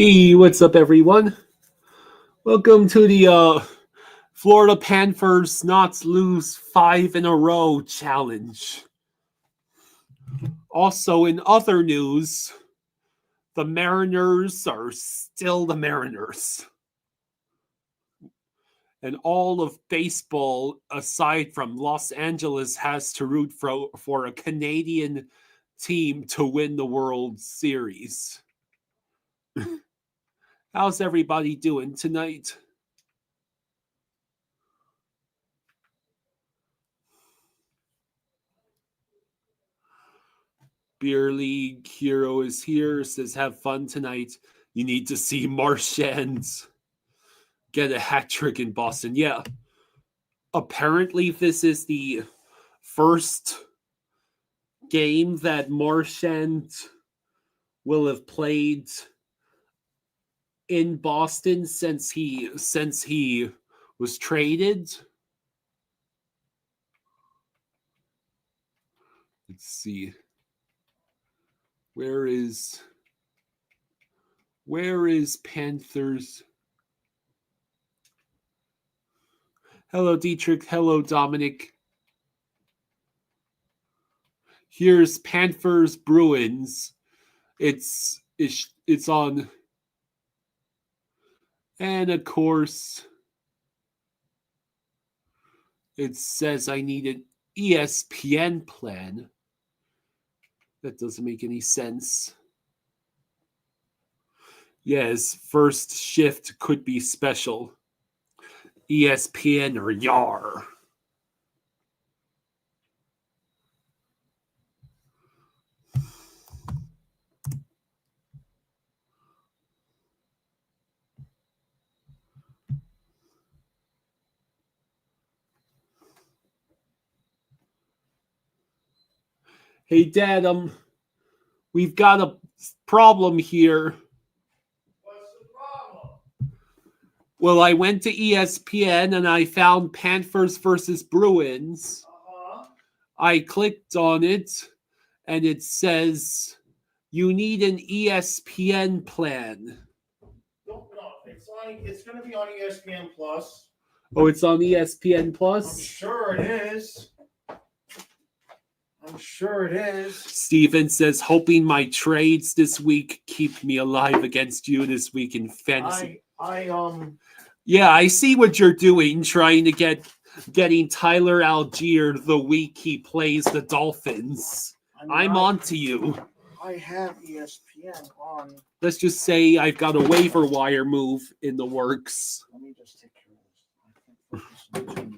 Hey, what's up, everyone? Welcome to the Florida Panthers not lose 5 in a row challenge. Also, in other news, the Mariners are still the Mariners. And all of baseball, aside from Los Angeles, has to root for a Canadian team to win the World Series. How's everybody doing tonight? Beer League Hero is here, says have fun tonight. You need to see Marchand get a hat trick in Boston. Yeah. Apparently, this is the first game that Marchand will have played in Boston since he was traded. Let's see. Where is Panthers? Hello, Dietrich. Hello, Dominic. Here's Panthers Bruins. It's on, and of course, it says I need an ESPN plan. That doesn't make any sense. Yes, first shift could be special. ESPN or YAR. Hey, Dad, we've got a problem here. What's the problem? Well, I went to ESPN and I found Panthers versus Bruins. I clicked on it and it says you need an ESPN plan. No, it's going to be on ESPN Plus. Oh, it's on ESPN I'm Plus? sure it is. Steven says, hoping my trades this week keep me alive against you this week in fantasy. Yeah, I see what you're doing, trying to getting Tyler Algier the week he plays the Dolphins. I'm on to you. I have ESPN on. Let's just say I've got a waiver wire move in the works. Let me just take care of this.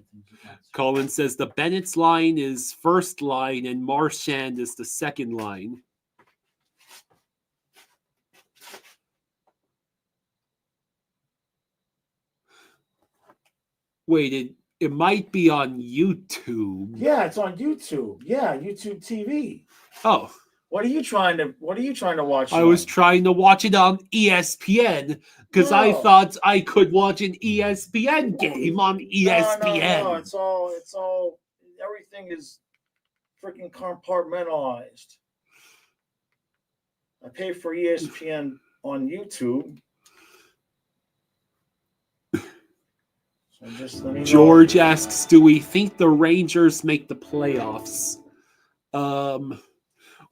Colin says the Bennett's line is first line and Marchand is the second line. Wait, it might be on YouTube. Yeah, it's on YouTube. Yeah, YouTube TV. Oh. What are you trying to watch? I was trying to watch it on ESPN because I thought I could watch an ESPN game on ESPN. No, it's all everything is freaking compartmentalized. I pay for ESPN on YouTube. So just let me know. George asks, do we think the Rangers make the playoffs?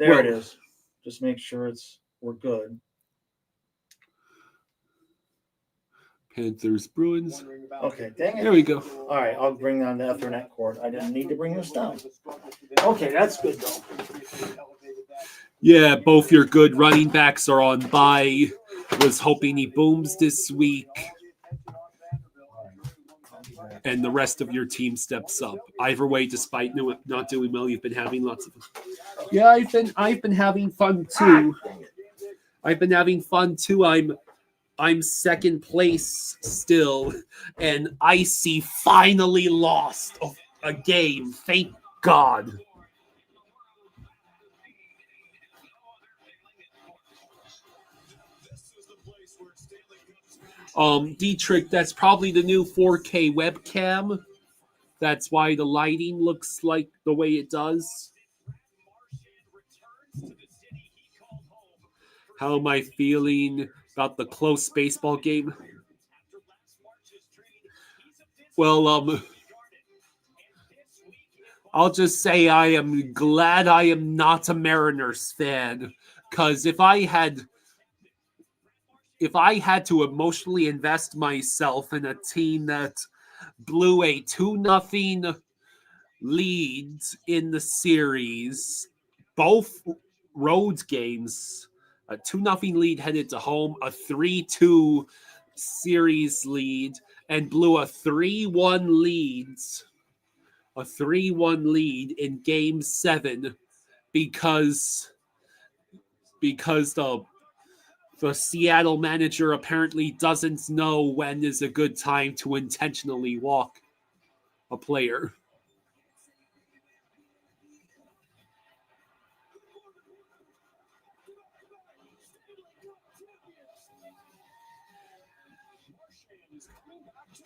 There it is. Just make sure we're good. Panthers, Bruins. Okay, dang it. There we go. All right, I'll bring down the Ethernet cord. I didn't need to bring this down. Okay, that's good though. Yeah, both your good running backs are on bye. Was hoping he booms this week. And the rest of your team steps up. Either way, despite not doing well, you've been having lots of fun. Yeah, I've been having fun too. I'm second place still, and Icy finally lost a game. Thank God. Dietrich, that's probably the new 4K webcam. That's why the lighting looks like the way it does. How am I feeling about the close baseball game. Well, I'll just say I am glad I am not a Mariners fan, because if I had to emotionally invest myself in a team that blew a 2-0 lead in the series, both road games, a 2-0 lead headed to home, a 3-2 series lead, and blew a 3-1 lead in Game 7 because the Seattle manager apparently doesn't know when is a good time to intentionally walk a player.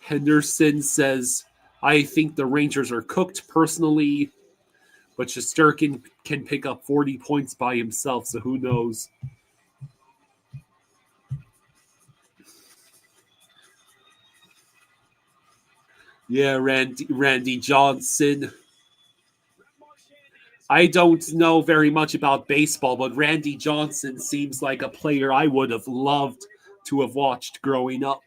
Henderson says, I think the Rangers are cooked personally, but Shesterkin can pick up 40 points by himself, so who knows? Yeah, Randy Johnson. I don't know very much about baseball, but Randy Johnson seems like a player I would have loved to have watched growing up.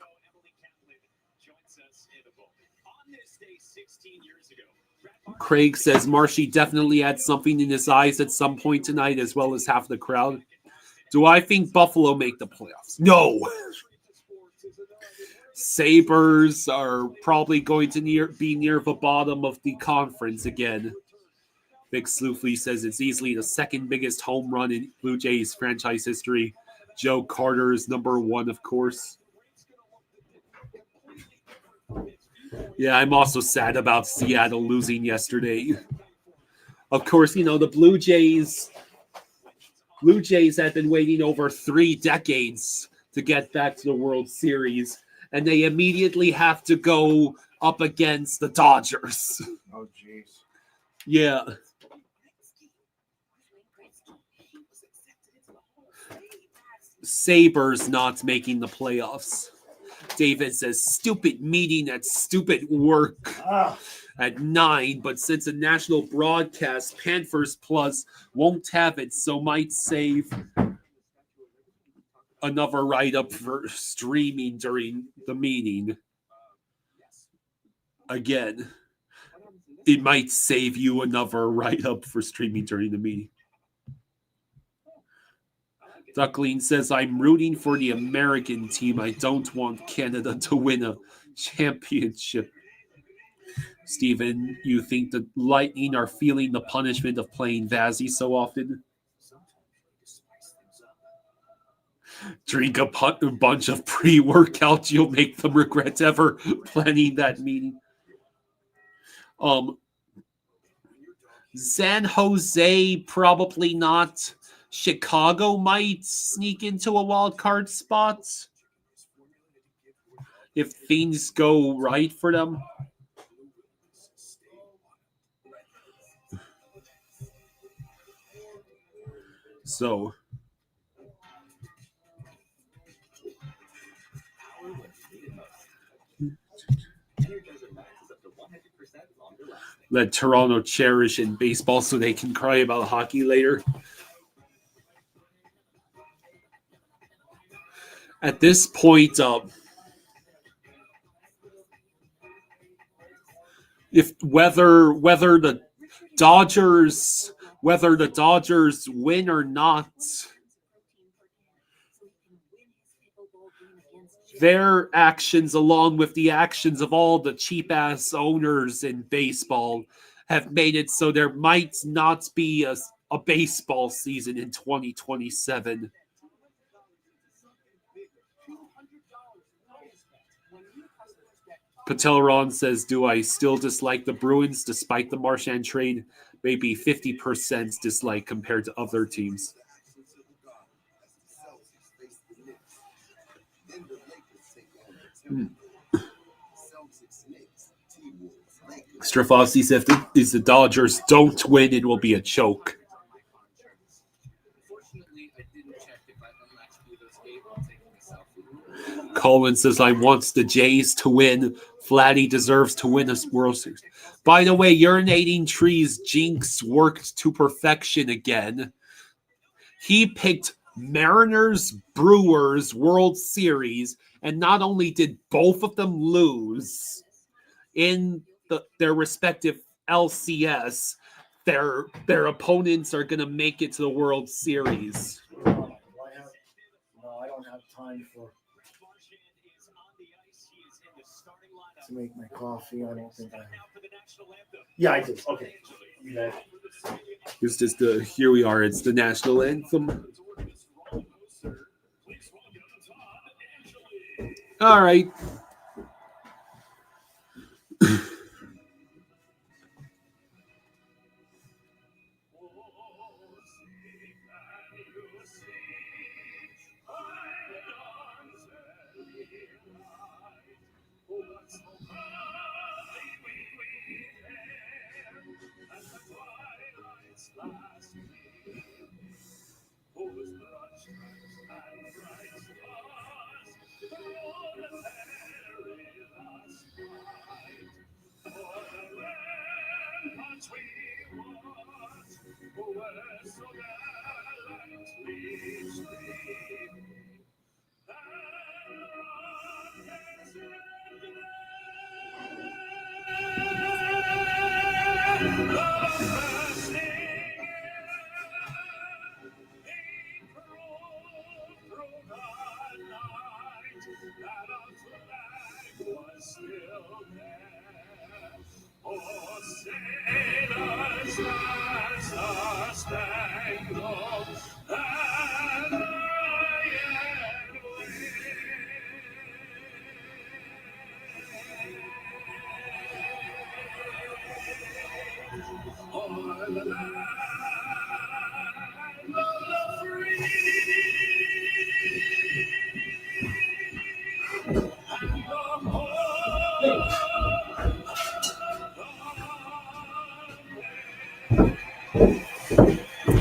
Craig says Marshy definitely had something in his eyes at some point tonight, as well as half the crowd. Do I think Buffalo make the playoffs? No. Sabres are probably going to be near the bottom of the conference again. Vic Sloofley says it's easily the second biggest home run in Blue Jays franchise history. Joe Carter is number 1, of course. Yeah, I'm also sad about Seattle losing yesterday. Of course, the Blue Jays have been waiting over 3 decades to get back to the World Series, and they immediately have to go up against the Dodgers. Oh, jeez. Yeah. Sabres not making the playoffs. David says, stupid meeting at stupid work at 9, but since a national broadcast, Panthers Plus won't have it, so might save another write-up for streaming during the meeting. Again, it might save you another write-up for streaming during the meeting. Duckling says, I'm rooting for the American team. I don't want Canada to win a championship. Steven, you think the Lightning are feeling the punishment of playing Vazzy so often? Drink a bunch of pre-workout. You'll make them regret ever planning that meeting. San Jose, probably not. Chicago might sneak into a wild card spot if things go right for them. So, let Toronto cherish in baseball so they can cry about hockey later. At this point, if whether the Dodgers win or not, their actions, along with the actions of all the cheap-ass owners in baseball, have made it so there might not be a baseball season in 2027. Patelron says, do I still dislike the Bruins despite the Marchand trade? Maybe 50% dislike compared to other teams. Strafossi says, if the Dodgers don't win, it will be a choke. Colin says, I wants the Jays to win. Vladdy deserves to win a World Series. By the way, urinating trees jinx worked to perfection again. He picked Mariners Brewers World Series, and not only did both of them lose in their respective LCS, their opponents are going to make it to the World Series. No, I don't have time to make my coffee. I don't think I have. Yeah, I do. Okay. Yeah. It's just here we are. It's the national anthem. All right.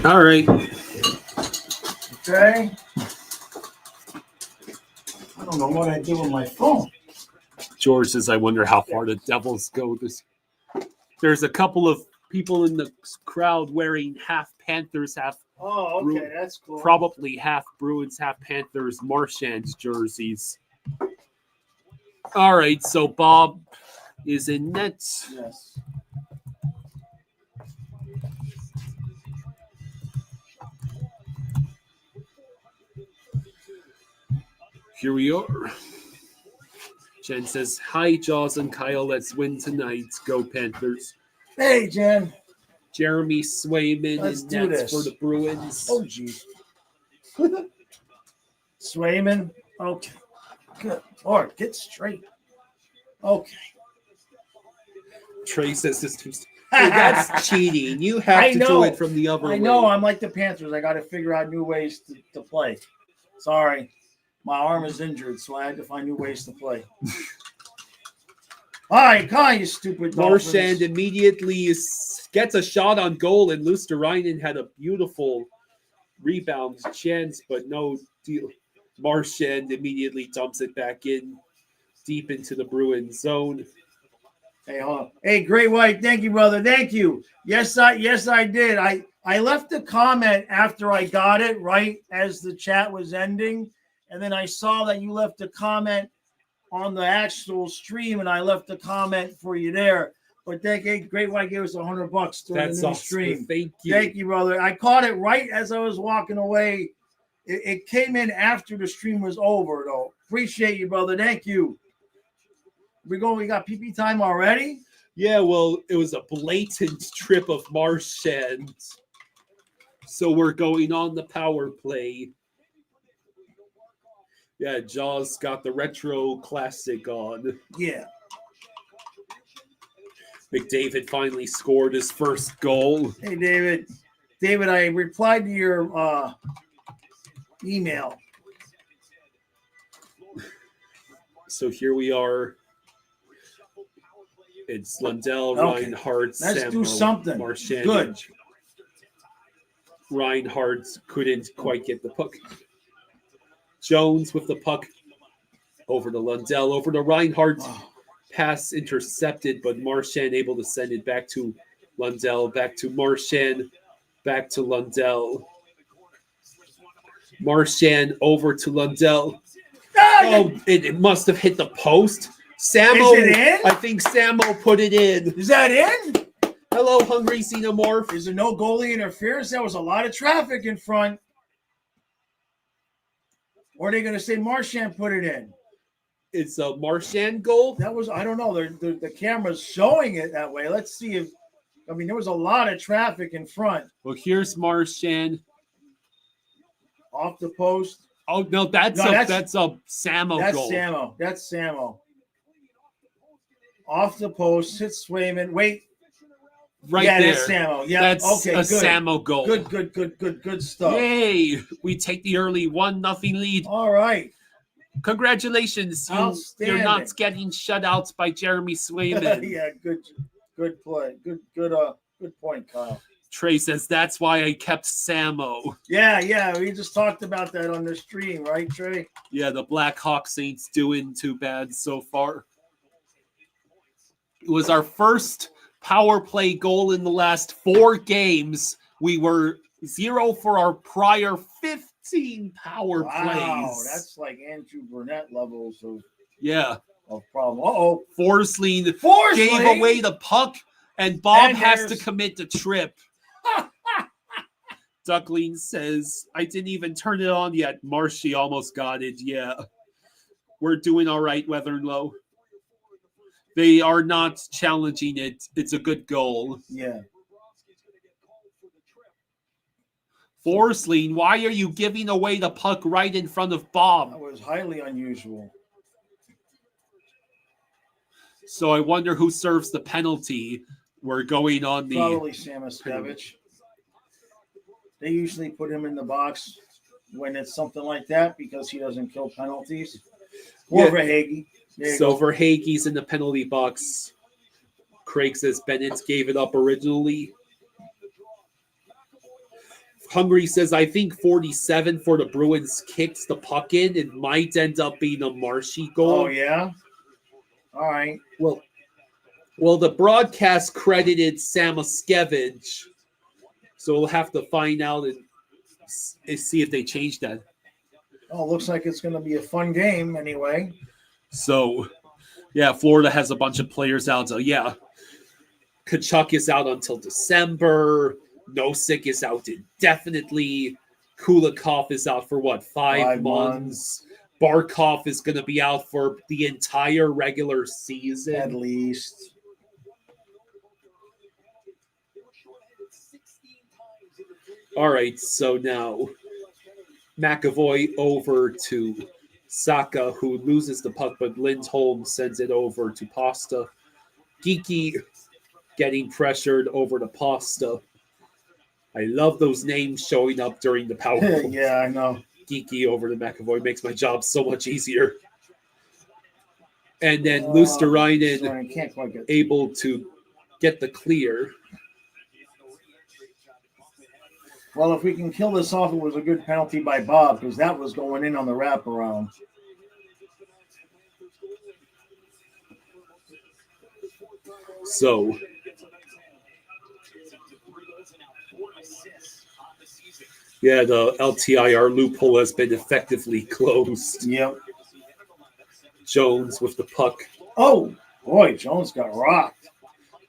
All right. Okay. I don't know what I do with my phone. George says, I wonder how far the Devils go this. There's a couple of people in the crowd wearing half Panthers, half Oh, okay, that's cool. Probably half Bruins, half Panthers, Marchand jerseys. All right, so Bob is in net. Yes. Here we are. Jen says, hi, Jaws and Kyle. Let's win tonight. Go Panthers. Hey, Jen. Jeremy Swayman Let's in do nets this. for the Bruins. Oh, geez. Swayman. Okay. Good Lord, get straight. Okay. Trey says this too. Hey, that's cheating. You have I to know. do it from the other way. I know. I'm like the Panthers. I got to figure out new ways to play. Sorry. My arm is injured, so I had to find new ways to play. All right, come on, you stupid Dolphins. Marchand immediately gets a shot on goal, and Luosterainen had a beautiful rebound chance, but no deal. Marchand immediately dumps it back in, deep into the Bruins zone. Hey, hold on. Hey, Great White, thank you, brother. Thank you. Yes, I did. I left a comment after I got it, right as the chat was ending, and then I saw that you left a comment on the actual stream, and I left a comment for you there. But Great White gave us $100 during the new stream. Thank you. Thank you, brother. I caught it right as I was walking away. It came in after the stream was over, though. Appreciate you, brother. Thank you. We got PP time already? Yeah, well, it was a blatant trip of Marchand. So we're going on the power play. Yeah, Jaws got the retro classic on. Yeah. McDavid finally scored his first goal. Hey, David. David, I replied to your email. So here we are. It's Lundell, Okay. Reinhardt, Let's Sammo, do something. Marchand. Good. Reinhardt couldn't quite get the puck. Jones with the puck. Over to Lundell, over to Reinhardt. Pass intercepted, but Marchand able to send it back to Lundell, back to Marchand, back to Lundell. Marchand over to Lundell. Oh, it must have hit the post. Samo, Is it in? I think Samo put it in. Is that in? Hello, Hungry Xenomorph. Is there no goalie interference? There was a lot of traffic in front. Or are they going to say Marchand put it in? It's a Marchand goal. That was, I don't know. The camera's showing it that way. Let's see if, I mean, there was a lot of traffic in front. Well, here's Marchand. Off the post. Oh, no, that's a Samo goal. That's Samo. Off the post, hits Swayman. Wait. Right there. That's Samo. Yeah, that's okay, a good. Samo goal. Good stuff. Yay! We take the early 1-0 lead. All right. Congratulations. You're not getting shutouts by Jeremy Swayman. Yeah, good play. Good point, Kyle. Trey says that's why I kept Samo. Yeah. We just talked about that on the stream, right, Trey? Yeah, the Blackhawks ain't doing too bad so far. It was our first power play goal in the last 4 games. We were 0 for our prior 15 power plays. Wow, that's like Andrew Burnett levels of problem. Forsling Forsling gave away the puck, and Bob has to commit the trip. Duckling says, I didn't even turn it on yet. Marshy almost got it. Yeah. We're doing all right, Weatherlow. They are not challenging it. It's a good goal. Yeah. Forsling, why are you giving away the puck right in front of Bob? That was highly unusual. So I wonder who serves the penalty. We're going on the... Probably Samoskevich. They usually put him in the box when it's something like that because he doesn't kill penalties. Or Verhaeghe. So Verhaeghe's in the penalty box. Craig says Bennett gave it up originally. Hungry says, I think 47 for the Bruins kicks the puck in. It might end up being a Marshy goal. Oh, yeah? All right. Well, the broadcast credited Samoskevich. So we'll have to find out and see if they change that. Oh, looks like it's going to be a fun game anyway. So, yeah, Florida has a bunch of players out. So, yeah, Kachuk is out until December. Nosek is out indefinitely. Kulikov is out for, 5 months? Barkov is going to be out for the entire regular season. At least. All right, so now McAvoy over to Saka, who loses the puck, but Lindholm sends it over to Pasta. Geeky getting pressured over to Pasta. I love those names showing up during the power play. Yeah, I know. Geeky over to McAvoy makes my job so much easier. And then Luosterainen able to get the clear. Well, if we can kill this off, it was a good penalty by Bob because that was going in on the wraparound. So, yeah, the LTIR loophole has been effectively closed. Yep. Jones with the puck. Oh, boy, Jones got rocked.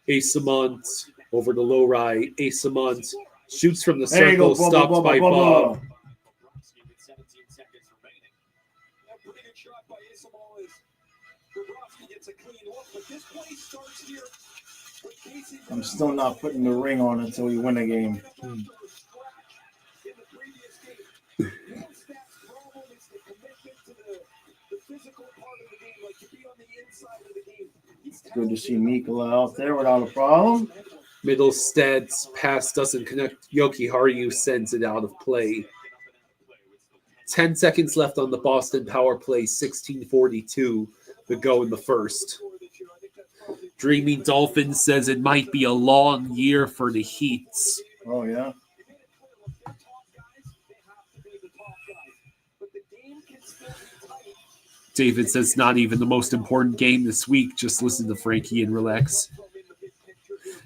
Asamont over the low right. Asamont shoots from the circle, stopped by Bob. I'm still not putting the ring on until we win a game. Good to see Mikkola out there without a problem. Middlestad's pass doesn't connect. Yoki Haru sends it out of play. 10 seconds left on the Boston power play, 16:42 to go in the first. Dreaming Dolphin says it might be a long year for the Heats. Oh, yeah. David says not even the most important game this week. Just listen to Frankie and relax.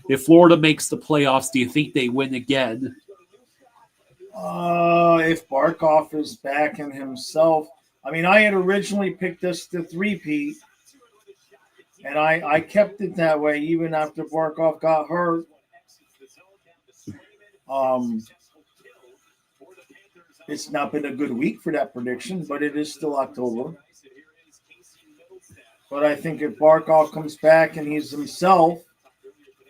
If Florida makes the playoffs, do you think they win again? If Barkov is back in himself. I mean, I had originally picked this to three-peat, and I kept it that way even after Barkov got hurt. It's not been a good week for that prediction, but it is still October. But I think if Barkov comes back and he's himself,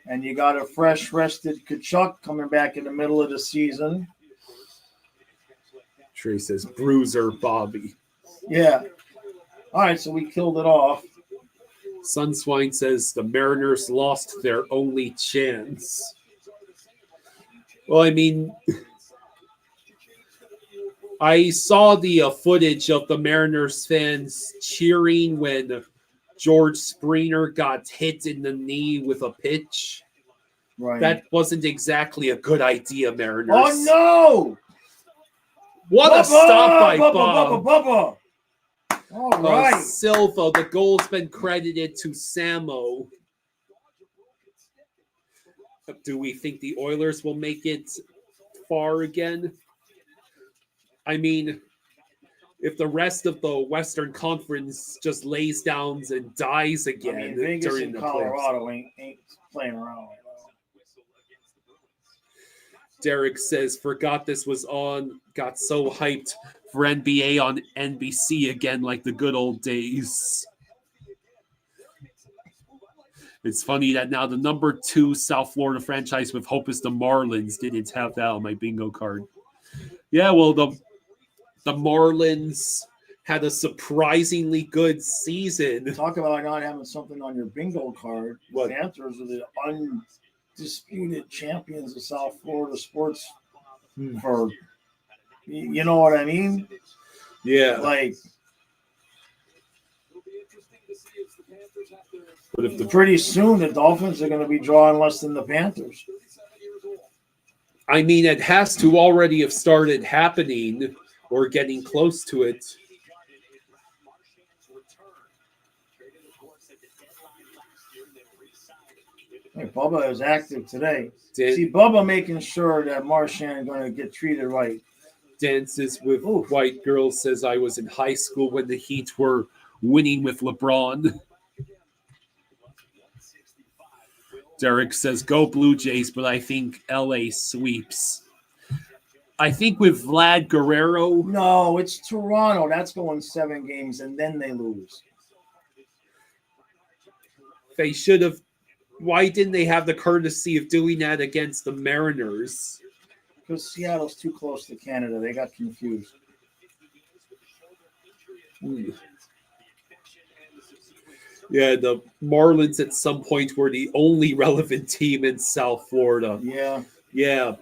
and you got a fresh, rested Kachuk coming back in the middle of the season. Trey says, Bruiser Bobby. Yeah. All right, so we killed it off. Sunswine says the Mariners lost their only chance. Well, I mean, I saw the footage of the Mariners fans cheering when George Springer got hit in the knee with a pitch. Right. That wasn't exactly a good idea, Mariners. Oh, no! What Bubba! a stop by Bubba! Bob. All right. Silva, the goal's been credited to Samo. Do we think the Oilers will make it far again? I mean, if the rest of the Western Conference just lays down and dies again, I mean, Vegas during and the Colorado playoffs. ain't playing around. Derek says, forgot this was on, got so hyped for NBA on NBC again like the good old days. It's funny that now the number 2 South Florida franchise with hope is the Marlins. Didn't have that on my bingo card. Yeah, well, the Marlins had a surprisingly good season. Talk about not having something on your bingo card. What? The Panthers are the undisputed champions of South Florida sports for, you know what I mean? Yeah. Like, but if pretty soon the Dolphins are going to be drawing less than the Panthers. I mean, it has to already have started happening or getting close to it. Hey, Bubba is active today. See, Bubba making sure that Marchand is going to get treated right. Dances with White Girls says, I was in high school when the Heat were winning with LeBron. Derek says, go Blue Jays, but I think LA sweeps. I think with Vlad Guerrero. No, it's Toronto. That's going 7 games, and then they lose. They should have. Why didn't they have the courtesy of doing that against the Mariners? Because Seattle's too close to Canada. They got confused. Yeah, the Marlins at some point were the only relevant team in South Florida. Yeah. Yeah.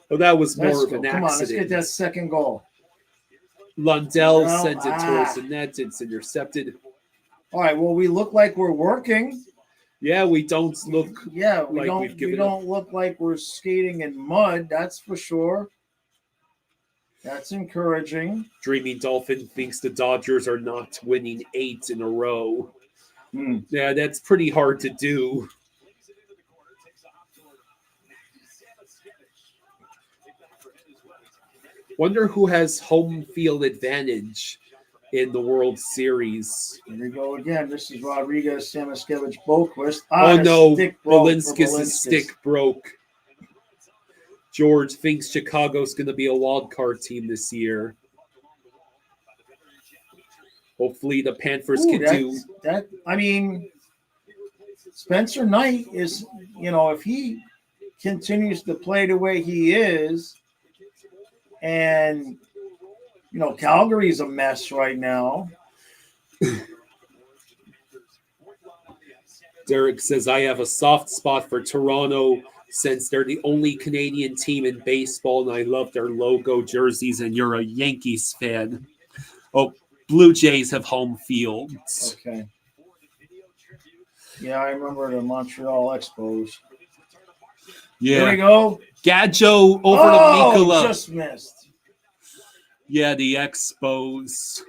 Well, that was more of an accident. Come on, let's get that second goal. Lundell sent it towards the net. It's intercepted. All right, well, we look like we're working. Yeah, we don't look we like don't, we've given we don't look like we're skating in mud, that's for sure. That's encouraging. Dreaming Dolphin thinks the Dodgers are not winning 8 in a row. Yeah, that's pretty hard to do. Wonder who has home field advantage in the World Series. Here we go again. This is Rodriguez, Samoskevich, Boquist. Oh, no. Balinskis' stick broke. George thinks Chicago's going to be a wild card team this year. Hopefully the Panthers can do that. I mean, Spencer Knight is, if he continues to play the way he is, and Calgary's a mess right now. Derek says, I have a soft spot for Toronto since they're the only Canadian team in baseball, and I love their logo jerseys, and you're a Yankees fan. Oh, Blue Jays have home field. Okay. Yeah, I remember the Montreal Expos. Yeah. Here we go. Gadjo over to Mikula. Just missed. Yeah, the Expos.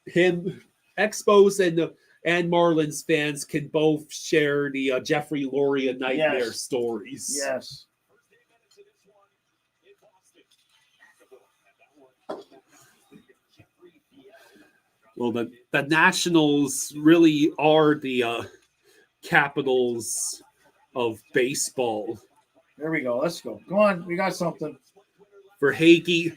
him, Expos and Marlins fans can both share the Jeffrey Loria nightmare stories. Yes. Well, the Nationals really are the capitals of baseball. There we go. Let's go. Come on. We got something. For Hagee.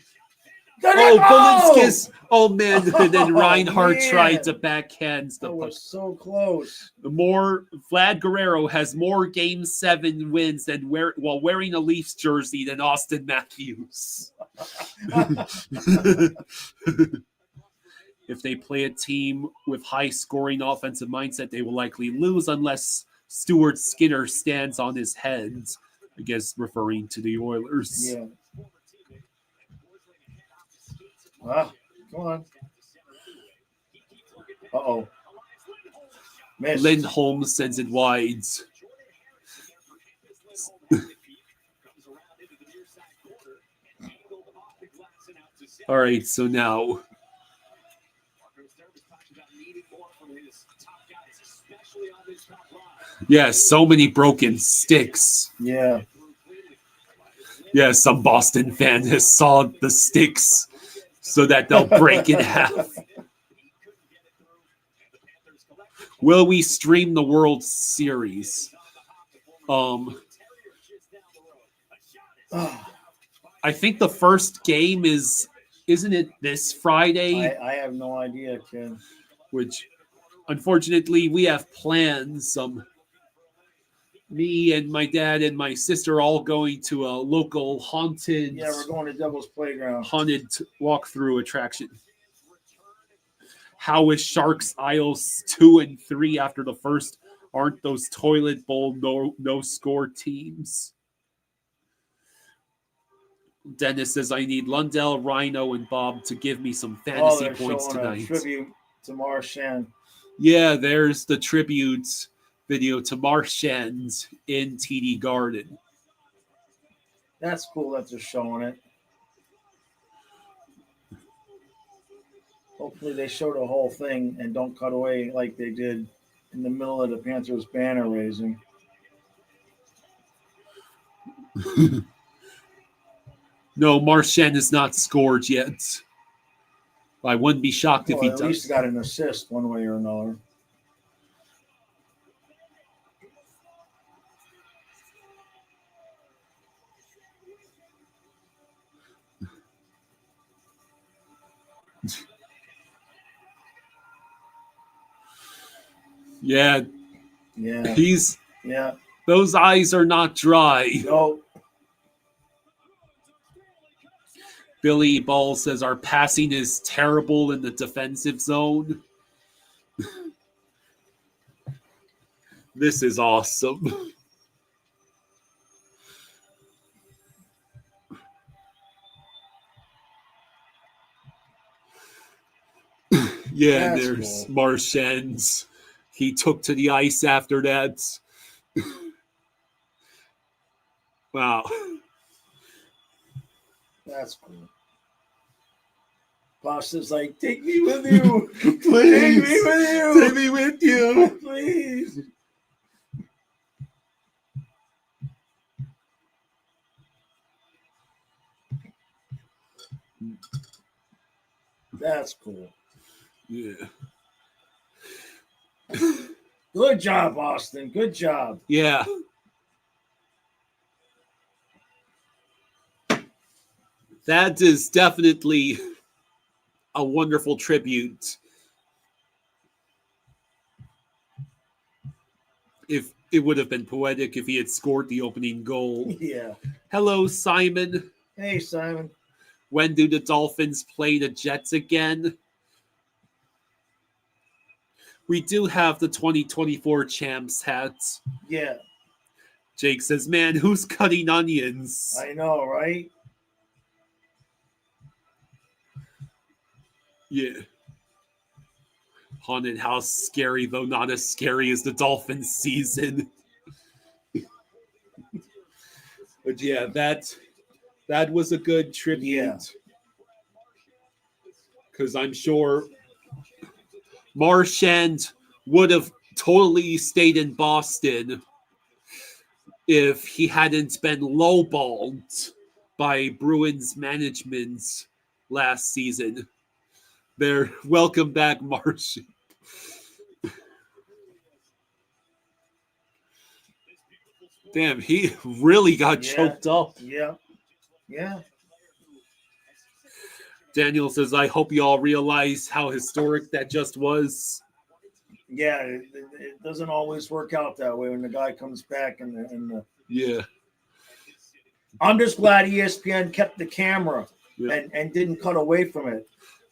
Valinskas. Oh, man. And then Reinhardt tried to backhand the puck. Was so close. Vlad Guerrero has more Game 7 wins while wearing a Leafs jersey than Austin Matthews. If they play a team with high-scoring offensive mindset, they will likely lose unless Stuart Skinner stands on his head, I guess referring to the Oilers. Yeah. Ah, come on. Uh-oh. Missed. Lindholm sends it wide. All right, so now... Yeah, so many broken sticks. Yeah. Yeah, some Boston fan has sawed the sticks so that they'll break in half. Will we stream the World Series? I think the first game isn't it this Friday? I have no idea, Ken. Which, unfortunately, we have plans. Me and my dad and my sister all going to a local haunted. Yeah, we're going to Devil's Playground. Haunted walkthrough attraction. How is Sharks Isles 2 and 3 after the first? Aren't those toilet bowl no score teams? Dennis says I need Lundell, Rhino, and Bob to give me some fantasy points tonight. Tribute to Marchand. Yeah, there's the tribute video to Marchand in TD Garden. That's cool that they're showing it. Hopefully they show the whole thing and don't cut away like they did in the middle of the Panthers banner raising. No, Marchand is not scored yet. I wouldn't be shocked if he does. At least got an assist one way or another. Yeah. Yeah. Those eyes are not dry. No. Billy Ball says our passing is terrible in the defensive zone. This is awesome. Yeah, that's there's cool. Marchand's. He took to the ice after that. Wow. That's cool. Boss is like, take me with you. Please. Take me with you. Take me with you. Please. That's cool. Yeah. Good job, Austin. Good job. Yeah. That is definitely a wonderful tribute. If it would have been poetic if he had scored the opening goal. Yeah. Hello, Simon. Hey, Simon. When do the Dolphins play the Jets again? We do have the 2024 champs hats. Yeah. Jake says, man, who's cutting onions? I know, right? Yeah. Haunted house scary, though not as scary as the Dolphins season. But yeah, that was a good tribute. Yeah. Because I'm sure Marchand would have totally stayed in Boston if he hadn't been lowballed by Bruins management last season. There, welcome back, Marchand. Damn, he really got choked up. Yeah. Daniel says, I hope you all realize how historic that just was. Yeah, it doesn't always work out that way when the guy comes back and Yeah. I'm just glad ESPN kept the camera and didn't cut away from it.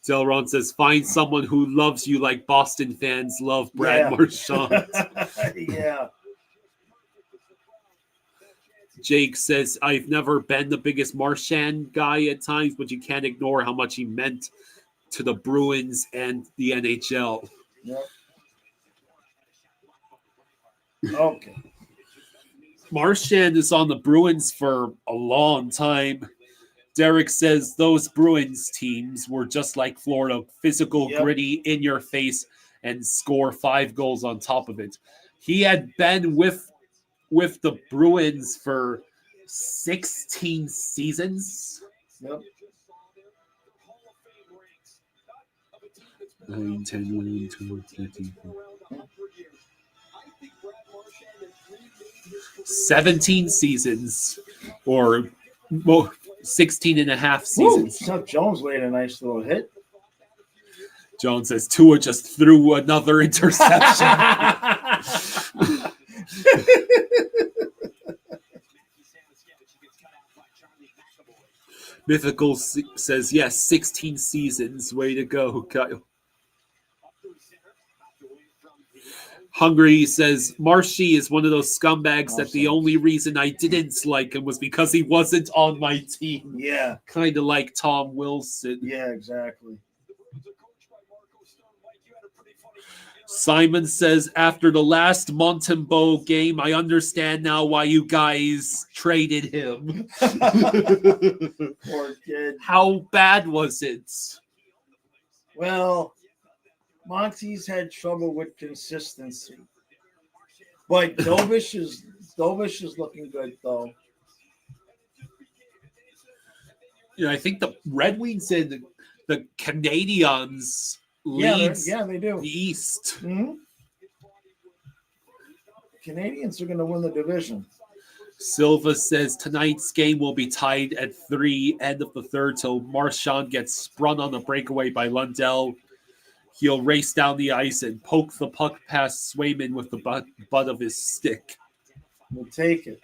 Delron says, find someone who loves you like Boston fans love Brad Marchand. Yeah. Jake says, I've never been the biggest Marchand guy at times, but you can't ignore how much he meant to the Bruins and the NHL. Yep. Okay. Marchand is on the Bruins for a long time. Derek says those Bruins teams were just like Florida, physical, gritty, in your face, and score 5 goals on top of it. He had been with the Bruins for 16 seasons. Yep. 9, 10, 11, 12, 13, 17 seasons, or 16 and a half seasons. Chuck Jones laid a nice little hit. Jones says Tua just threw another interception. Mythical says, yes, 16 seasons. Way to go, Kyle. Hungry says, Marshy is one of those scumbags that the only reason I didn't like him was because he wasn't on my team. Yeah. Kind of like Tom Wilson. Yeah, exactly. Simon says, after the last Montembeau game, I understand now why you guys traded him. Poor kid. How bad was it? Well, Monty's had trouble with consistency. But Dovish is looking good, though. Yeah, I think the Red Wings and the Canadiens leads they do. the East. Mm-hmm. Canadians are going to win the division. Silva says tonight's game will be tied at 3, end of the third, till Marchand gets sprung on the breakaway by Lundell. He'll race down the ice and poke the puck past Swayman with the butt of his stick. We'll take it.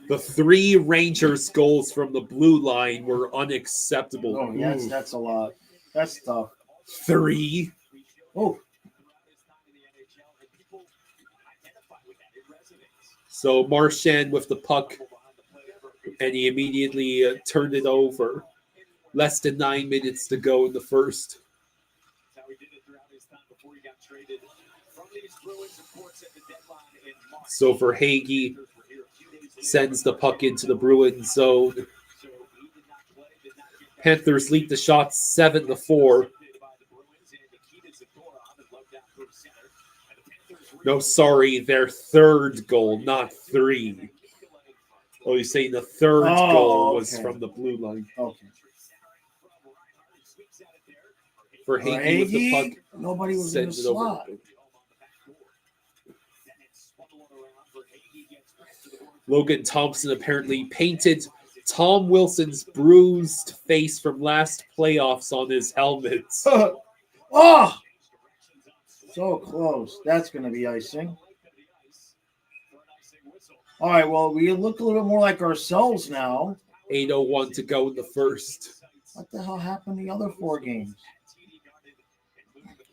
The 3 Rangers goals from the blue line were unacceptable. Oh, yes, that's a lot. That's tough. 3. Oh. So Marchand with the puck, and he immediately turned it over. Less than 9 minutes to go in the first. So for Hagee, sends the puck into the Bruins zone. Panthers lead the shot 7-4. No, sorry, their third goal, not 3. Oh, you're saying the third goal was from the blue line. Okay. For Hagee with the puck, nobody was in the slot. Logan Thompson apparently painted Tom Wilson's bruised face from last playoffs on his helmet. Oh! So close. That's going to be icing. All right, well, we look a little bit more like ourselves now. 8:01 to go in the first. What the hell happened the other 4 games?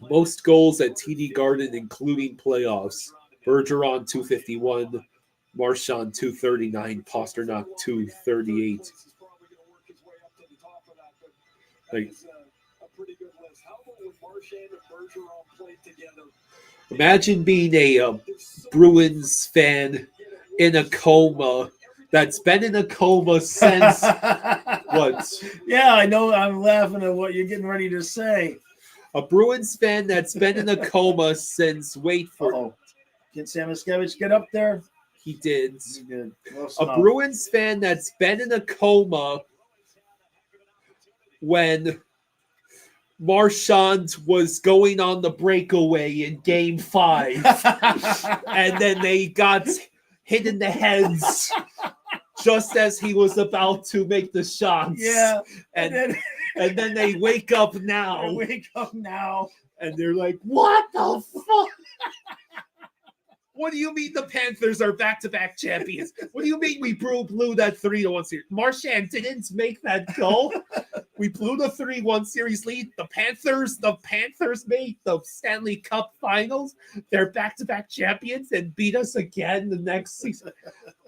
Most goals at TD Garden, including playoffs. Bergeron, 251. Marchand, 239. Pasternak, 238. Like, imagine being a Bruins fan in a coma that's been in a coma since what? Yeah, I know. I'm laughing at what you're getting ready to say. A Bruins fan that's been in a coma since, wait for Uh-oh. Can Samoskevich get up there? He did. He did. A Bruins fan that's been in a coma when Marchand was going on the breakaway in Game 5. And then they got hit in the heads just as he was about to make the shots. Yeah. And then they wake up now. And they're like, what the fuck? What do you mean the Panthers are back-to-back champions? What do you mean we blew that 3-1 series? Marchand didn't make that goal. We blew the 3-1 series lead. The Panthers made the Stanley Cup Finals. They're back-to-back champions and beat us again the next season.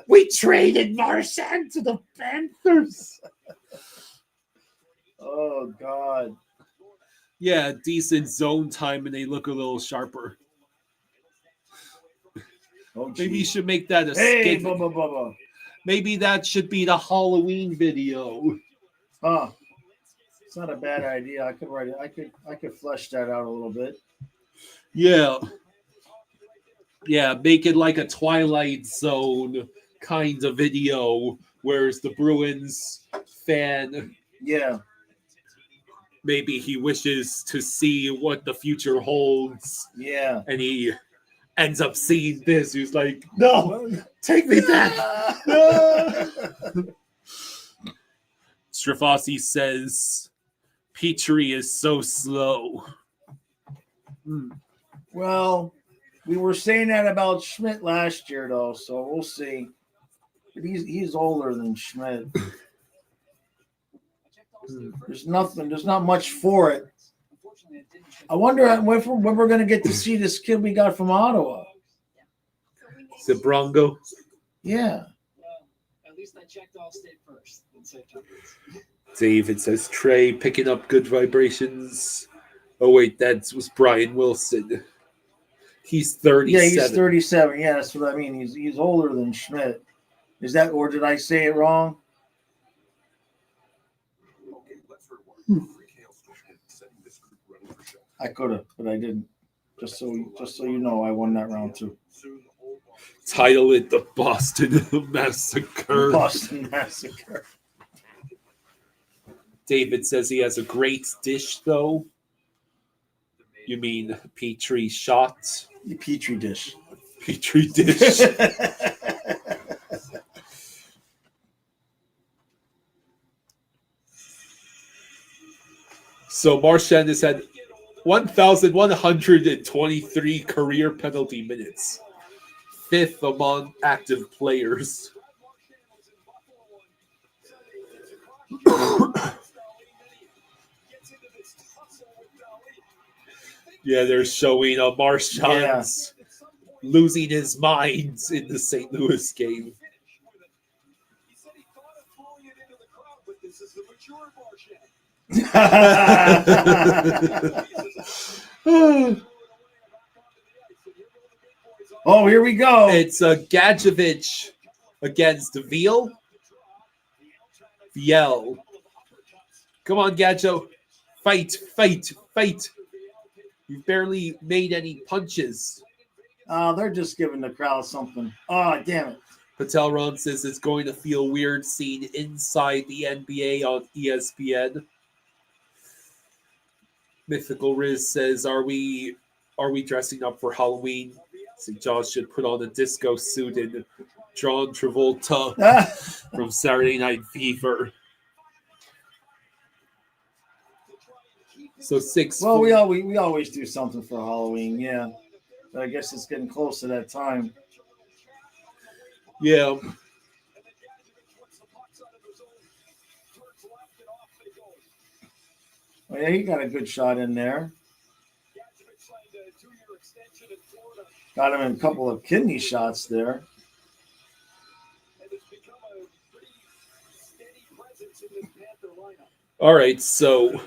We traded Marchand to the Panthers. Oh, God. Yeah, decent zone time, and they look a little sharper. Oh, maybe you should make that a skit. Maybe that should be the Halloween video. Huh. It's not a bad idea. I could write it. I could flesh that out a little bit. Yeah. Yeah, make it like a Twilight Zone kind of video, whereas the Bruins fan, yeah, maybe he wishes to see what the future holds. Yeah. And he ends up seeing this. He's like, no, take me back. No. Strafossi says, Petrie is so slow. Well, we were saying that about Schmidt last year, though, so we'll see. He's older than Schmidt. There's not much for it. I wonder when we're going to get to see this kid we got from Ottawa. Is it Brongo? Yeah. At least I checked all state first. David says Trey picking up good vibrations. Oh wait, that was Brian Wilson. He's 37. Yeah, he's 37. Yeah, that's what I mean. He's older than Schmidt. Is that, or did I say it wrong? I could have, but I didn't. Just so you know, I won that round too. Title it the Boston Massacre. Boston Massacre. David says he has a great dish, though. You mean Petrie shot? Petri dish. Petri dish. So Marchand has had 1,123 career penalty minutes, fifth among active players. Yeah, they're showing Marchand's losing his mind in the St. Louis game. Oh, here we go. It's Gadjevich against Viel. Come on, Gadjo. Fight. You've barely made any punches. They're just giving the crowd something. Oh, damn it. Patelron says it's going to feel weird seeing inside the NBA on ESPN. Mythical Riz says, are we dressing up for Halloween? St. John should put on a disco suit and John Travolta from Saturday Night Fever. So 6. Well, we always do something for Halloween, yeah. But I guess it's getting close to that time. Yeah. Oh, yeah, he got a good shot in there. Got him in a couple of kidney shots there. All right, so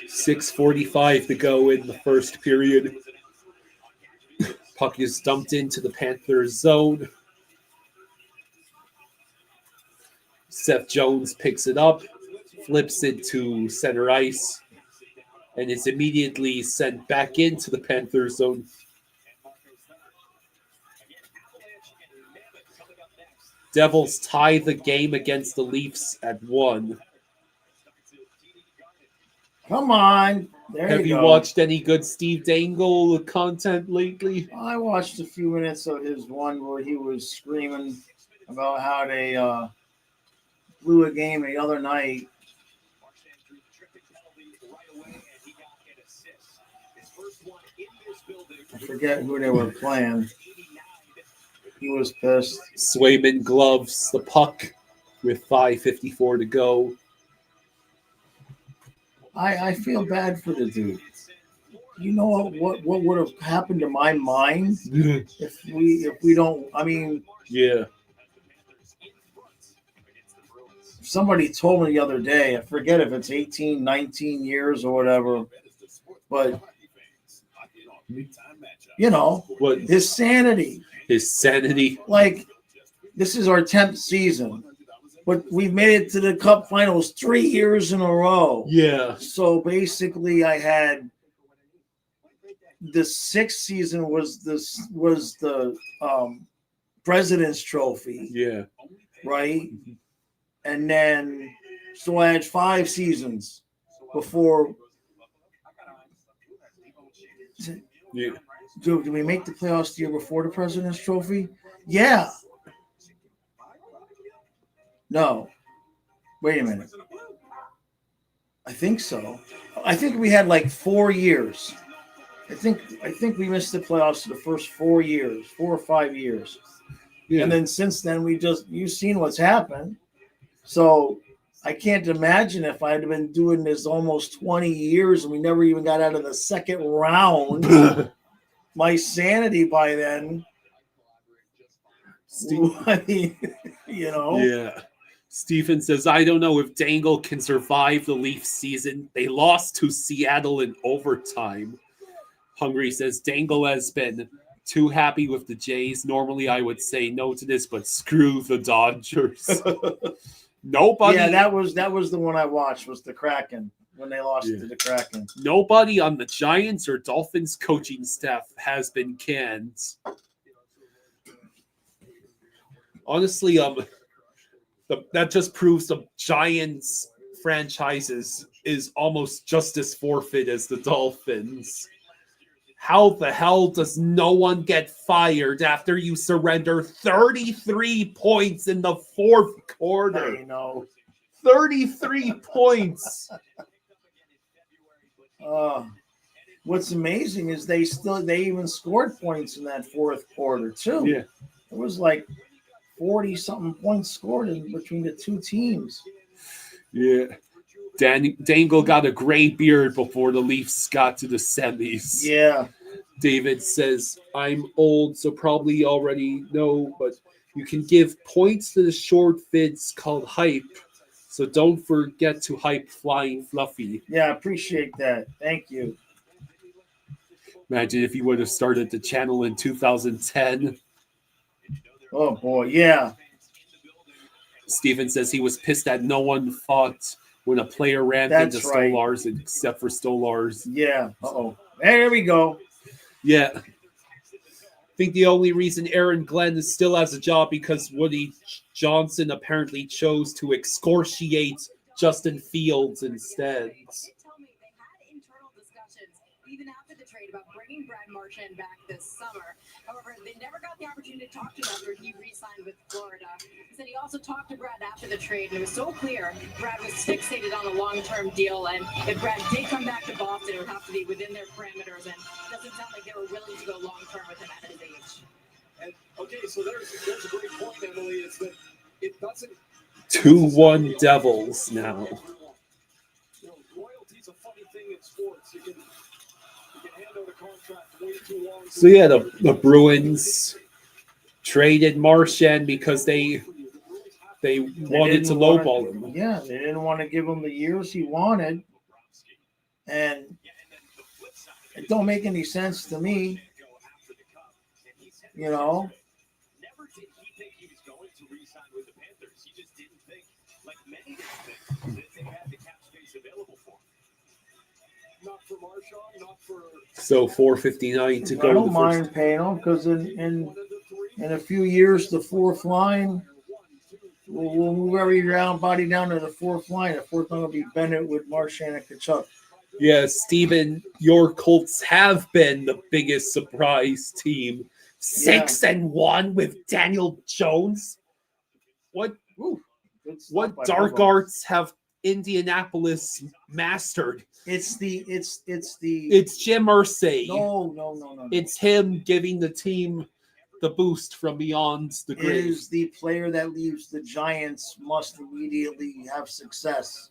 6:45 to go in the first period. Puck is dumped into the Panthers zone. Seth Jones picks it up, flips it to center ice, and is immediately sent back into the Panthers zone. Devils tie the game against the Leafs at 1. Come on. There Have you you go. watched any good Steve Dangle content lately? I watched a few minutes of his one where he was screaming about how they blew a game the other night. I forget who they were playing. He was pissed. Swayman gloves the puck with 5:54 to go. I feel bad for the dude. You know what would have happened to my mind if we don't? I mean, Yeah. somebody told me the other day, I forget if it's 18, 19 years or whatever, but you know, What his sanity. his sanity? Like, this is our 10th season, but we've made it to the Cup Finals 3 years in a row. Yeah. So basically, I had the 6th season was the President's Trophy, Yeah. right? And then so I had 5 seasons before. Yeah. Did we make the playoffs the year before the President's Trophy? Yeah. No. Wait a minute. I think so. I think we had like 4 years. I think we missed the playoffs the first 4 years, 4 or 5 years. Yeah. And then since then you've seen what's happened. So I can't imagine if I'd been doing this almost 20 years and we never even got out of the second round. My sanity by then, I mean, you know. Yeah. Stephen says, I don't know if Dangle can survive the Leafs season. They lost to Seattle in overtime. Hungry says, Dangle has been too happy with the Jays. Normally I would say no to this, but screw the Dodgers. Nobody. Yeah, that was the one I watched, was the Kraken, when they lost to the Kraken. Nobody on the Giants or Dolphins coaching staff has been canned. Honestly, that just proves the Giants franchises is almost just as forfeit as the Dolphins. How the hell does no one get fired after you surrender 33 points in the fourth quarter? I know. 33 points. What's amazing is they even scored points in that fourth quarter too. Yeah. It was like 40-something points scored in between the two teams. Yeah. Dangle got a gray beard before the Leafs got to the semis. Yeah. David says, I'm old, so probably already know, but you can give points to the short vids called hype. So don't forget to hype Flying Fluffy. Yeah, I appreciate that. Thank you. Imagine if you would have started the channel in 2010. Oh, boy. Yeah. Steven says he was pissed that no one fought when a player ran That's into right. Stolars except for Stolars. Yeah. Uh-oh. There we go. Yeah. I think the only reason Aaron Glenn still has a job because Woody Johnson apparently chose to excoriate Justin Fields instead. Even after the trade about bringing Brad Marchand back this summer. However, they never got the opportunity to talk to him after he re-signed with Florida. He said he also talked to Brad after the trade, and it was so clear Brad was fixated on a long-term deal, and if Brad did come back to Boston, it would have to be within their parameters, and it doesn't sound like they were willing to go long-term with him at his age. And, okay, so there's a great point, Emily, is that it doesn't... 2-1 Devils now. You know, loyalty's a funny thing in sports. You can hand out a contract way too long. So yeah, the Bruins traded Marchand because they wanted to lowball him. Yeah, they didn't want to give him the years he wanted. And it don't make any sense to me. You know? Never did he think he was going to re-sign with the Panthers. He just didn't think Not for Marchand, not for So 4:59 to I go. don't mind paying them because in a few years, the fourth line, we'll move everybody down to the fourth line. The fourth line will be Bennett with Marchand and Kachuk. Yeah, Steven, your Colts have been the biggest surprise team. 6-1 with Daniel Jones. What Good stuff what by dark Bobo. arts have Indianapolis mastered? It's the It's Jim Irsay. no. It's him giving the team the boost from beyond the It grave. is the player that leaves the Giants must immediately have success.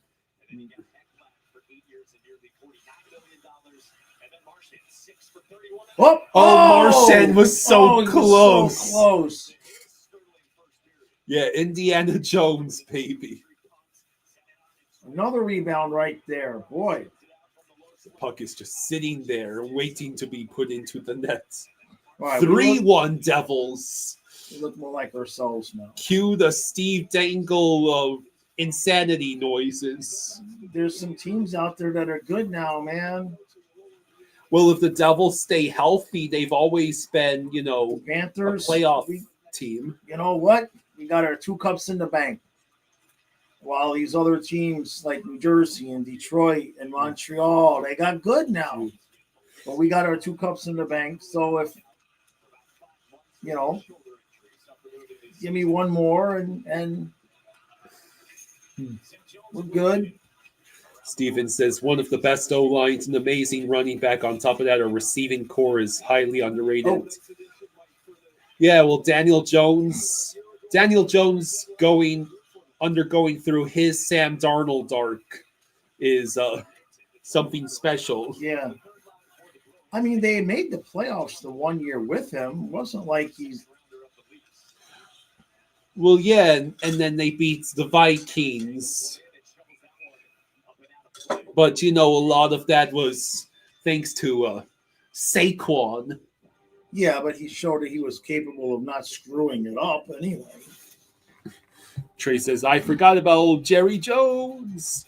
Oh, Marchand was so he close. so close. Yeah, Indiana Jones, baby. Another rebound right there. Boy. The puck is just sitting there waiting to be put into the net. All right, 3-1 Devils. we look more like ourselves now. Cue the Steve Dangle of insanity noises. There's some teams out there that are good now, man. Well, if the Devils stay healthy, they've always been, a Panthers, playoff team. you know what? We got our 2 cups in the bank. While these other teams like New Jersey and Detroit and Montreal, they got good now. But we got our 2 cups in the bank. So if, give me one more and we're good. Steven says one of the best O-lines, an amazing running back. On top of that, our receiving core is highly underrated. Oh. Yeah, well, Daniel Jones undergoing through his Sam Darnold arc is something special. Yeah. I mean, they made the playoffs the 1 year with him. It wasn't like he's. Well, yeah, and then they beat the Vikings. But, a lot of that was thanks to Saquon. Yeah, but he showed that he was capable of not screwing it up anyway. Trey says, I forgot about old Jerry Jones.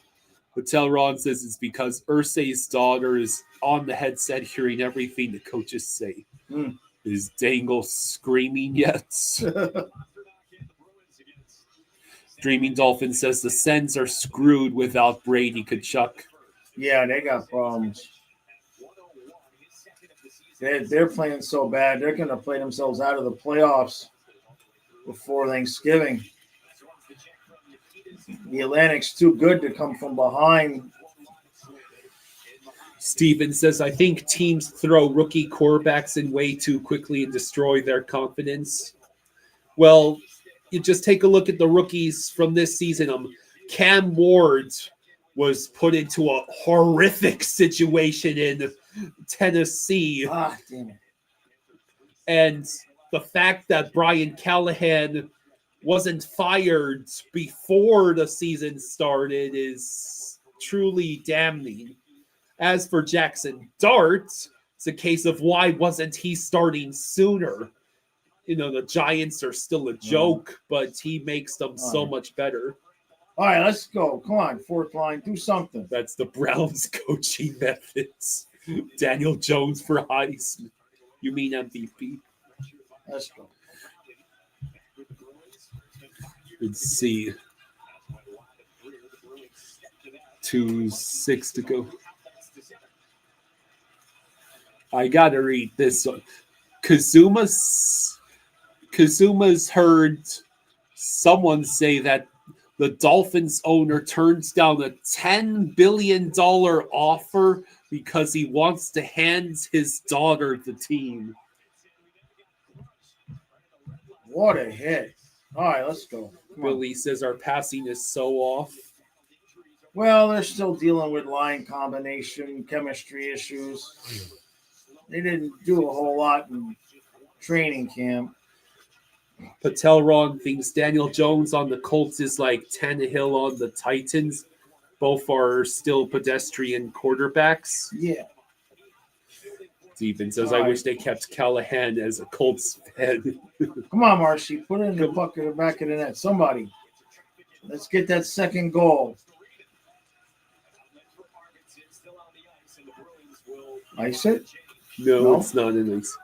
Patel Ron says it's because Irsay's daughter is on the headset hearing everything the coaches say. Is Dangle screaming yet? Dreaming Dolphin says the Sens are screwed without Brady Kachuk. Yeah, they got problems. They're playing so bad, they're going to play themselves out of the playoffs before Thanksgiving. The Atlantic's too good to come from behind. Steven says, I think teams throw rookie quarterbacks in way too quickly and destroy their confidence. Well, you just take a look at the rookies from this season. Cam Ward was put into a horrific situation in Tennessee. Damn it. And the fact that Brian Callahan wasn't fired before the season started is truly damning. As for Jackson Dart, it's a case of why wasn't he starting sooner? The Giants are still a joke, but he makes them so much better. All right, let's go. Come on, fourth line, do something. That's the Browns coaching methods. Daniel Jones for Heisman. You mean MVP? Let's go. Let's see. 2:06 to go. I gotta read this one. Kazuma's heard someone say that the Dolphins owner turns down a $10 billion offer because he wants to hand his daughter the team. What a hit. All right, let's go. Billy says our passing is so off. Well, they're still dealing with line combination, chemistry issues. They didn't do a whole lot in training camp. Patel Ron thinks Daniel Jones on the Colts is like Tannehill on the Titans. Both are still pedestrian quarterbacks. Yeah. Steven says, I wish they kept Callahan as a Colts fan. Come on, Marshy. Put it in the bucket or back of the net. Somebody. Let's get that second goal. Ice it? No, it's not an ice.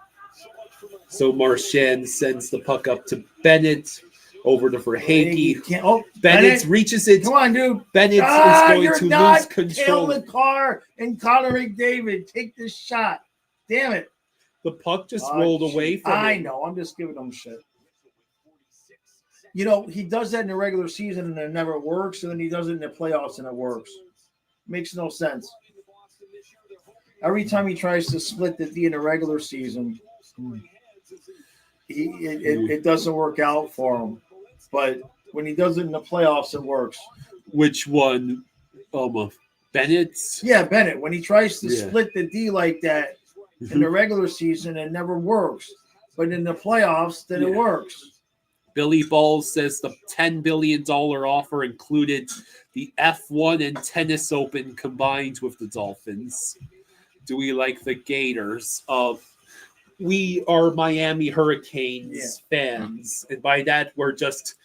So Marchand sends the puck up to Bennett, over to Verhaeghe. Oh, Bennett reaches it. Come on, dude. Bennett is going to lose control. Cale McCarr and Connor McDavid take this shot. Damn it. The puck just rolled away from him. I know. I'm just giving him shit. You know, he does that in the regular season and it never works, and then he does it in the playoffs and it works. Makes no sense. Every time he tries to split the D in the regular season, it doesn't work out for him. But when he does it in the playoffs, it works. Which one? Bennett? Yeah, Bennett. When he tries to split the D like that in the regular season, it never works. But in the playoffs, then it works. Billy Balls says the $10 billion offer included the F1 and Tennis Open combined with the Dolphins. Do we like the Gators? We are Miami Hurricanes fans. And by that, we're just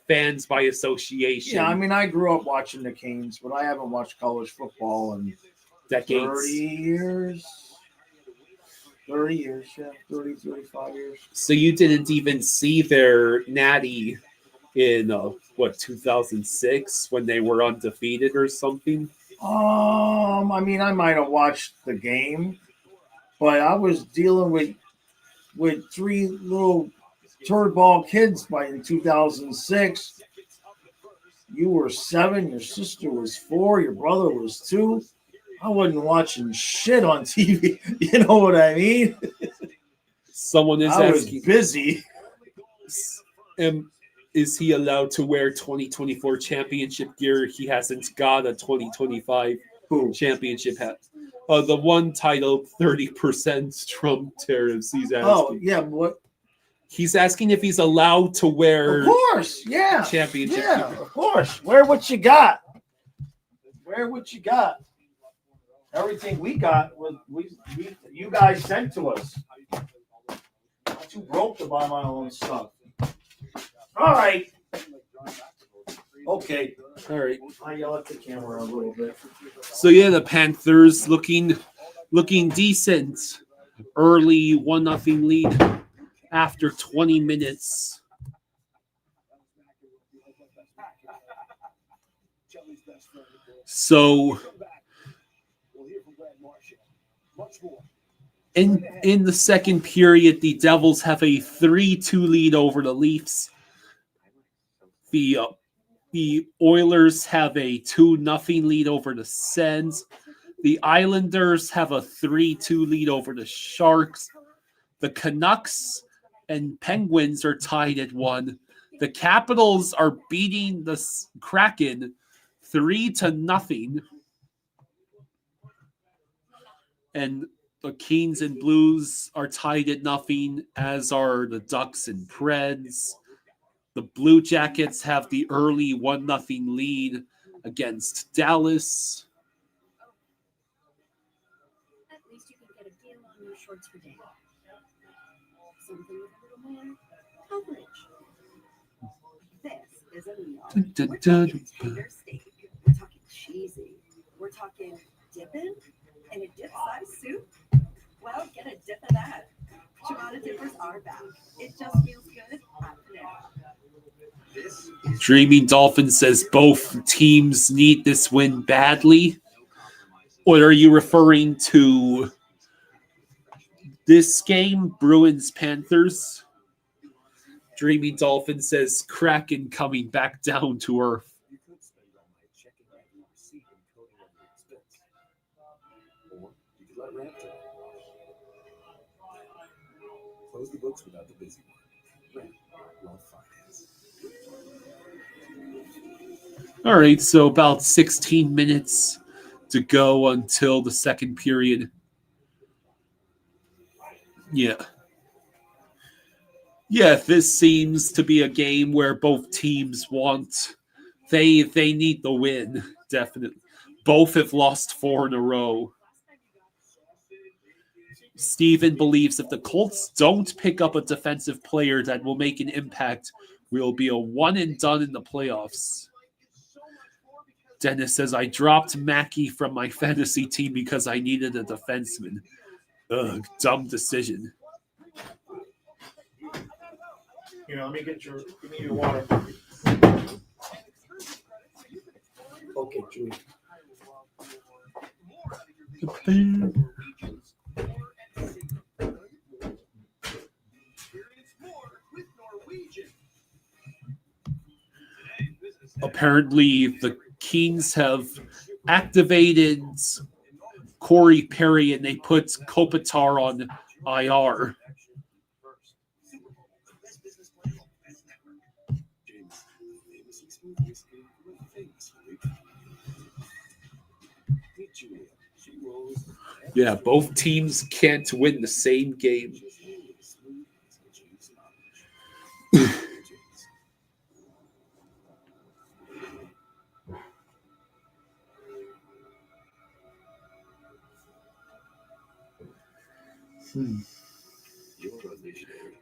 fans by association. Yeah, I mean, I grew up watching the Canes, but I haven't watched college football in decades. 30 years. 30 years, yeah. 30, 35 years. So you didn't even see their natty in, 2006 when they were undefeated or something? I mean, I might have watched the game, but I was dealing with three little turd ball kids in 2006. You were 7, your sister was 4, your brother was 2. I wasn't watching shit on TV. You know what I mean? Someone is I was asking, busy. Is he allowed to wear 2024 championship gear? He hasn't got a 2025 championship hat. The one titled 30% Trump tariffs. He's asking. Oh, yeah. What? He's asking if he's allowed to wear. Of course, yeah. Championship Yeah, gear. of course. Wear what you got. Wear what you got. Everything we got was you guys sent to us. I'm too broke to buy my own stuff. All right. Okay. All right. I yell at the camera a little bit. So yeah, the Panthers looking decent. Early 1-0 lead after 20 minutes. So in the second period, the Devils have a 3-2 lead over the Leafs. The Oilers have a 2-0 lead over the Sens. The Islanders have a 3-2 lead over the Sharks. The Canucks and Penguins are tied at 1. The Capitals are beating the Kraken 3-0. And the Kings and Blues are tied at 0, as are the Ducks and Preds. The Blue Jackets have the early 1-0 lead against Dallas. At least you can get a deal on your shorts for day. Something with a little more coverage. This is a meal. We're talking tender steak. We're talking cheesy. We're talking dipping in a dip-sized soup. Well, get a dip of that. Ciabatta dippers are back. It just feels good at Panera. Dreaming Dolphin says both teams need this win badly. Or are you referring to this game, Bruins Panthers? Dreaming Dolphin says Kraken coming back down to earth. Close the books without the busy one. Love finance. All right, so about 16 minutes to go until the second period. Yeah, this seems to be a game where both teams they need the win, definitely. Both have lost 4 in a row. Steven believes if the Colts don't pick up a defensive player that will make an impact We'll be a one and done in the playoffs. Dennis says, I dropped Mackey from my fantasy team because I needed a defenseman. Ugh, dumb decision. Let me give me your water. Okay, Julie. Apparently, the Kings have activated Corey Perry and they put Kopitar on IR. Yeah, both teams can't win the same game.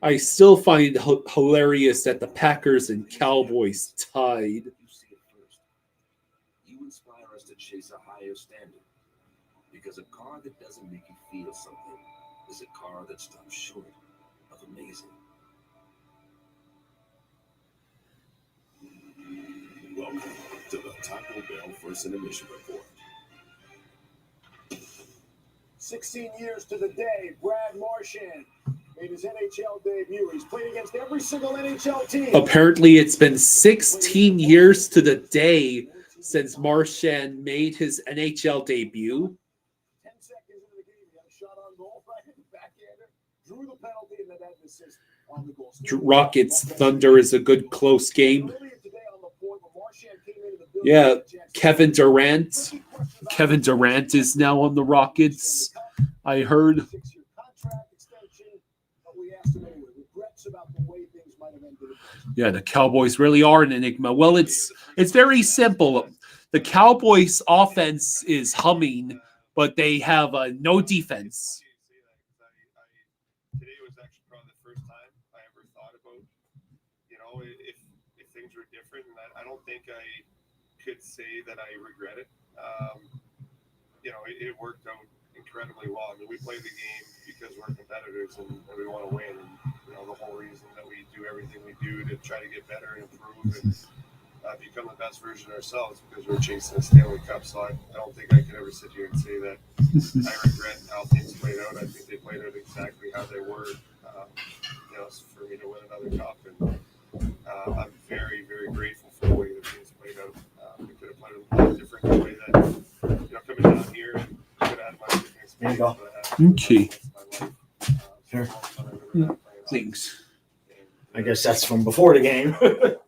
I still find it hilarious that the Packers and Cowboys tied. You inspire us to chase a higher standard. Because a car that doesn't make you feel something is a car that stops short of amazing. Welcome to the Taco Bell First Intermission Report. 16 years to the day, Brad Marchand made his NHL debut. He's played against every single NHL team. Apparently, it's been 16 years to the day since Marchand made his NHL debut. 10 seconds into the game, he had a shot on goal, right in the backhander, drew the penalty, and then had an assist on the goal. Rockets Thunder is a good close game. Yeah, Kevin Durant. Kevin Durant is now on the Rockets, I heard. Yeah, the Cowboys really are an enigma. Well, it's very simple. The Cowboys' offense is humming, but they have no defense. Today was actually probably the first time I ever thought about, if things were different, and I don't think I could say that I regret it. It worked out incredibly well. I mean, we play the game because we're competitors and we want to win. And, the whole reason that we do everything we do to try to get better and improve and become the best version of ourselves because we're chasing a Stanley Cup. So I don't think I could ever sit here and say that I regret how things played out. I think they played out exactly how they were, for me to win another cup. And I'm very, very grateful for the way the things played out. We could have played a lot different the way that, coming down here and could have had my different experience. There Okay. Sure. Thanks. I guess that's from before the game. All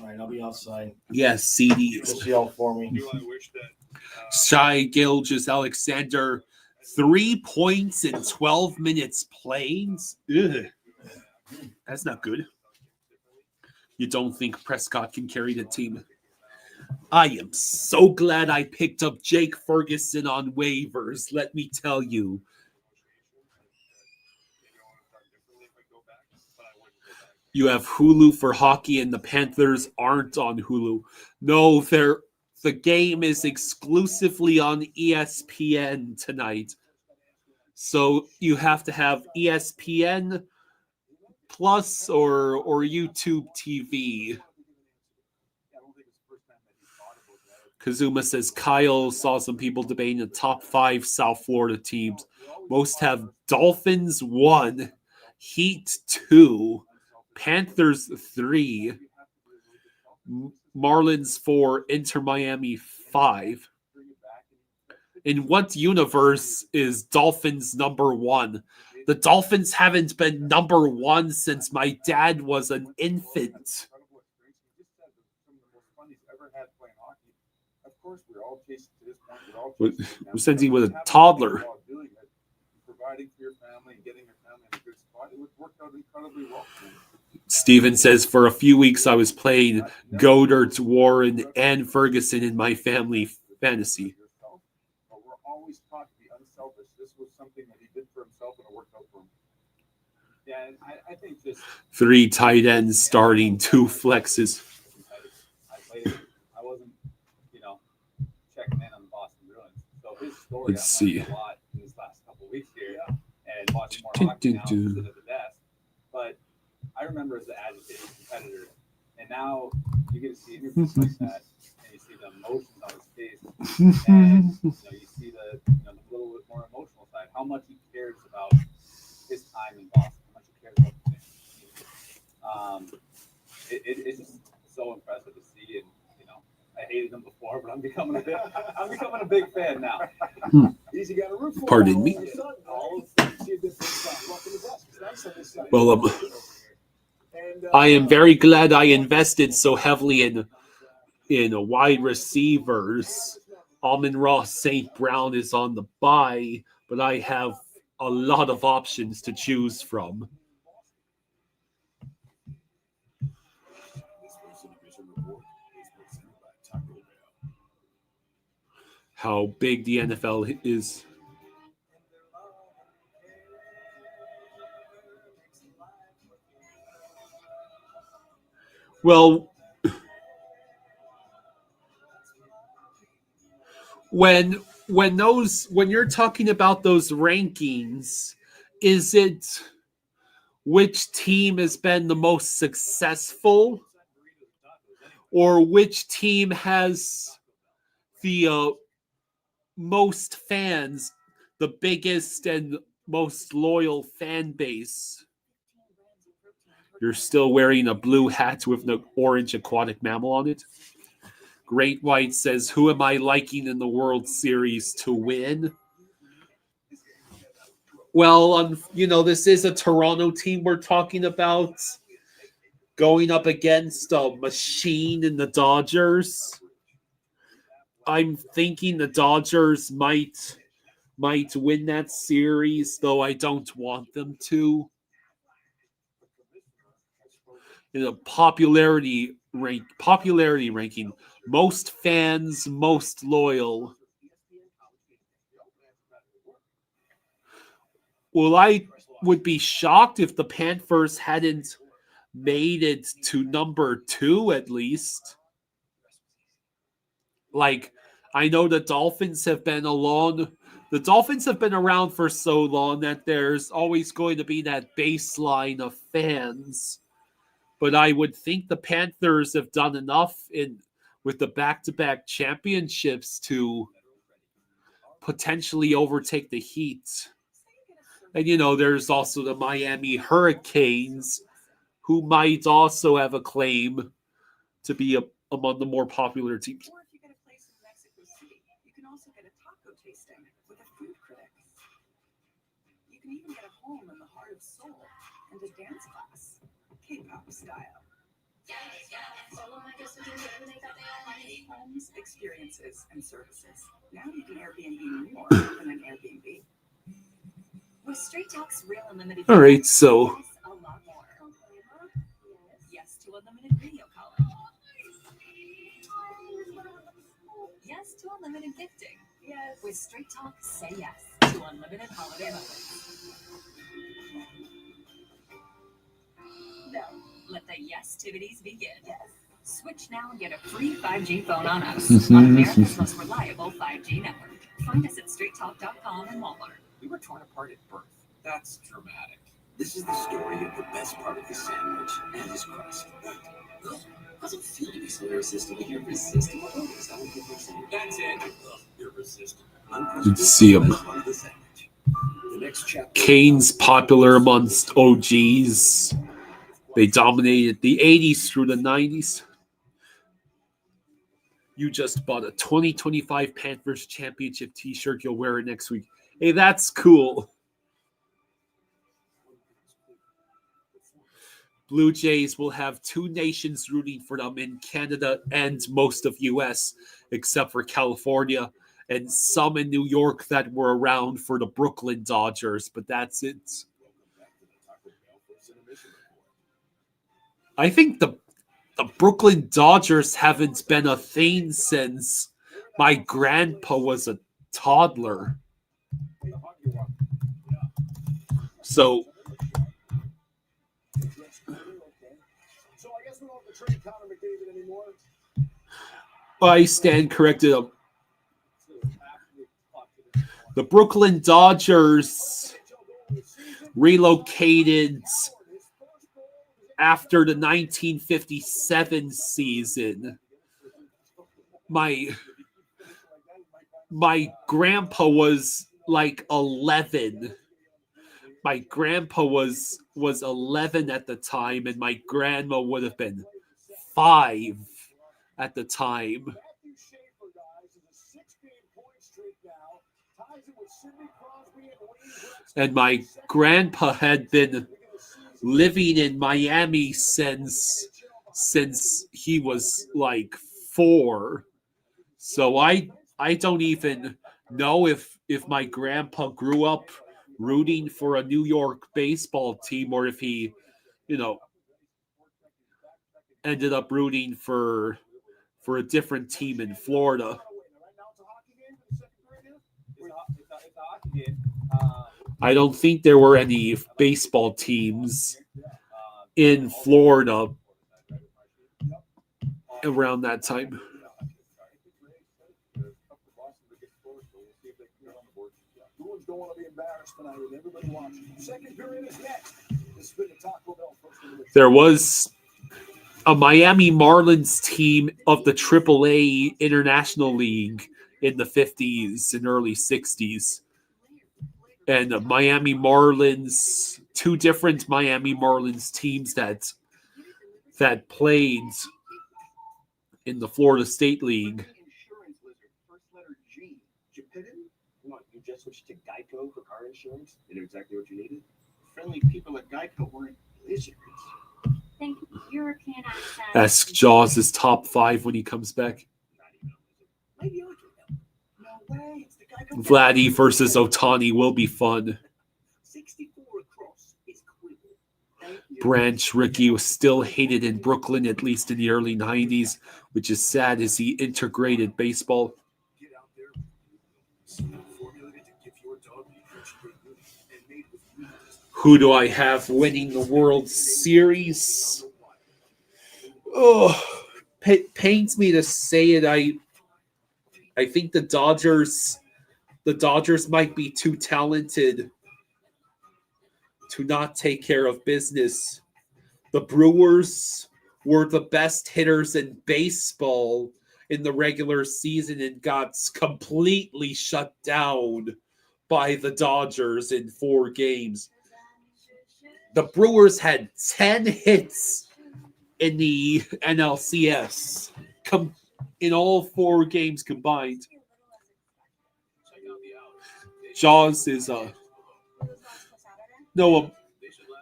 right, I'll be outside. Yes, CD. Just yell for me. I wish that Shai Gilgeous Alexander, 3 points in 12 minutes played. Ugh. That's not good. You don't think Prescott can carry the team? I am so glad I picked up Jake Ferguson on waivers, let me tell you. You have Hulu for hockey and the Panthers aren't on Hulu. No, the game is exclusively on ESPN tonight. So you have to have ESPN Plus or YouTube TV. Kazuma says Kyle saw some people debating the top 5 South Florida teams. Most have Dolphins 1, Heat 2, Panthers 3, Marlins 4, Inter Miami 5. In what universe is Dolphins number 1? The Dolphins haven't been number 1 since my dad was an infant. We're sending with a toddler. Providing for your family and getting your family in a good spot, it worked out incredibly well. Steven says, for a few weeks I was playing Goddard, Warren, and Ferguson in my family fantasy. But we're always taught to be unselfish. This was something that he did for himself and it worked out for him. Yeah, I think just 3 tight ends starting, 2 flexes. I wasn't, checking in on the Boston Bruins. So his story, Let's see. a lot in these last couple of weeks here, and watching more hockey now instead of the desk. But I remember as an agitated competitor, and now you get to see interviews like that, and you see the emotions on his face, and you see the little bit more emotional side, how much he cares about his time in Boston, how much he cares about the team. It's just so impressive to see, and I hated him before, but I'm becoming a big fan now. Easy got a root for. Pardon me. Well, I am very glad I invested so heavily in wide receivers. Amon-Ra St. Brown is on the bye, but I have a lot of options to choose from. How big the NFL is. Well, when you're talking about those rankings, is it which team has been the most successful, or which team has the most fans, the biggest and most loyal fan base? You're still wearing a blue hat with an orange aquatic mammal on it. Great White says, who am I liking in the World Series to win? Well, this is a Toronto team we're talking about going up against a machine in the Dodgers. I'm thinking the Dodgers might win that series, though I don't want them to. In a popularity ranking, most fans, most loyal. Well, I would be shocked if the Panthers hadn't made it to number 2 at least. Like, I know the Dolphins have been around for so long that there's always going to be that baseline of fans. But I would think the Panthers have done enough with the back-to-back championships to potentially overtake the Heat. And, there's also the Miami Hurricanes, who might also have a claim to be among the more popular teams. Or if you get a place in Mexico City, you can also get a taco tasting with a food critic. You can even get a home in the heart of Seoul and a dance class, K-pop style. Homes, experiences, and services. Now you can Airbnb more than an Airbnb. With Straight Talk's Real Unlimited. All right, so A lot more. Yes to unlimited video calling. Yes to unlimited gifting. Yes. With Straight Talk, say yes to unlimited holiday moments. No. Let the yes-tivities begin. Yes. Switch now and get a free 5G phone on us on America's most reliable 5G network. Find us at straighttalk.com and Walmart. We were torn apart at birth. That's dramatic. This is the story of the best part of the sandwich and his crust. How's it feel to be so irresistible? Irresistible? Is that what people are saying? That's it. Irresistible. let's see him. The next chapter. Kane's popular amongst OGs. They dominated the 80s through the 90s. You just bought a 2025 Panthers championship t-shirt. You'll wear it next week. Hey, that's cool. Blue Jays will have 2 nations rooting for them in Canada and most of US, except for California, and some in New York that were around for the Brooklyn Dodgers, but that's it. I think the Brooklyn Dodgers haven't been a thing since my grandpa was a toddler. So to trade Connor McDavid anymore. I stand corrected. The Brooklyn Dodgers relocated after the 1957 season. My grandpa was like 11. My grandpa was 11 at the time, and my grandma would have been 5 at the time. Matthew Schaefer, guys, is a 6-game point streak now. Ties it with Sidney Crosby and Wayne Gretzky. And my grandpa had been living in Miami since he was like 4. So I don't even know if my grandpa grew up rooting for a New York baseball team or if he, ended up rooting for a different team in Florida. I don't think there were any baseball teams in Florida around that time. Bruins don't want to be embarrassed tonight with everybody watching. Second period is next. This has been the Taco Bell first of the week. There was a Miami Marlins team of the AAA International League in the 50s and early 60s. And Miami Marlins, 2 different Miami Marlins teams that played in the Florida State League. Insurance lizard, first letter G. What, you just switched to Geico for car insurance? You knew exactly what you needed? Friendly people at Geico weren't lizards. Think European accent. Ask Jaws' top 5 when he comes back. Maybe I can help. No way, it's the Geico. Vladdy versus Ohtani will be fun. 64 across is quick. Thank you. Branch Rickey was still hated in Brooklyn, at least in the early 90s, which is sad as he integrated baseball. Get out there. Formulated to give your dog nutrition and made with meat. Who do I have winning the World Series? Oh, pains me to say it. I think the Dodgers might be too talented to not take care of business. The Brewers were the best hitters in baseball in the regular season and got completely shut down by the Dodgers in 4 games. The Brewers had 10 hits in the NLCS in all 4 games combined. Jaws is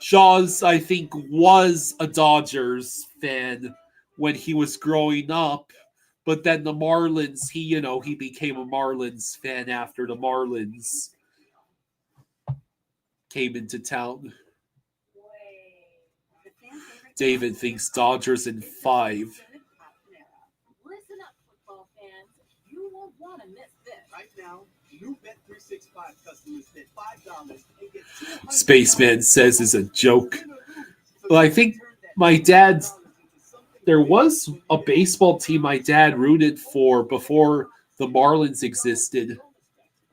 Jaws, I think, was a Dodgers fan when he was growing up, but then the Marlins, he became a Marlins fan after the Marlins came into town. David thinks Dodgers in 5. Listen up, football fans. You won't want to miss this. Right now, new Bet365 customers bet $5 and get $200. Spaceman says is a joke. Well, I think my dad, there was a baseball team my dad rooted for before the Marlins existed.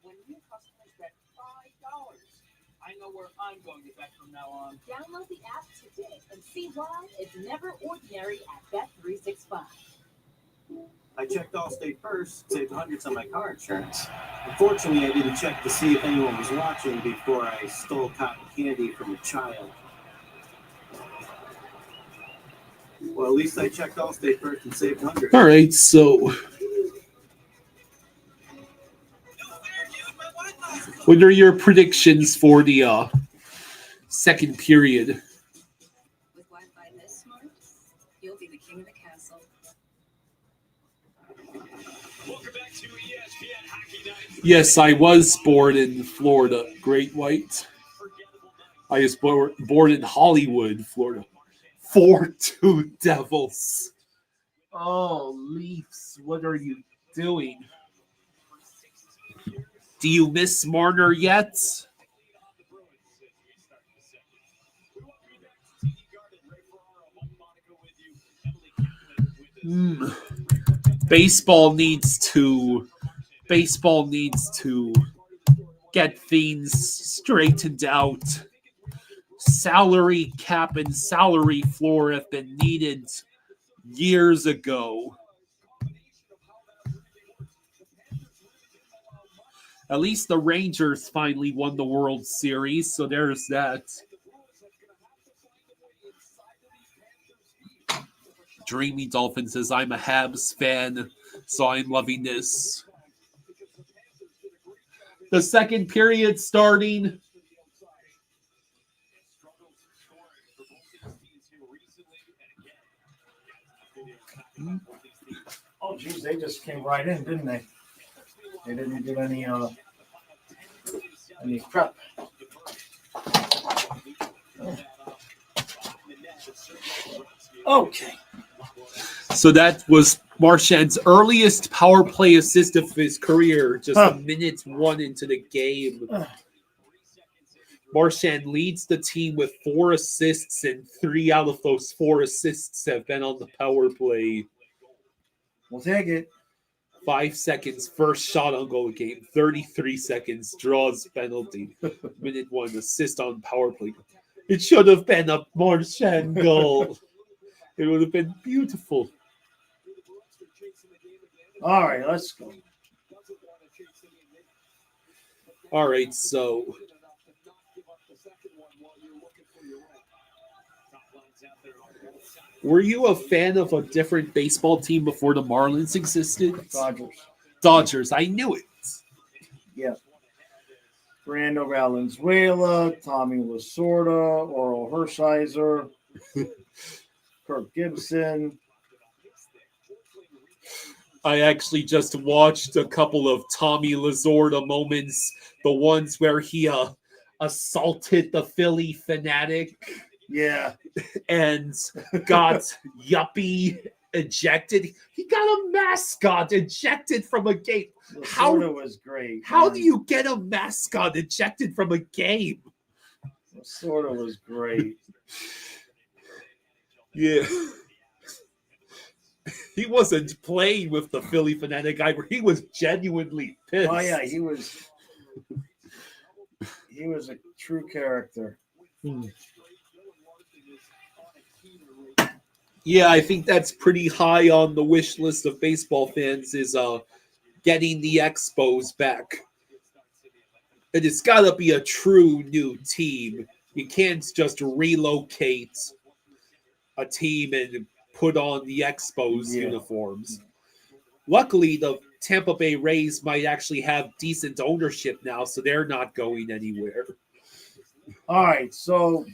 When new customers bet $5, I know where I'm going to bet from now on. Download the app today and see why it's never ordinary at Bet365. I checked Allstate first, saved hundreds on my car insurance. Unfortunately, I didn't check to see if anyone was watching before I stole cotton candy from a child. Well, at least I checked Allstate first and saved hundreds. All right, so what are your predictions for the second period? With Wi-Fi this smart, you'll be the king of the castle. Welcome back to ESPN Hockey Night. Yes, I was born in Florida, Great White. I was born in Hollywood, Florida. 4-2 Devils. Oh, Leafs, what are you doing? Do you miss Marner yet? Baseball needs to get things straightened out. Salary cap and salary floor have been needed years ago. At least the Rangers finally won the World Series, so there's that. Dreamy Dolphin says, I'm a Habs fan, so I'm loving this. The second period starting. Oh, geez, they just came right in, didn't they? They didn't give any prep. Okay. So that was Marchand's earliest power play assist of his career, just a minute one into the game. Marchand leads the team with 4 assists, and 3 out of those 4 assists have been on the power play. We'll take it. 5 seconds, first shot on goal game. 33 seconds, draws penalty. Minute 1, assist on power play. It should have been a Marchand goal. It would have been beautiful. All right, let's go. All right, so were you a fan of a different baseball team before the Marlins existed? Dodgers, I knew it. Yeah. Fernando Valenzuela, Tommy Lasorda, Oral Hershiser, Kirk Gibson. I actually just watched a couple of Tommy Lasorda moments, the ones where he assaulted the Philly Fanatic. Yeah. And got Yuppie ejected. He got a mascot ejected from a game. Lasorda was great. How do you get a mascot ejected from a game? Lasorda was great. Yeah. He wasn't playing with the Philly Fanatic either. He was genuinely pissed. Oh yeah, he was a true character. Yeah, I think that's pretty high on the wish list of baseball fans is getting the Expos back. And it's got to be a true new team. You can't just relocate a team and put on the Expos uniforms. Luckily, the Tampa Bay Rays might actually have decent ownership now, so they're not going anywhere. All right, so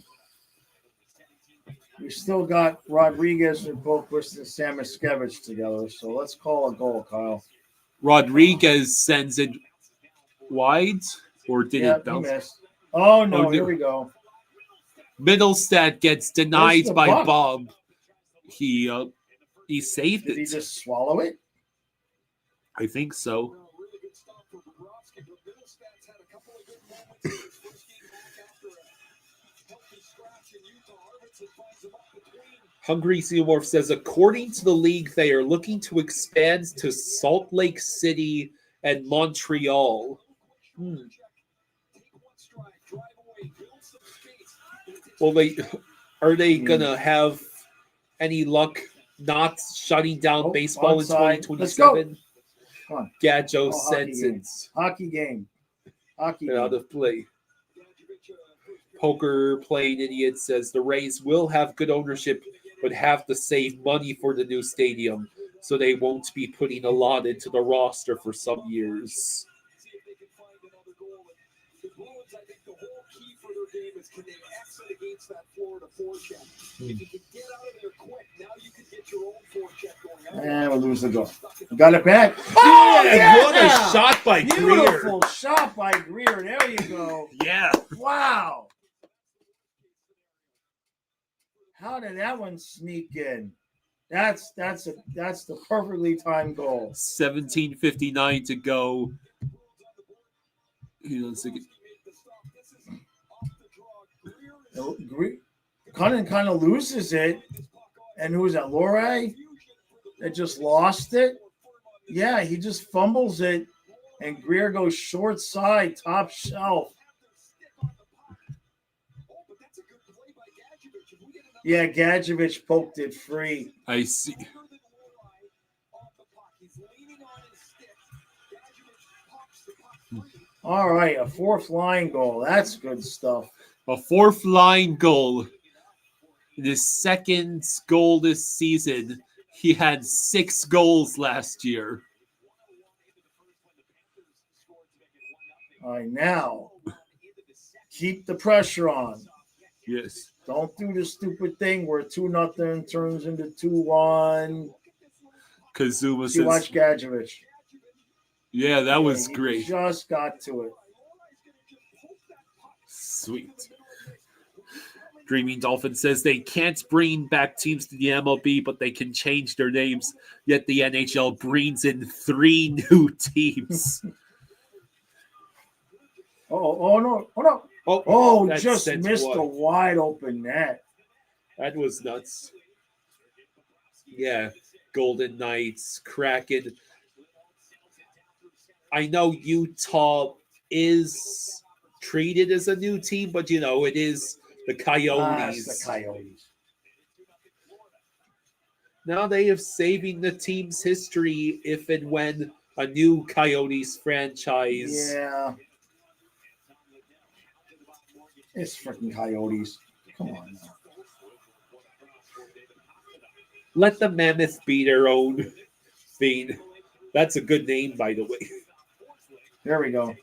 we still got Rodriguez and Boquist and Samoskevich together, so let's call a goal, Kyle. Rodriguez sends it wide, or did it bounce? Missed. Oh, no, here we go. Middlestat gets denied by puck? Bob. He saved it. Did he just swallow it? I think so. Hungry Seamorph says, according to the league, they are looking to expand to Salt Lake City and Montreal. Well, are they gonna have any luck not shutting down baseball in 2027? Come on. Gadjo sends Hockey game. Out of play. Poker playing idiot says the Rays will have good ownership, but have to save money for the new stadium, so they won't be putting a lot into the roster for some years. Can they exit against that Florida forecheck? If you can get out of there quick, now you can get your own forecheck going. And we'll lose the goal. Got it back. Oh, yeah! What a shot by Greer. Beautiful shot by Greer. There you go. Yeah. Wow. How did that one sneak in? That's the perfectly timed goal. 17:59 to go. Cunningham kind of loses it. And who was that? Loray? that just lost it. Yeah, he just fumbles it, and Greer goes short side, top shelf. Yeah, Gadjevich poked it free. I see. All right, a fourth line goal. That's good stuff. A fourth line goal. His second goal this season. He had 6 goals last year. All right, now keep the pressure on. Yes. Don't do the stupid thing where 2-0 turns into 2-1. Kazuma You says, watch Gadjevich. yeah, that was He great. Just got to it. Sweet. Dreaming Dolphin says they can't bring back teams to the MLB, but they can change their names. Yet the NHL brings in 3 new teams. Oh no. Just missed a wide open net. That was nuts. Yeah, Golden Knights, Kraken. I know Utah is treated as a new team, but it is the Coyotes. It's the Coyotes. Now they have saving the team's history if and when a new Coyotes franchise. Yeah. It's freaking Coyotes. Come on now. Let the Mammoth be their own thing. That's a good name, by the way. There we go.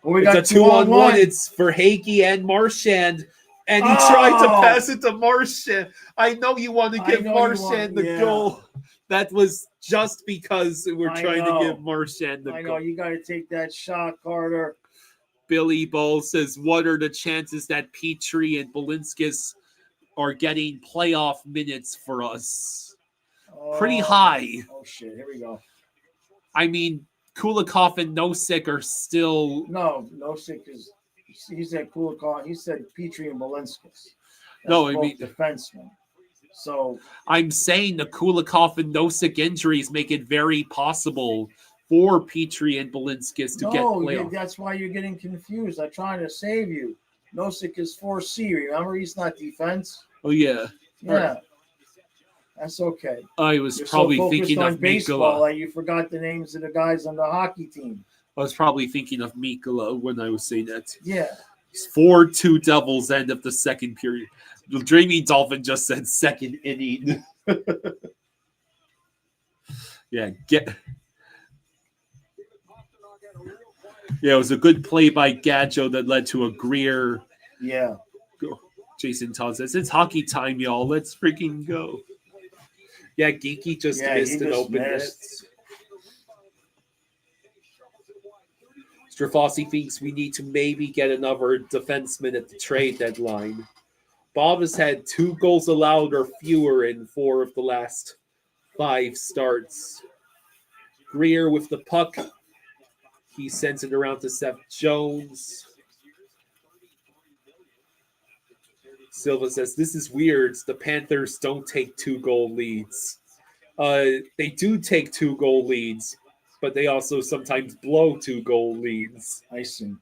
Well, we It's got a 2-on-1. It's for Hagee and Marchand. And he tried to pass it to Marchand. I know you want to give Marchand the goal. That was just because we're trying to give Marchand the goal. I know. You got to take that shot, Carter. Billy Ball says, what are the chances that Petrie and Balinskis are getting playoff minutes for us? Pretty high. Oh, shit. Here we go. I mean, Kulikov and Nosek are still... No, Nosek is... He said Kulikov. He said Petrie and Balinskis. No, I mean... defensemen. So... I'm saying the Kulikov and Nosek injuries make it very possible for Petrie and Balinskis to get playoff. That's why you're getting confused. I'm trying to save you. Nosek is 4C. Remember, he's not defense. Oh, yeah. Yeah. Right. That's okay. I was probably thinking of baseball, Mikkola. like you forgot the names of the guys on the hockey team. I was probably thinking of Mikkola when I was saying that. Yeah. It's 4-2 Devils, end of the second period. The Dreaming Dolphin just said second inning. Yeah, it was a good play by Gadjo that led to a Greer. Yeah. Jason Todd says, it's hockey time, y'all. Let's freaking go. Yeah, Geeky just missed an open net. Strafossi thinks we need to maybe get another defenseman at the trade deadline. Bob has had 2 goals allowed or fewer in 4 of the last 5 starts. Greer with the puck. He sends it around to Seth Jones. Silva says, this is weird. The Panthers don't take 2-goal leads. They do take 2-goal leads, but they also sometimes blow 2-goal leads. I see.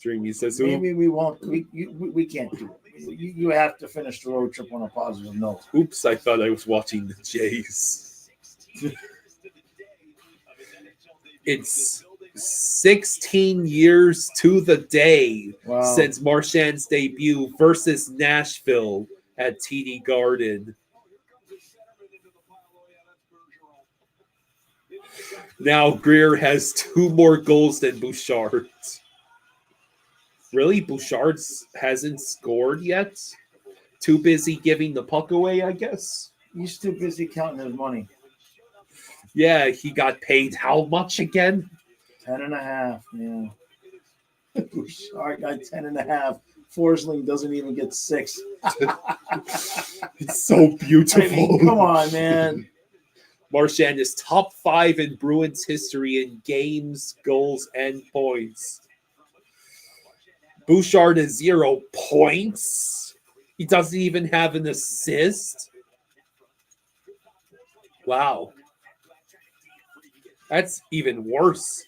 Dreamy says, maybe we won't. We can't do it. You have to finish the road trip on a positive note. Oops, I thought I was watching the Jays. It's 16 years to the day since Marchand's debut versus Nashville at TD Garden. Now Greer has 2 more goals than Bouchard. Really? Bouchard hasn't scored yet? Too busy giving the puck away, I guess? He's too busy counting his money. Yeah, he got paid how much again? 10.5, yeah. Bouchard got 10.5. Forsling doesn't even get 6. It's so beautiful. I mean, come on, man. Marchand is top 5 in Bruins history in games, goals, and points. Bouchard is 0 points. He doesn't even have an assist. Wow. That's even worse.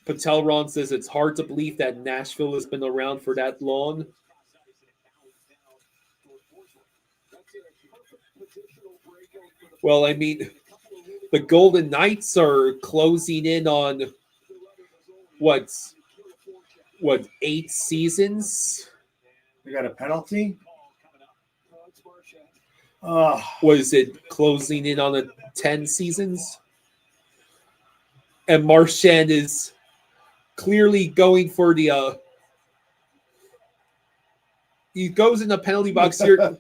Patelron says it's hard to believe that Nashville has been around for that long. Well, I mean, the Golden Knights are closing in on what 8 seasons? We got a penalty. Was it closing in on 10 seasons? And Marchand is clearly going for the he goes in the penalty box here.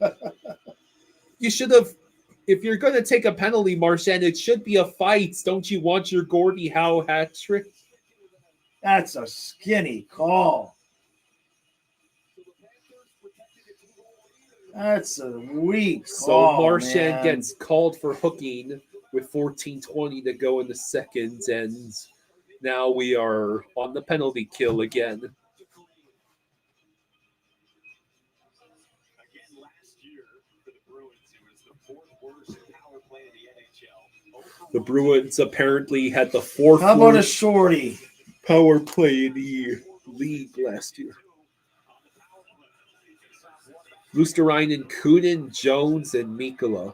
You should have, if you're going to take a penalty, Marchand, it should be a fight. Don't you want your Gordie Howe hat trick? That's a skinny call. That's a weak call. So Marchand man. gets called for hooking with 14:20 to go in the second, and now we are on the penalty kill again. The Bruins apparently had the 4th How about a shorty? power play in the league last year. Luosterainen, Kunin, Jones, and Mikkola.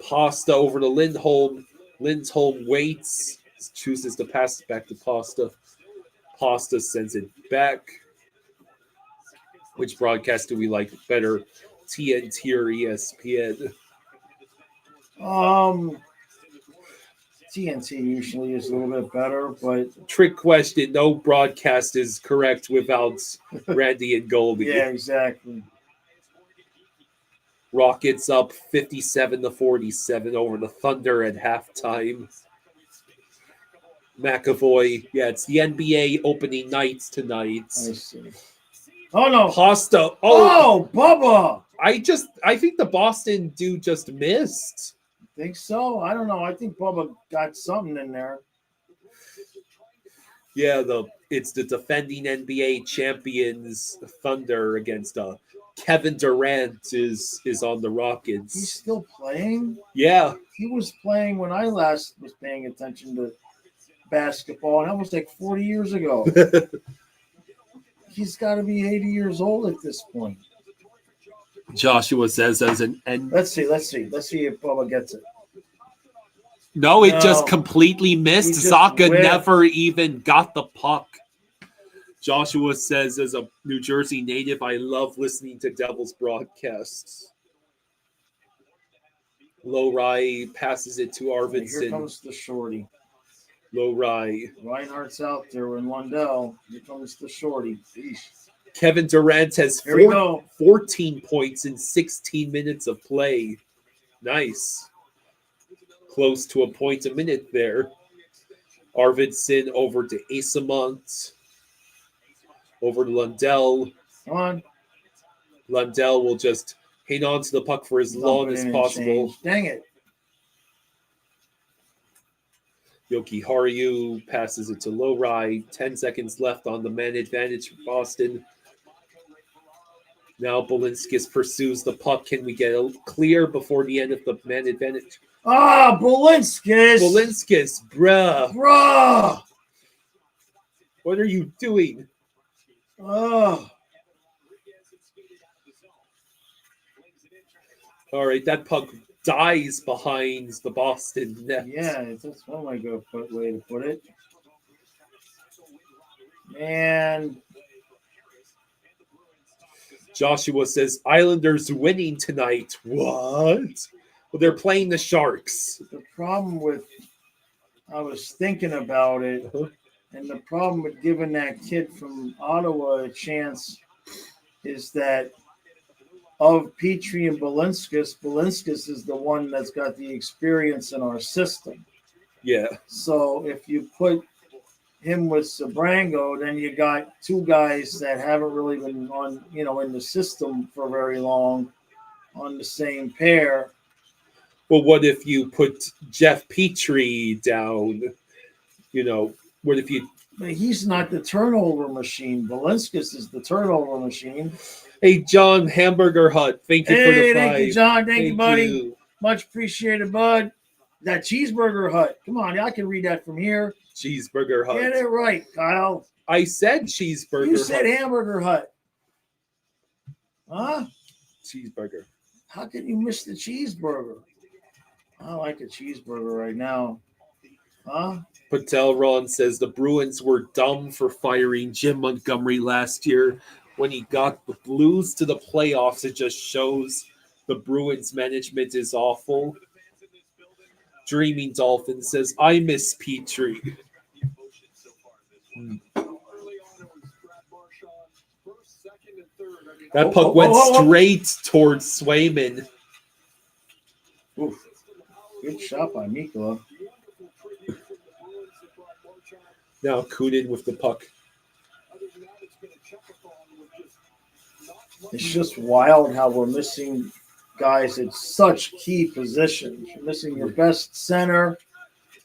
Pasta over to Lindholm. Lindholm waits, chooses to pass it back to Pasta. Pasta sends it back. Which broadcast do we like better, TNT or ESPN? TNT usually is a little bit better, but Trick question. No broadcast is correct without Randy and Goldie. yeah, exactly. Rockets up 57-47 over the Thunder at halftime. McAvoy, yeah, it's the NBA opening nights tonight. I see. Oh no, Pasta. Oh, Bubba. I think the Boston dude just missed. Think so? I don't know. I think Bubba got something in there. Yeah, it's the defending NBA champions Thunder against Kevin Durant is on the Rockets. He's still playing? Yeah. He was playing when I last was paying attention to basketball, and that was like 40 years ago. He's got to be 80 years old at this point. Joshua says as an end. Let's see if Bubba gets it. No, it just completely missed. Zaka never even got the puck. Joshua says, as a New Jersey native, I love listening to Devils broadcasts. Lowry passes it to Arvidsson. Here comes the shorty. Lowry. Reinhardt's out there in Lundell. Here comes the shorty. Eesh. Kevin Durant has 14 points in 16 minutes of play. Nice. Close to a point a minute there. Arvidsson over to Asamont. Over to Lundell. Come on. Lundell will just hang on to the puck for as long as possible. Dang it. Yoki Haru passes it to Lowry. 10 seconds left on the man advantage for Boston. Now Balinskis pursues the puck. Can we get a clear before the end of the man advantage? Ah, Balinskis. Balinskis, bruh. What are you doing? Oh. All right, that puck dies behind the Boston net. Yeah, that's one way to put it. Man. Joshua says, Islanders winning tonight. What? Well, they're playing the Sharks. The problem with, I was thinking about it, and the problem with giving that kid from Ottawa a chance is that of Petrie and Balinskis is the one that's got the experience in our system. Yeah. So if you put him with Sabrango, then you got two guys that haven't really been on, in the system for very long on the same pair. Well, what if you put Jeff Petrie down? What if you... But he's not the turnover machine. Balinskis is the turnover machine. Hey, John, Hamburger Hut. Thank you for the 5. Thank you, John. Thank you, buddy. you. Much appreciated, bud. That Cheeseburger Hut. Come on, I can read that from here. Cheeseburger Hut. Get it right, Kyle. I said Cheeseburger You Hut. said Hamburger Hut. Huh? Cheeseburger. How can you miss the cheeseburger? I like a cheeseburger right now. Huh? Patel Ron says the Bruins were dumb for firing Jim Montgomery last year. When he got the Blues to the playoffs, it just shows the Bruins management is awful. Dreaming Dolphin says, I miss Petrie. That puck went straight towards Swayman. Oof. Good shot by Mikkola. Now Kunin with the puck. It's just wild how we're missing guys at such key positions. You're missing your best center,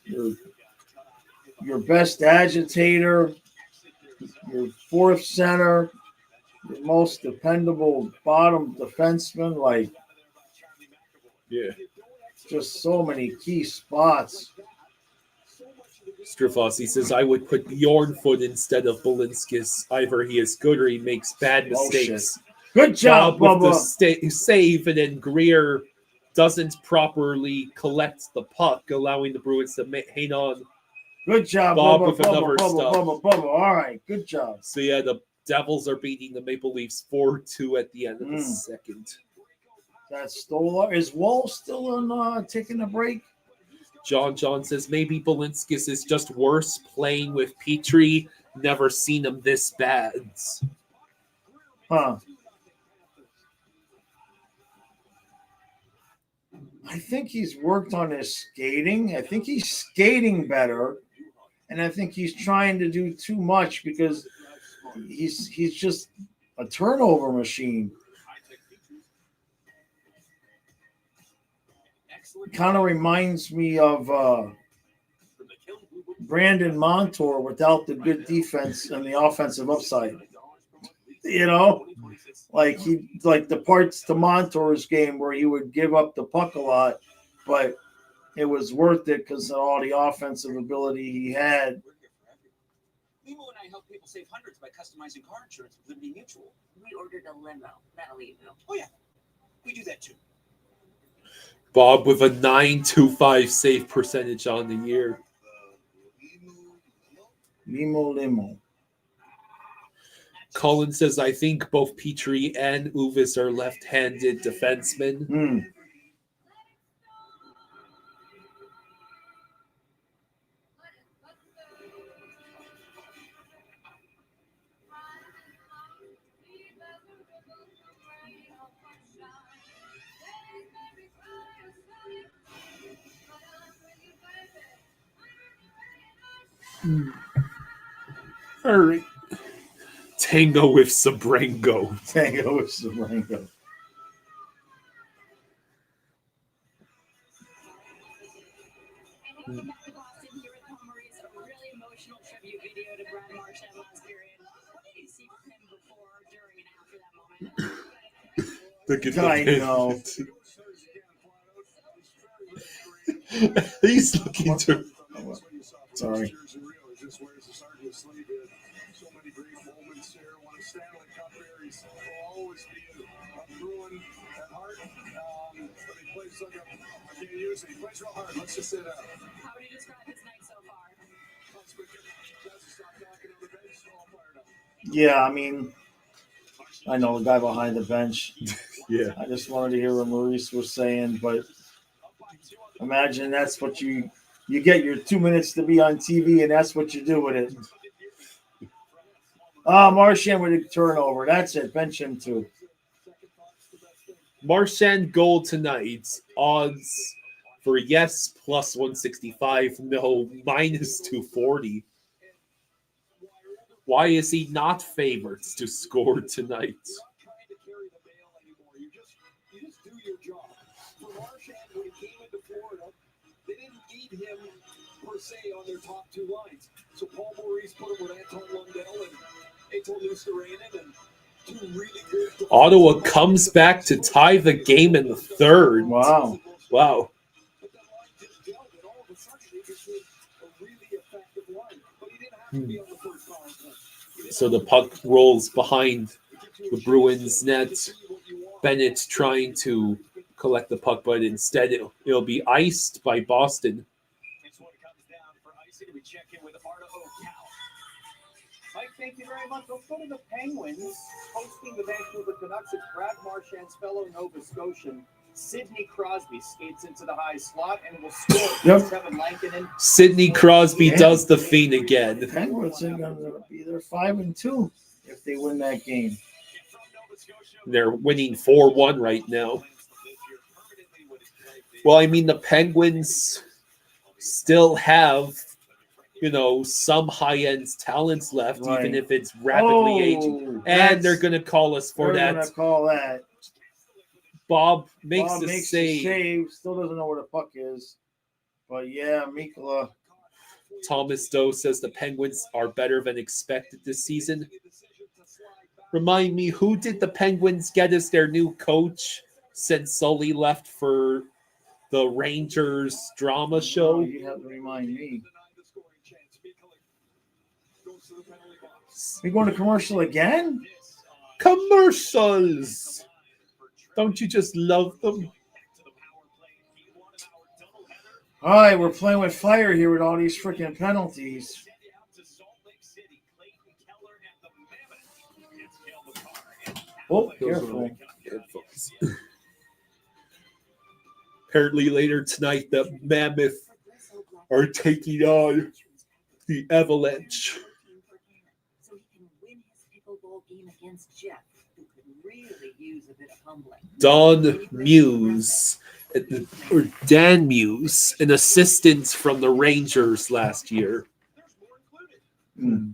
your best agitator, your fourth center, your most dependable bottom defenseman. Like, Yeah. just so many key spots. Strafossi says, I would put Bjornfoot instead of Balinskis. Either he is good or he makes bad mistakes. Good job, Bob with Bubba. the save, and then Greer doesn't properly collect the puck, allowing the Bruins to hang on. Good job, Bob Bubba. with another stop. Bubba. All right, good job. So yeah, the Devils are beating the Maple Leafs 4-2 at the end of the second. That's Stolar. Is Wall still on taking a break? John says maybe Balinskis is just worse playing with Petrie. Never seen him this bad. Huh. I think he's worked on his skating. I think he's skating better. And I think he's trying to do too much because he's just a turnover machine. Kind of reminds me of Brandon Montour without the good defense and the offensive upside. You know, like the parts to Montour's game where he would give up the puck a lot, but it was worth it because of all the offensive ability he had. Mimo and I help people save hundreds by customizing car insurance with Liberty Mutual. We ordered a limo, not a limo. Oh yeah, we do that too. Bob with a 925 save percentage on the year. Limo. Colin says, I think both Petrie and Uvis are left-handed defensemen. All right. Tango with Sabrango. And back to Boston here with Maurice, a really emotional tribute video to Brad Marchand last period. What did you see from him before, during, and after that moment? Look at I know. He's looking to. Sorry. Just wears the sergeant sleeve in. So many great moments here. Won a Stanley Cup here. He will always be a Bruin at heart. But he plays like I can't use it. He plays real hard. Let's just say that. How would you describe his night so far? Yeah, I mean, I know the guy behind the bench. Yeah. I just wanted to hear what Maurice was saying, but imagine that's what you get your 2 minutes to be on TV, and that's what you do with it. Marchand with a turnover. That's it. Bench him too. Marchand goal tonight. Odds for yes, plus 165. No, minus 240. Why is he not favorites to score tonight? You just do your job. For Marchand, when he came into Florida, they didn't need him per se on their top two lines. So Paul Maurice put him with Anton Lundell and Aton Luosterainen, and Ottawa comes back to tie the game in the third. Wow. Wow. So the puck rolls behind the Bruins net. Bennett's trying to collect the puck, but instead it'll be iced by Boston. Mike, thank you very much. Let's go to the Penguins hosting the Vancouver Canucks. It's Brad Marchand's fellow Nova Scotian, Sidney Crosby, skates into the high slot and will score. Yep. Kevin Lankinen. Sidney Crosby does the thing again. The Penguins are going to be there 5-2 if they win that game. They're winning 4-1 right now. Well, I mean, the Penguins still have, some high-end talents left, Right. even if it's rapidly aging. And they're going to call us for that. They're going to call that. Bob makes Bob the makes save. the save. Still doesn't know where the puck is. But, yeah, Mikkola. Thomas Doe says the Penguins are better than expected this season. Remind me, who did the Penguins get as their new coach since Sully left for the Rangers drama show? Oh, you have to remind me. We going to commercial again? Commercials! Don't you just love them? All right, we're playing with fire here with all these freaking penalties. Oh, careful. Headphones. Apparently later tonight, the Mammoth are taking on the Avalanche. So he can win his pickleball game against Jeff, who could really use a bit of humbling. Dan Muse, an assistant from the Rangers last year. Hmm.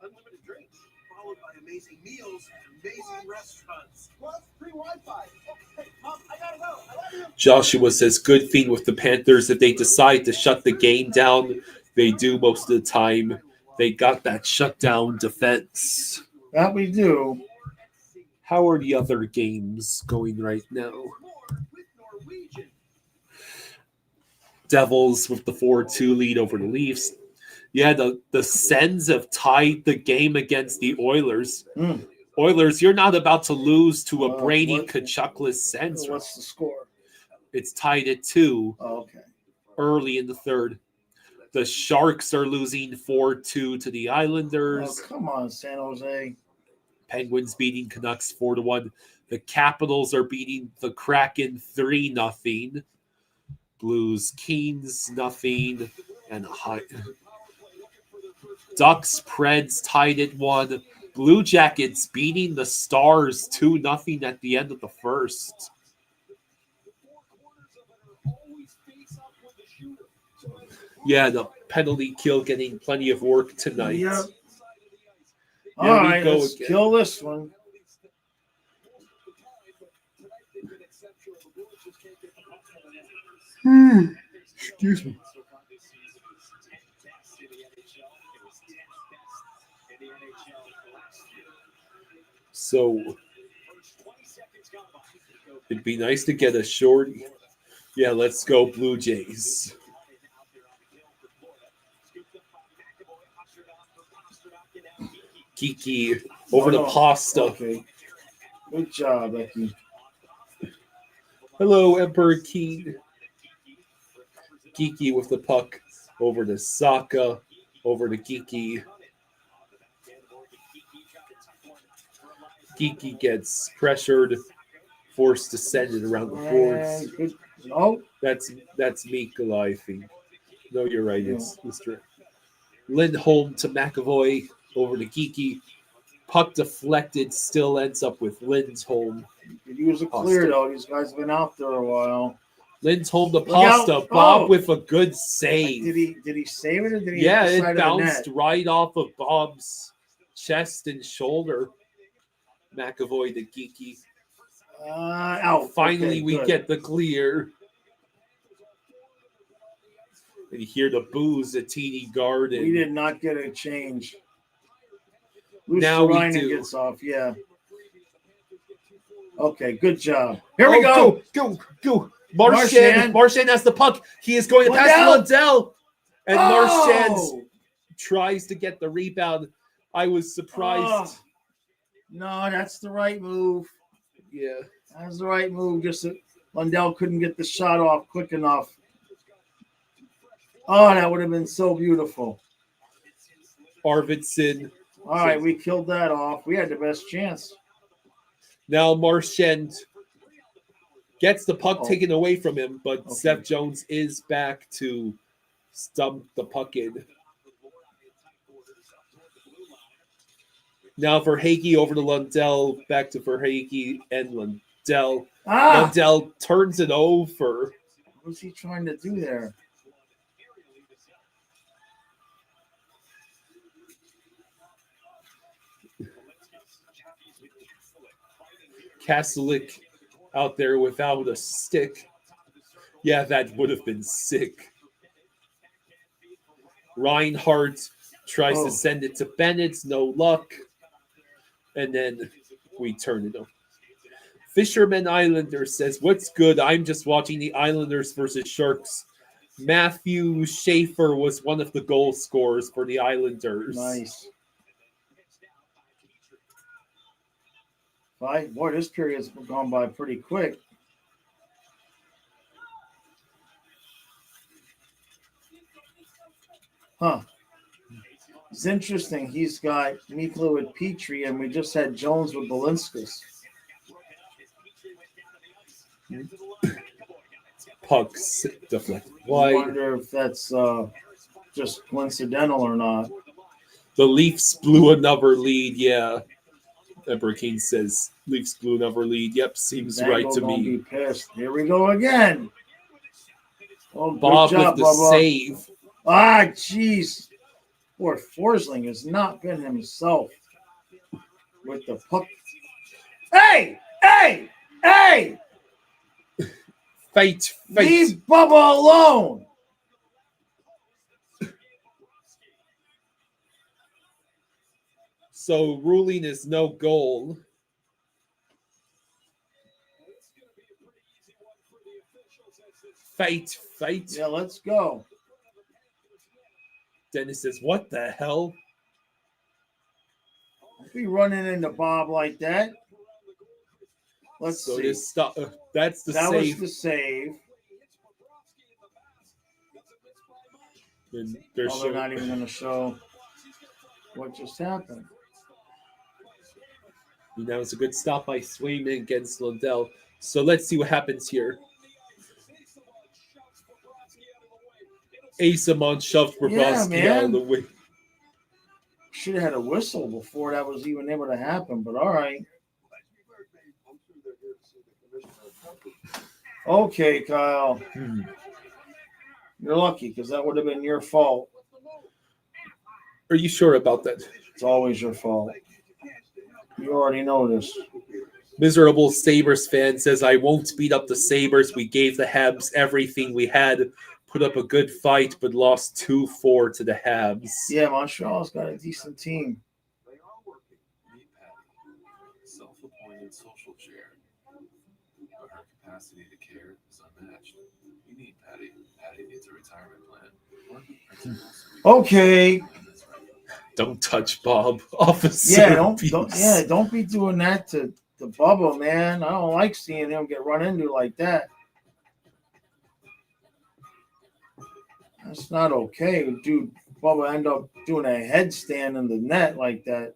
Unlimited drinks, followed by amazing meals and amazing restaurants. Plus free Wi-Fi. Hey, Mom, I gotta go. I love you. Joshua says, good thing with the Panthers, if they decide to shut the game down, they do most of the time. They got that shutdown defense. That we do. How are the other games going right now? Devils with the 4-2 lead over the Leafs. Yeah, the Sens have tied the game against the Oilers. Mm. Oilers, you're not about to lose to a Brady What- Kachuckless Sens. What's the score? It's tied at 2 Oh, okay. early in the third. The Sharks are losing 4-2 to the Oh, Islanders. come on, San Jose. Penguins beating Canucks 4-1. The Capitals are beating the Kraken 3-0. Blues Kings 0, and Ducks Preds tied at 1. Blue Jackets beating the Stars 2-0 at the end of the first. Yeah, the penalty kill getting plenty of work tonight. Yep. There All we right, go let's again. kill this one. Excuse me. So it'd be nice to get a short. Yeah, let's go Blue Jays. Kiki over to Pasta. Okay. Good job, Becky. Hello, Emperor King. Kiki with the puck over to Saka, over to Kiki. Kiki gets pressured, forced to send it around the boards. And good. No. That's Mikkola, I think. No, you're right. It's Mr. Lindholm to McAvoy, over to Kiki. Puck deflected, still ends up with Lindholm. Could use a clear, though. These guys have been out there a while. Lindholm to Look out. Pasta. Bob Oh. with a good save. Did he save it or did he Yeah, hit the side it of the bounced net? right off of Bob's chest and shoulder. McAvoy to Geeky. Out. Finally, Okay, we good. get the clear. And you hear the boos at TD Garden. We did not get a change. Now we Luciano do. gets off, yeah. Okay, good job. Here we go. Go. Marchand has the puck. He is going to pass Lundell. And Marchand tries to get the rebound. I was surprised. No, that's the right move. Yeah. That's the right move. Just that Lundell couldn't get the shot off quick enough. Oh, that would have been so beautiful. Arvidsson. All right, we killed that off. We had the best chance. Now Marchand gets the puck taken away from him, but Seth Jones is back to stump the puck in. Now Verhaeghe over to Lundell, back to Verhaeghe and Lundell. Lundell turns it over. What's he trying to do there? Kastelik out there without a stick. Yeah, that would have been sick. Reinhardt tries to send it to Bennett. No luck. And then we turn it over. Fisherman Islander says, "What's good? I'm just watching the Islanders versus Sharks. Matthew Schaefer was one of the goal scorers for the Islanders." Nice. Boy, this period's gone by pretty quick. Huh. It's interesting. He's got Mikla with Petrie, and we just had Jones with Belinskas. Pucks deflected I wide. wonder if that's just coincidental or not. The Leafs blew another lead. Yeah. Eberkeen says Leafs blew another lead. Yep, seems right to me. Be pissed. Here we go again. Oh, Bob good job, with the Bubba. save. Jeez. Poor Forsling has not been himself with the puck. Hey! Fight. Leave Bubba alone. So ruling is no goal. Fight. Yeah, let's go. Dennis says, "What the hell?" Don't be running into Bob like that. Let's see. That's the that save. was the save. And They're not even going to show what just happened. That was a good stop by Swayman against Lundell. So let's see what happens here. Asamon shoved Bobrovsky out of the way. Should have had a whistle before that was even able to happen, but all right. Okay, Kyle. You're lucky because that would have been your fault. Are you sure about that? It's always your fault. You already know this. Miserable Sabres fan says, "I won't beat up the Sabres. We gave the Habs everything we had. Put up a good fight, but lost 2-4 to the Habs." Yeah, Montreal's got a decent team. They are working. Meet Patty, self-appointed social chair, but her capacity to care is unmatched. You need Patty. Patty needs a retirement plan. Okay. Don't touch Bob, officer. Don't be doing that to Bubba, man. I don't like seeing him get run into like that. That's not okay. Dude, Bubba end up doing a headstand in the net like that.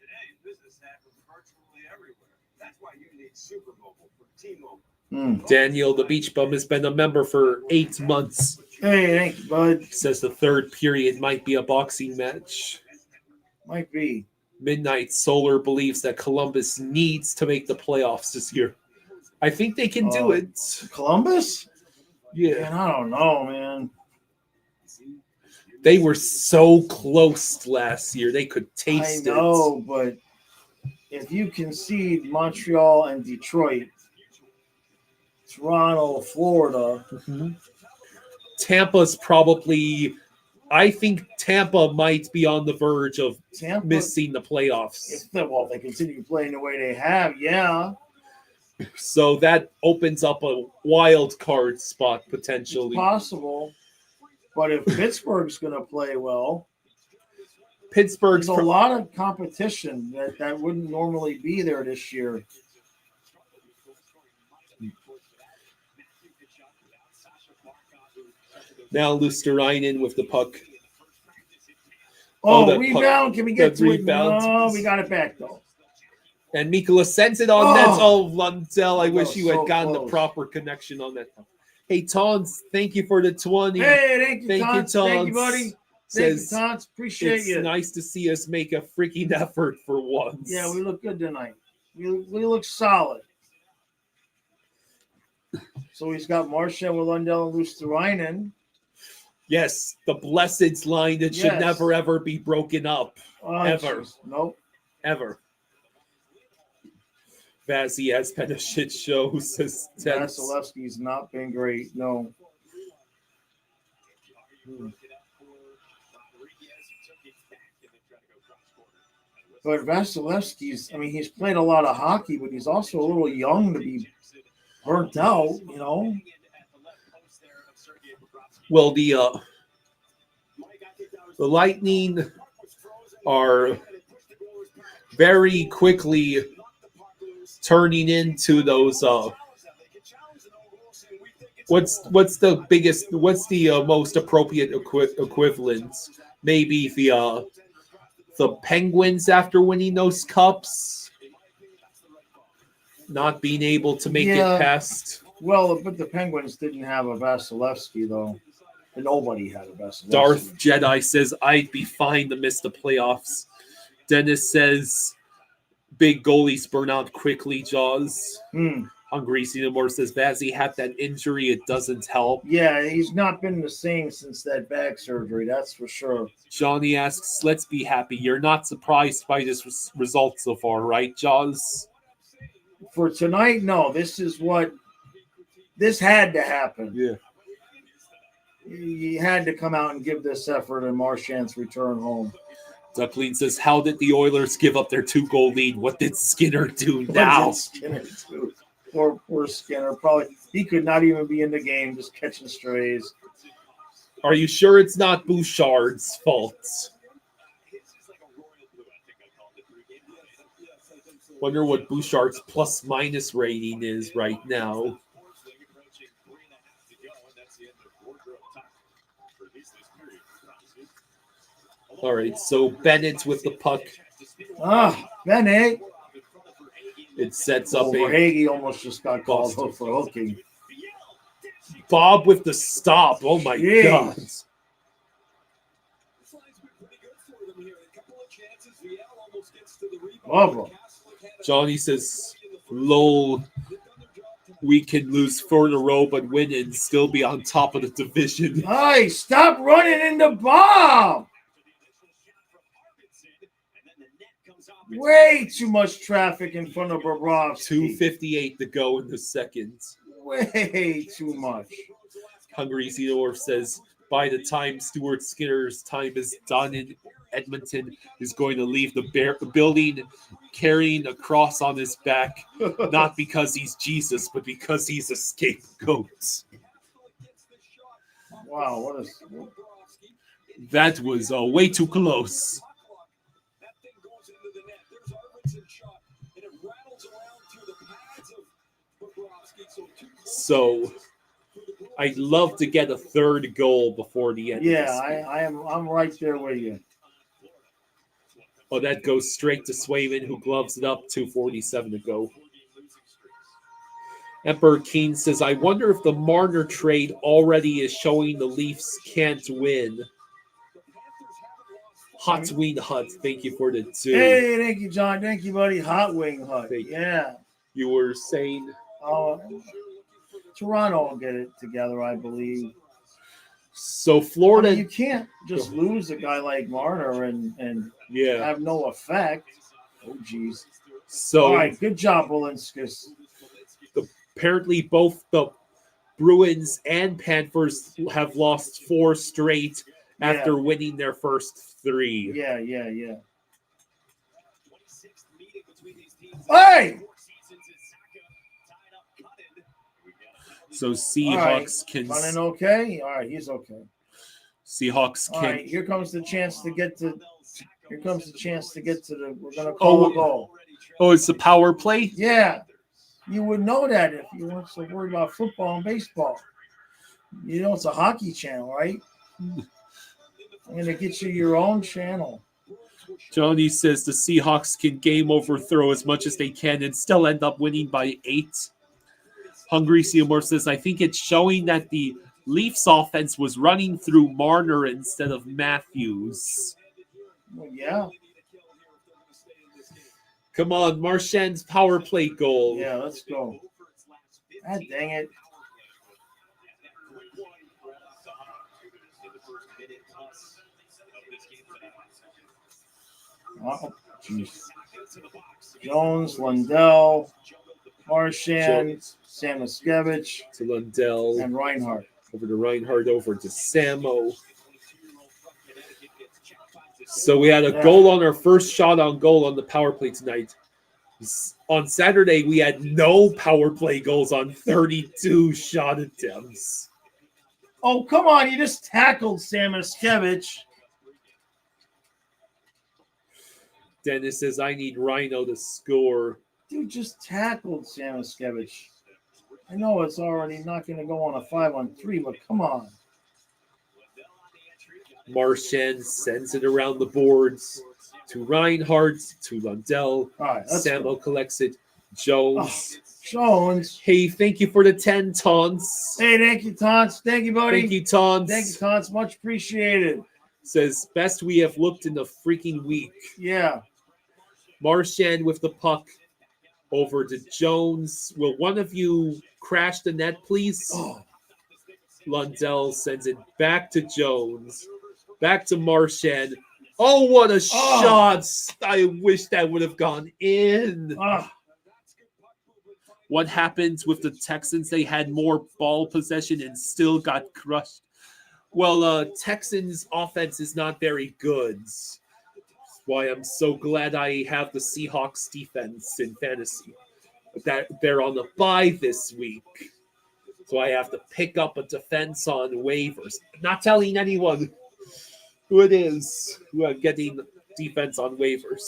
Today, business happens virtually everywhere. That's why you need Super Mobile from T-Mobile. Daniel, the Beach Bum, has been a member for 8 months. Hey, thank you, bud. Says the third period might be a boxing match. Might be. Midnight Solar believes that Columbus needs to make the playoffs this year. I think they can do it. Columbus? Yeah. Man, I don't know, man. They were so close last year. They could taste it. I know, but if you concede Montreal and Detroit, Toronto, Florida. Tampa's probably I think Tampa might be on the verge of Tampa, missing the playoffs. if they continue playing the way they have, yeah. So that opens up a wild card spot It's potentially. possible. But if Pittsburgh's going to play well, Pittsburgh's there's a lot of competition that wouldn't normally be there this year. now Luosterainen with the puck. Oh, the rebound. Can we get the to it? rebound. No, we got it back, though. And Mikkola sends it on net. Oh, Lundell, I That wish was you had so gotten the close. proper connection on that. Hey, Tons, thank you for the 20. Hey, thank you, Thank you, Tons. Thank you, Tons. buddy. Thank Says you, Tons. Appreciate it's you. nice to see us make a freaking effort for once. Yeah, we look good tonight. We look solid. So he's got Marchand with Lundell and Luosterainen. Yes, the blessed line that should Yes. never, ever be broken up. Oh, Ever. jeez. Nope. Ever. Vazzy has been a shit show, says Tens. Vasilevsky's not been great. No. But Vasilevsky's, I mean, he's played a lot of hockey, but he's also a little young to be burnt out, you know? Well, the Lightning are very quickly turning into those what's the most appropriate equivalent? Maybe the Penguins after winning those cups, not being able to make Yeah. it past. Well, but the Penguins didn't have a Vasilevsky, though. And nobody had a Vasilevsky. Darth Jedi says, I'd be fine to miss the playoffs. Dennis says, big goalies burn out quickly, Jaws. Hungry Cinnamore says, Vazzy had that injury. It doesn't help. Yeah, he's not been the same since that back surgery, that's for sure. Johnny asks, let's be happy. You're not surprised by this result so far, right, Jaws? For tonight, no. This had to happen. Yeah. He had to come out and give this effort in Marchand's return home. Duckling says, how did the Oilers give up their 2-goal lead? What did Skinner do now? What did Skinner do? Poor Skinner. Probably he could not even be in the game, just catching strays. Are you sure it's not Bouchard's fault? Wonder what Bouchard's plus-minus rating is right now. All right, so Bennett with the puck. Bennett. It sets up Hagee almost just got called for hooking. Bob with the stop. Oh, my God. Johnny says, lol, we can lose 4 in a row, but win and still be on top of the division. Hey, stop running into Bob. Way too much traffic in front of Bobrovsky. 2:58 to go in the second. Way too much. Hungry Theodore says, by the time Stuart Skinner's time is done in Edmonton, is going to leave the building carrying a cross on his back, not because he's Jesus, but because he's a scapegoat. Wow, that was way too close. So I'd love to get a third goal before the end. Yeah, I'm right there with you. Oh, that goes straight to Swayman, who gloves it up. 2:47 to go. Emperor Keen says, I wonder if the Marner trade already is showing the Leafs can't win. Hot Wing Hut, thank you for the 2. Hey, thank you, John. Thank you, buddy. Hot Wing Hut. Yeah. You were saying? Toronto will get it together, I believe. So Florida, you can't just lose a guy like Marner and have no effect. Oh, geez. So all right, good job, Wolinskis. Apparently, both the Bruins and Panthers have lost 4 straight, after winning their first 3. Yeah. Hey! So Seahawks can. Running okay? All right, he's okay. Seahawks All can. right, here comes the chance to get to. Here comes the chance to get to the. We're gonna call a goal. Oh, it's the power play. Yeah, you would know that if you weren't so worried about football and baseball. You know it's a hockey channel, right? I'm gonna get you your own channel. Johnny says the Seahawks can game overthrow as much as they can and still end up winning by 8. Hungry Seymour says, I think it's showing that the Leafs offense was running through Marner instead of Matthews. Well, yeah. Come on, Marchand's power play goal. Yeah, let's go. God dang it. Oh, jeez. Jones, Lundell, Marchand, Samoskevich, to Lundell, and Reinhardt. Over to Reinhardt, over to Samo. So we had a goal on our first shot on goal on the power play tonight. On Saturday, we had no power play goals on 32 shot attempts. Oh, come on. You just tackled Samoskevich. Dennis says, I need Rhino to score. Dude just tackled Samoskevich. I know it's already not going to go on a 5-on-3, but come on. Marchand sends it around the boards to Reinhardt, to Lundell. All right, Samo collects it. Jones. Jones. Hey, thank you for the 10 taunts. Hey, thank you, Taunts. Thank you, buddy. Thank you, taunts. Thank you, Taunts. Much appreciated. Says, best we have looked in the freaking week. Yeah. Marchand with the puck over to Jones. Will one of you crash the net, please? Oh. Lundell sends it back to Jones. Back to Marchand. Oh, what a shot. I wish that would have gone in. What happens with the Texans? They had more ball possession and still got crushed. Well, Texans offense is not very good. That's why I'm so glad I have the Seahawks defense in fantasy. But that they're on the bye this week. So I have to pick up a defense on waivers. I'm not telling anyone who it is who are getting defense on waivers.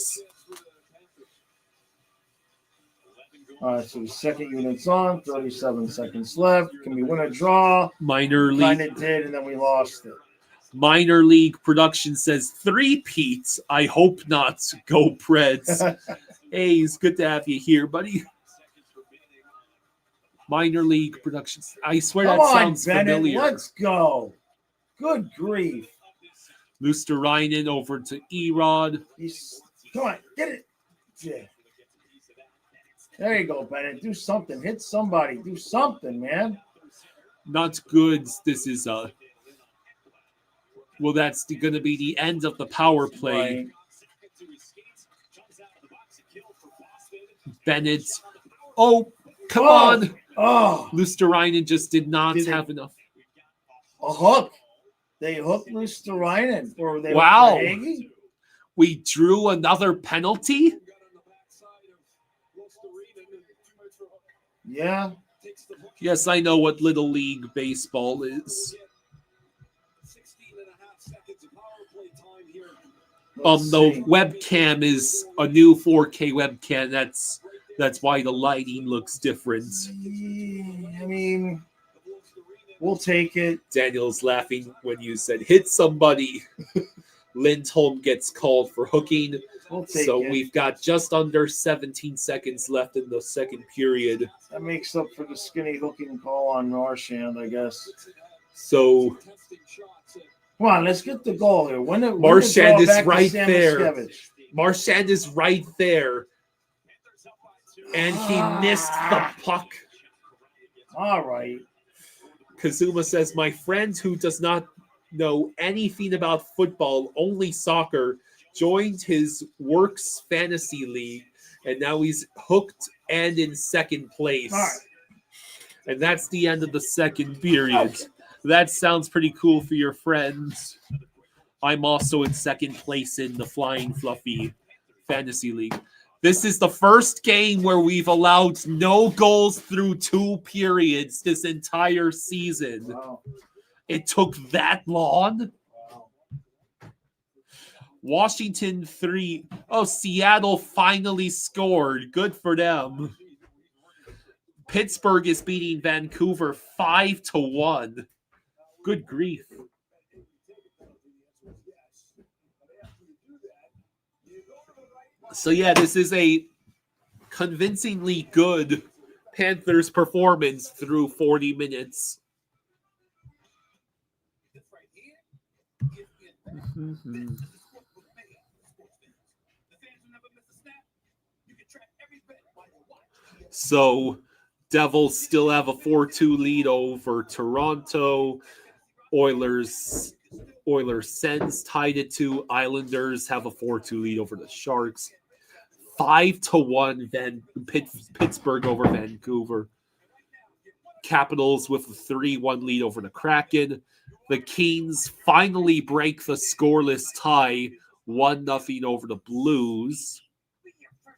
All right, so the second unit's on, 37 seconds left. Can we win a draw? Minor league. Kind of did, and then we lost it. Minor league production says 3-peat. I hope not. Go Preds. Hey, it's good to have you here, buddy. Minor league productions. I swear Come that on, sounds Bennett, familiar. let's go. Good grief. Luosterainen over to Erod. Come on, get it. Yeah. There you go, Bennett. Do something. Hit somebody. Do something, man. Not good. This is well, that's going to be the end of the power play. Right. Bennett. Oh, come on. Oh. Luosterainen just did not have enough. A hook. They hooked Luosterainen. Or they wow. hooked Hagee? We drew another penalty? Yeah. Yes, I know what Little League Baseball is. The webcam is a new 4K webcam. That's why the lighting looks different. I mean, we'll take it. Daniel's laughing when you said hit somebody. Lindholm gets called for hooking. So we've got just under 17 seconds left in the second period. That makes up for the skinny hooking call on Marchand, I guess. So come on, let's get the goal here. Marchand is right there. Marchand is right there. And he missed the puck. All right. Kazuma says, my friend who does not know anything about football, only soccer, joined his works fantasy league, and now he's hooked and in second place. Right. And that's the end of the second period. That sounds pretty cool for your friends. I'm also in second place in the Flying Fluffy Fantasy League. This is the first game where we've allowed no goals through 2 periods this entire season. Wow. It took that long? Washington 3. Oh, Seattle finally scored. Good for them. Pittsburgh is beating Vancouver 5-1. Good grief. So yeah, this is a convincingly good Panthers performance through 40 minutes. So Devils still have a 4-2 lead over Toronto. Oilers Sens tied it to. Islanders have a 4-2 lead over the Sharks. 5-1 Pittsburgh over Vancouver. Capitals with a 3-1 lead over the Kraken. The Kings finally break the scoreless tie, 1-0 over the Blues.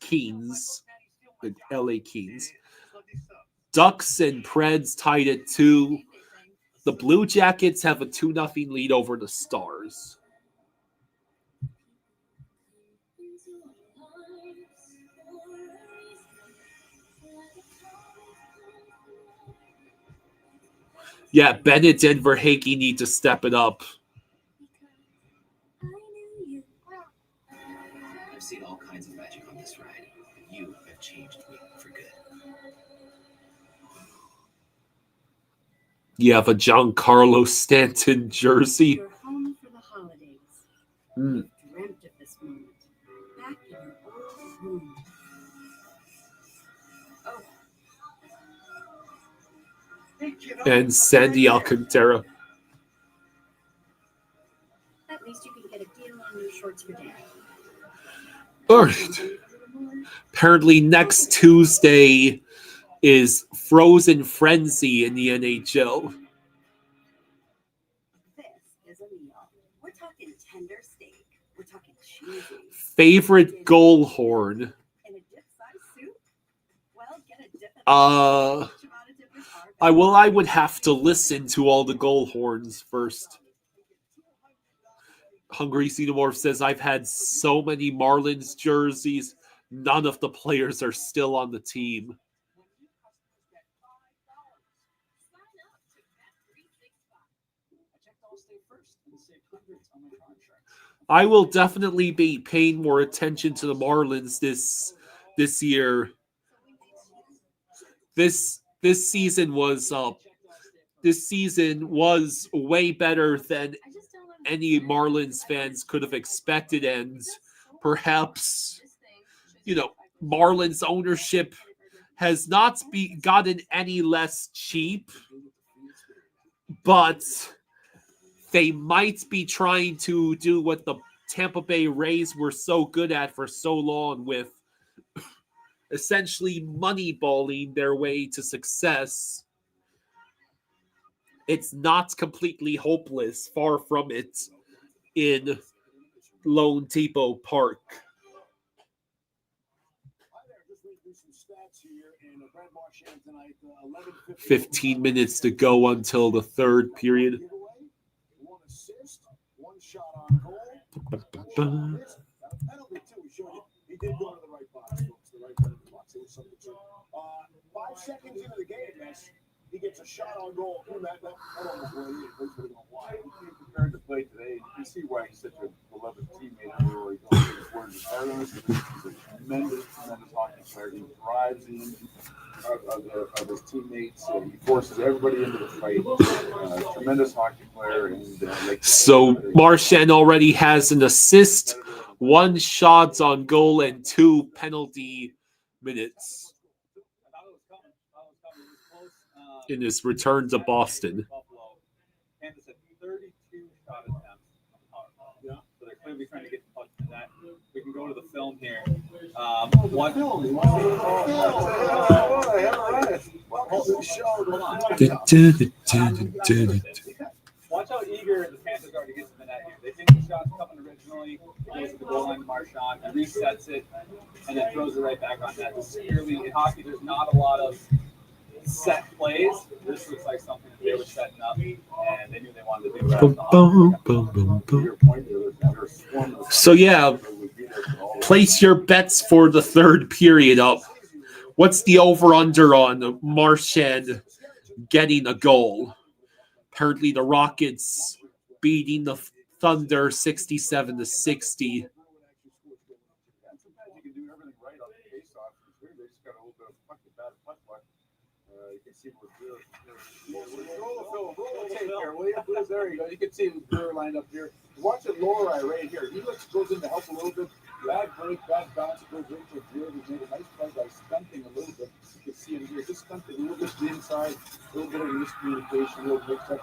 Kings, the LA Kings. Ducks and Preds tied at 2. The Blue Jackets have a 2-0 lead over the Stars. Yeah, Bennett and Verhaeghe need to step it up. I've seen all kinds of magic on this ride, but you have changed me for good. You have a Giancarlo Stanton jersey. You're home for the holidays. Mm. You've dreamt of this moment. Back in your old room. And Sandy Alcantara. At least you can get a deal on new shorts for Dad. All right. Apparently next Tuesday is Frozen Frenzy in the NHL. This is a meal. We're talking tender steak. We're talking cheesy. Favorite goal horn? In a dip-sized soup? Well, get a dip in I would have to listen to all the goal horns first. Hungry Xenomorph says, I've had so many Marlins jerseys. None of the players are still on the team. I will definitely be paying more attention to the Marlins this year. This season was way better than any Marlins fans could have expected, and perhaps, Marlins ownership has not gotten any less cheap, but they might be trying to do what the Tampa Bay Rays were so good at for so long, with essentially moneyballing their way to success. It's not completely hopeless, far from it, in Lone Depot Park. 15 minutes to go until the third period. He did go to the right box, folks. The right side of the box. It was something to 5 seconds into the game, he gets a shot on goal. I don't know where he is. He's going to why. He came prepared to play today. You can see why he's such a beloved teammate. Where he goes to his words. He's a tremendous hockey player. He thrives in the engine of his teammates. He forces everybody into the fight. Tremendous hockey player. And so Marchand already has an assist, 1 shot on goal, and 2 penalty minutes in his return to Boston. Kansas had 32 shot attempts on power play. Yeah. So they're clearly trying to get the puck to that. We can go to the film here. One Watch how eager the Panthers are to get to the net here. They think the shot's coming originally. He goes to the goal line to Marchand. He resets it and then throws it right back on net. This is purely in hockey. There's not a lot of set plays. This looks like something that they were setting up, and they knew they wanted to do that. So yeah, place your bets for the third period up. What's the over-under on Marchand getting a goal? Apparently the Rockets beating the Thunder 67-60. Sometimes you can do everything right on the face-off. They just got a little bit of puck to bad puck. You can see what's there. Roll the tape here, will you? There you go. You can see Brewer lined up here. Watch it Lori right here. He goes in to help a little bit. Bad break, bad bounce. Goes right to Brewer. He made a nice play by stunting a little bit. You can see him here. Just stunted a little bit to the inside. A little bit of miscommunication. A little mix-up.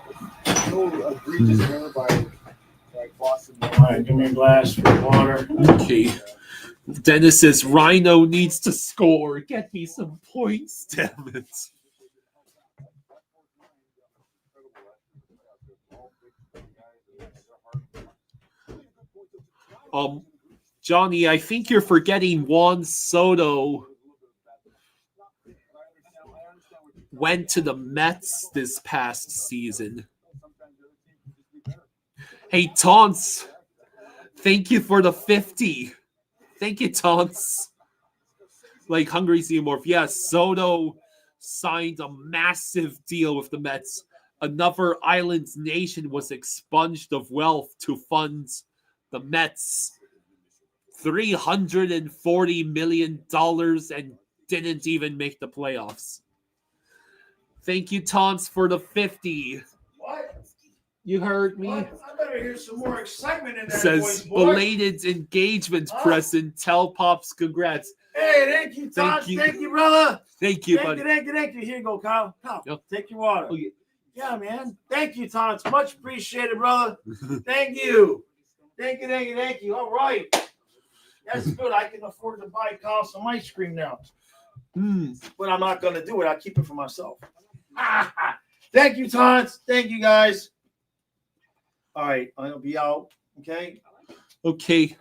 No egregious error by Boston. All right, give me a glass for water. Okay. Dennis says Rhino needs to score. Get me some points, damn it. Johnny, I think you're forgetting Juan Soto went to the Mets this past season. Hey, Taunts, thank you for the 50. Thank you, Taunts. Like Hungry Xenomorph. Yes, Soto signed a massive deal with the Mets. Another island's nation was expunged of wealth to fund the Mets. $340 million and didn't even make the playoffs. Thank you, Taunts, for the 50. What? You heard me. What? I better hear some more excitement in that Says voice, boy. belated engagement present. Tell Pops congrats. Hey, thank you, Todd. Thank you, brother. Thank you, buddy. Thank you. Here you go, Kyle. Kyle, Yep. take your water. Oh, yeah. Yeah, man. Thank you, Todd. It's much appreciated, brother. Thank you. Thank you. All right. That's good. I can afford to buy Kyle some ice cream now. But I'm not going to do it. I'll keep it for myself. Thank you, Todd. Thank you, guys. All right. I'll be out. Okay? Okay.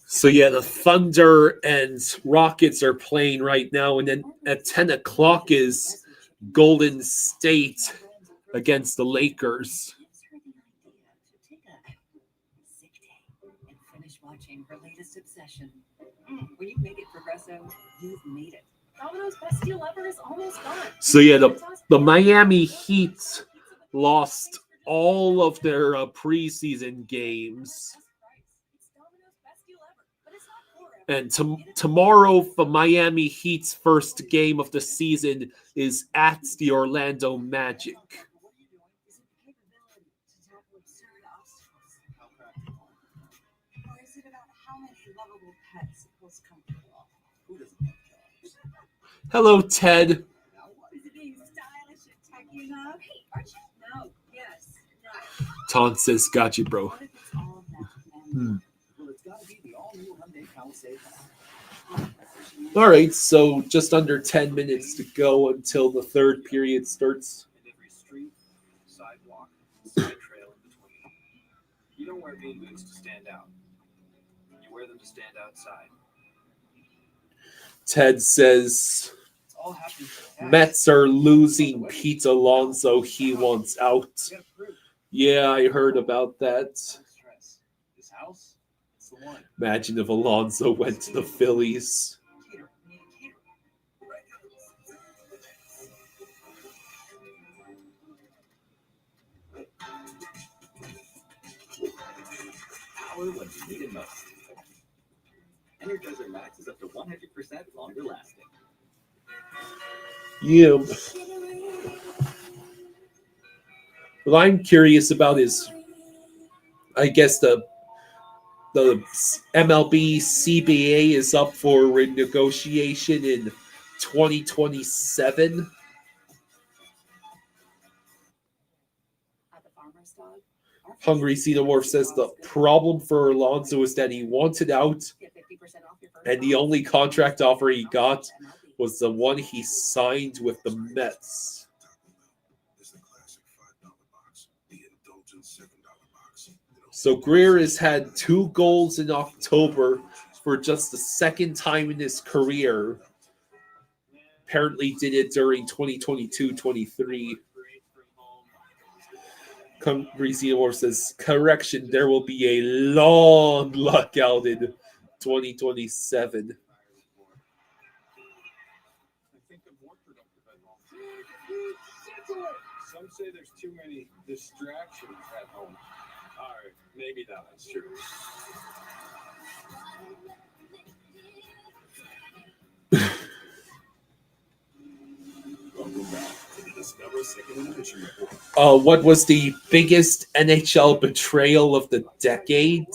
So yeah, the Thunder and Rockets are playing right now, and then at 10 o'clock is Golden State against the Lakers. And finish watching her latest obsession. When you make it progressive, you've made it. Domino's best deal ever is almost gone. So yeah, the Miami Heat lost all of their preseason games. And tomorrow, the Miami Heat's first game of the season is at the Orlando Magic. Hello, Ted. Taunt says, got you, bro. All right, so just under 10 minutes to go until the third period starts. And every street, sidewalk, side trail in between. You don't wear bean boots to stand out. You wear them to stand outside. Ted says Mets are losing Pete Alonso. He wants out. Yeah, I heard about that. This house, it's the one. Imagine if Alonso went to the Phillies. Power when you need it most. Energizer Max is up to 100% longer lasting. Yeah. What I'm curious about is, I guess the MLB CBA is up for renegotiation in 2027. farmer's dog. Hungry Xenomorph says the problem for Alonso is that he wanted out, and the only contract offer he got was the one he signed with the Mets. So Greer has had 2 goals in October for just the second time in his career. Apparently did it during 2022-23. Xenomorph says, correction, there will be a long lockout in 2027. Some say there's too many distractions at home. All right, maybe that's true. Welcome back to the Discover Second Edition report. What was the biggest NHL betrayal of the decade?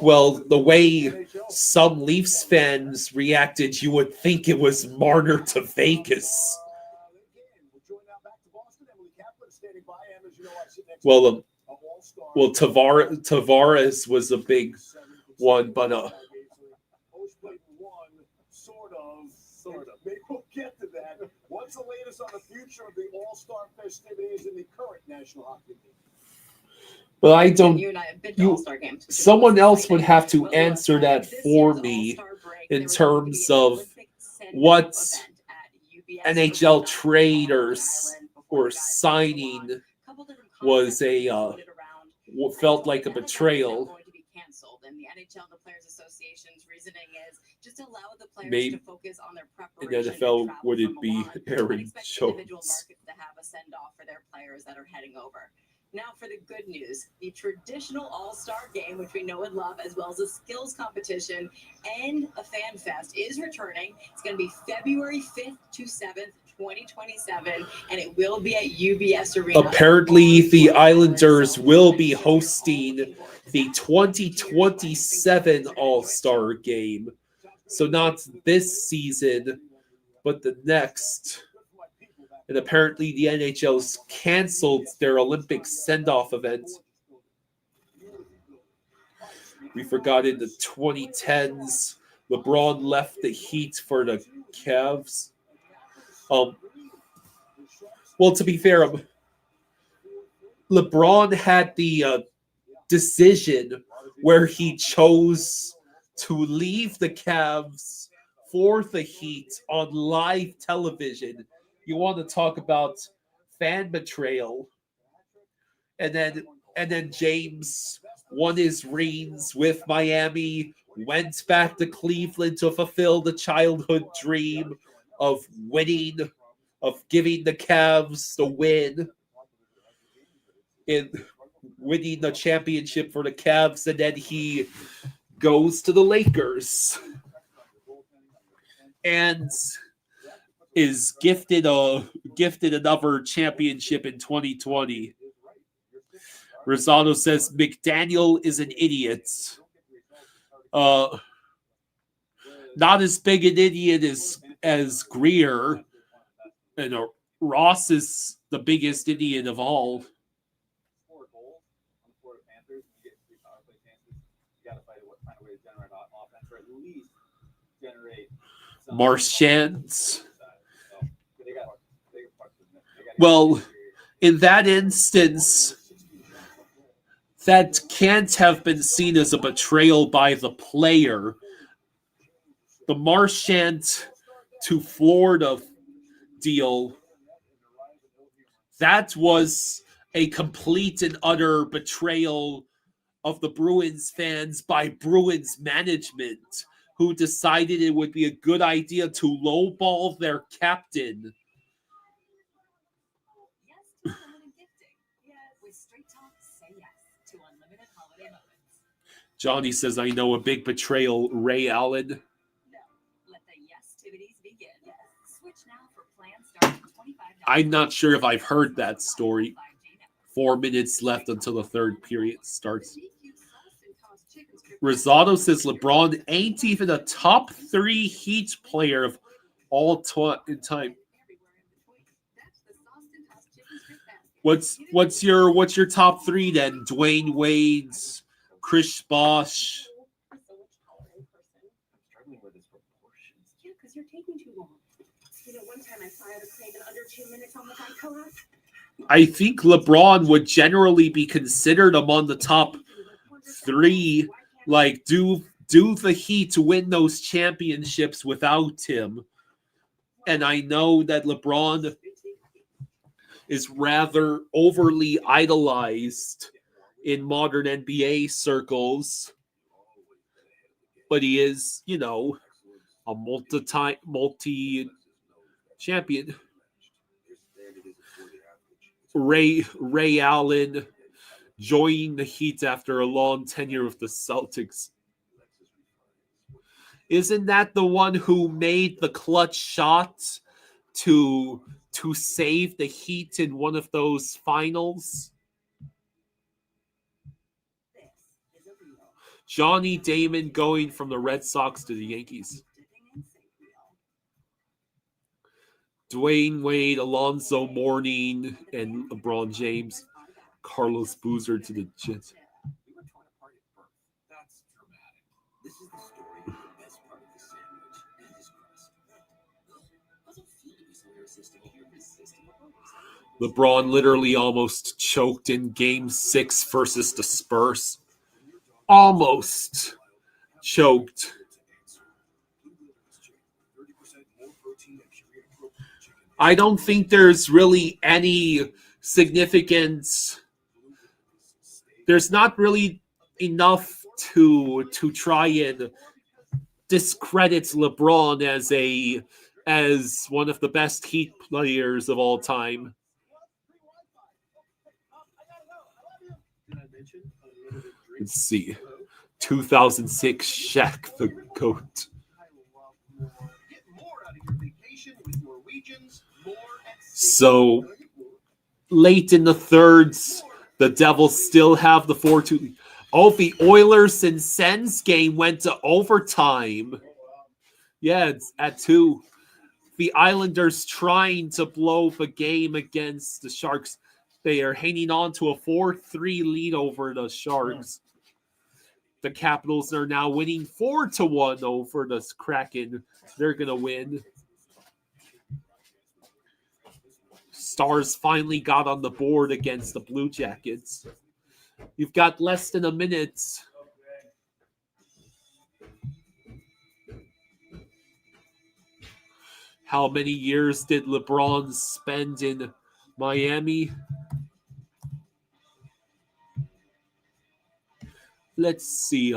Well, the way some Leafs fans reacted, you would think it was Marner to Vegas. Well, Tavares was a big one, but Sort of. Maybe we'll get to that. What's the latest on the future of the All-Star festivities in the current National Hockey League? well, I don't. You and I have been to All-Star games. Someone else would have to answer that for me in terms of what NHL traders or signing was what felt like a betrayal. And the NHL and the Players Association's reasoning is just allow the players Maybe to focus on their in preparation. NFL, would it be Aaron Expect Jones? individual markets to have a send-off for their players that are heading over. Now for the good news, the traditional All-Star game, which we know and love, as well as a skills competition and a fan fest, is returning. It's going to be February 5th to 7th, 2027, and it will be at UBS Arena. Apparently, the Islanders will be hosting the 2027 All-Star game. So not this season, but the next. And apparently the NHL's canceled their Olympic send-off event. We forgot in the 2010s, LeBron left the Heat for the Cavs. Well, to be fair, LeBron had the decision where he chose to leave the Cavs for the Heat on live television. You want to talk about fan betrayal. And then James won his rings with Miami, went back to Cleveland to fulfill the childhood dream of winning, of giving the Cavs the win, in winning the championship for the Cavs, and then he goes to the Lakers and is gifted another championship in 2020. Rosado says McDaniel is an idiot. Not as big an idiot as Greer, and Ross is the biggest idiot of all. 4 goals on the Florida Panthers, you get 3 power play chances. You got to find a way to generate offense, or at least generate some Marchand. Well, in that instance, that can't have been seen as a betrayal by the player. The Marchand to Florida deal, that was a complete and utter betrayal of the Bruins fans by Bruins management, who decided it would be a good idea to lowball their captain. Johnny says, I know a big betrayal, Ray Allen. I'm not sure if I've heard that story. 4 minutes left until the third period starts. Rosado says LeBron ain't even a top 3 Heat player of all time. What's your top three then? Dwayne Wade's, Chris Bosh. Struggling with his proportions. Yeah, because you're taking too long. You know, one time I saw it played in under 2 minutes on the Geico app. I think LeBron would generally be considered among the top three. Like, do the Heat win those championships without him? And I know that LeBron is rather overly idolized in modern NBA circles, but he is, a multi-champion. Ray Allen joining the Heat after a long tenure with the Celtics. Isn't that the one who made the clutch shot to save the Heat in one of those finals? Johnny Damon going from the Red Sox to the Yankees. Dwayne Wade, Alonzo Mourning, and LeBron James. Carlos Boozer to the Jets. We were torn apart at birth. That's dramatic. This is the story of the best part of the sandwich and his crust. Doesn't feel to be so irresistible. LeBron literally almost choked in Game 6 versus the Spurs. Almost choked. I don't think there's really any significance. There's not really enough to try and discredit LeBron as one of the best Heat players of all time. Let's see. 2006 Shaq the GOAT. So late in the thirds, the Devils still have the 4-2. Oh, the Oilers and Sens game went to overtime. Yeah, it's at 2. The Islanders trying to blow the game against the Sharks. They are hanging on to a 4-3 lead over the Sharks. The Capitals are now winning 4-1 over the Kraken. They're going to win. Stars finally got on the board against the Blue Jackets. You've got less than a minute. How many years did LeBron spend in Miami? Let's see.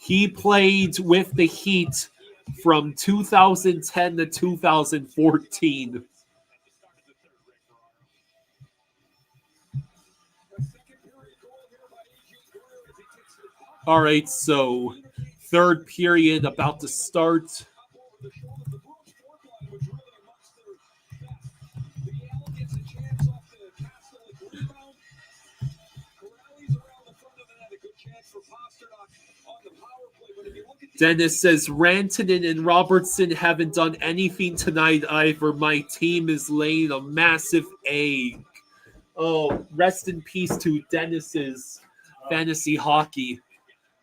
He played with the Heat from 2010 to 2014. All right, so third period about to start. Dennis says, Rantanen and Robertson haven't done anything tonight either. My team is laying a massive egg. Oh, rest in peace to Dennis's fantasy hockey.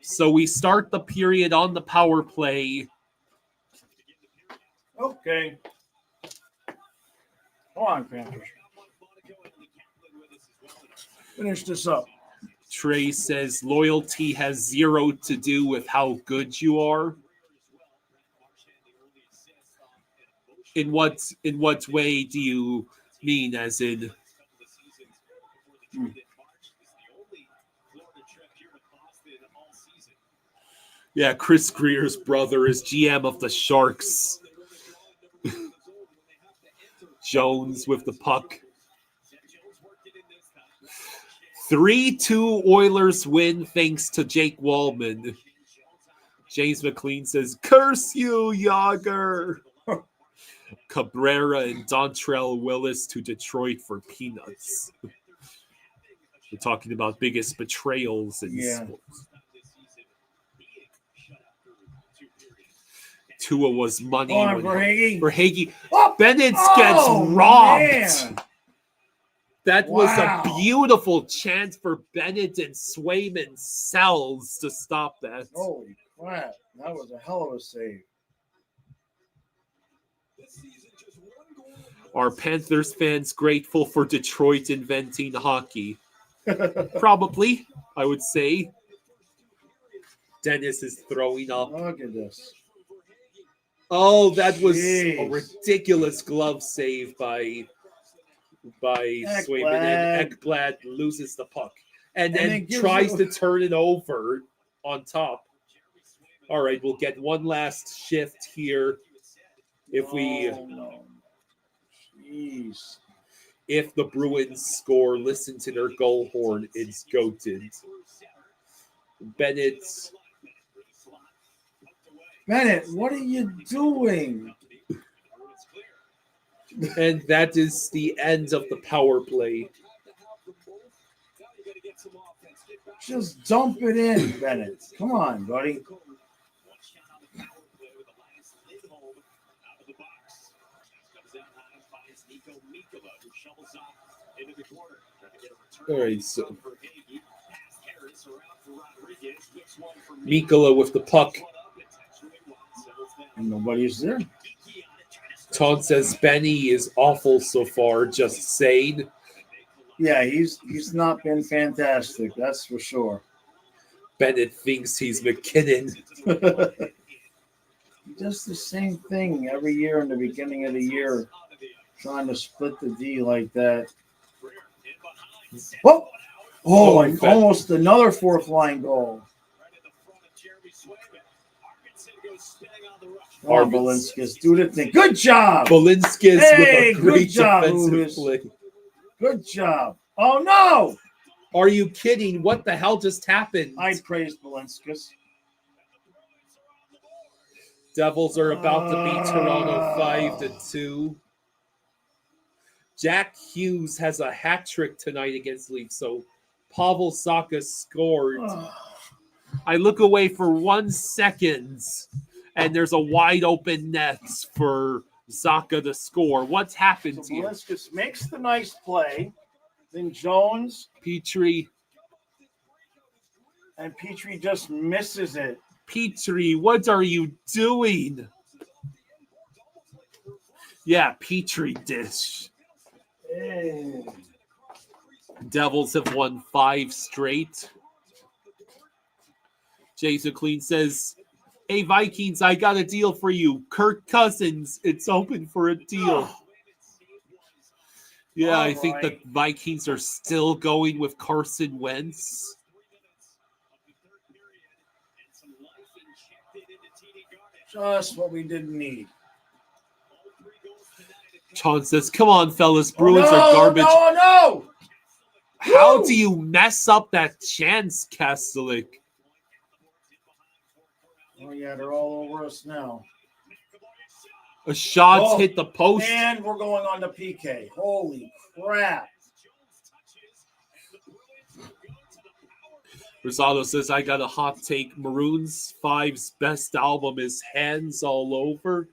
So we start the period on the power play. Okay. Come on, Panthers. Finish this up. Trey says loyalty has zero to do with how good you are. In what way do you mean, as in? Yeah, Chris Greer's brother is GM of the Sharks. Jones with the puck. 3-2 Oilers win thanks to Jake Wallman. James McLean says, curse you, Yager. Cabrera and Dontrell Willis to Detroit for peanuts. We're talking about biggest betrayals in sports. Tua was money on, Verhaeghe. Oh, Bennett gets robbed. Man. That was a beautiful chance for Bennett, and Swayman sells to stop that. Holy crap. That was a hell of a save. Are Panthers fans grateful for Detroit inventing hockey? Probably, I would say. Dennis is throwing up. Look at this. Oh, that was a ridiculous glove save by Swayman, and Ekblad loses the puck and then tries to turn it over on top. All right, we'll get one last shift here. If if the Bruins score, listen to their goal horn. It's goated. Bennett, what are you doing? And that is the end of the power play. Just dump it in, Bennett. Come on, buddy. All right, so Mikkola with the puck. And nobody's there. Todd says Benny is awful so far, just saying. Yeah, he's not been fantastic, that's for sure. Bennett thinks he's McKinnon. He does the same thing every year in the beginning of the year, trying to split the D like that. Whoa! Oh, and almost another fourth line goal. Oh, Balinskis, do the thing. Good job. Balinskis with a great defensive Lucas. play. Good job. Oh, no. Are you kidding? What the hell just happened? I praise Balinskis. Devils are about to beat Toronto 5-2. Jack Hughes has a hat trick tonight against Leafs, so Pavel Saka scored. I look away for 1 second, and there's a wide open net for Saka to score. What's happened here? Balinskis makes the nice play. Then Jones. Petrie. And Petrie just misses it. Petrie, what are you doing? Yeah, Petrie dish. Hey. Devils have won 5 straight. Jason Clean says, "Hey, Vikings, I got a deal for you. Kirk Cousins, it's open for a deal." Yeah, I think the Vikings are still going with Carson Wentz. Just what we didn't need. Sean says, "Come on, fellas, Bruins are garbage." No! How do you mess up that chance, Kastelik? Oh, yeah, they're all over us now. A shot hit the post. And we're going on the PK. Holy crap. Rosado says, "I got a hot take. Maroons 5's best album is Hands All Over."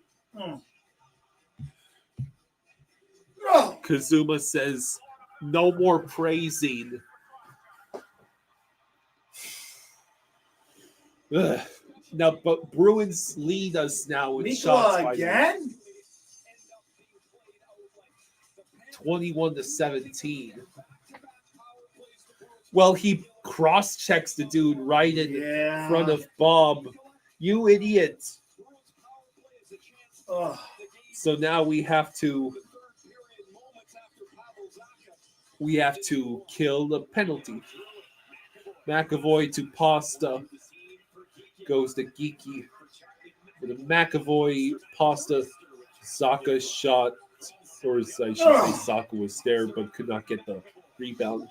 Kazuma says, "No more praising." Ugh. Now, but Bruins lead us now in shots by again? 21-17. Well, he cross-checks the dude right in front of Bob. You idiot. So now we have to kill the penalty. McAvoy to Pasta. Goes to Geeky. For the McAvoy, Pasta, Saka shot. Or I should say Saka was there, but could not get the rebound.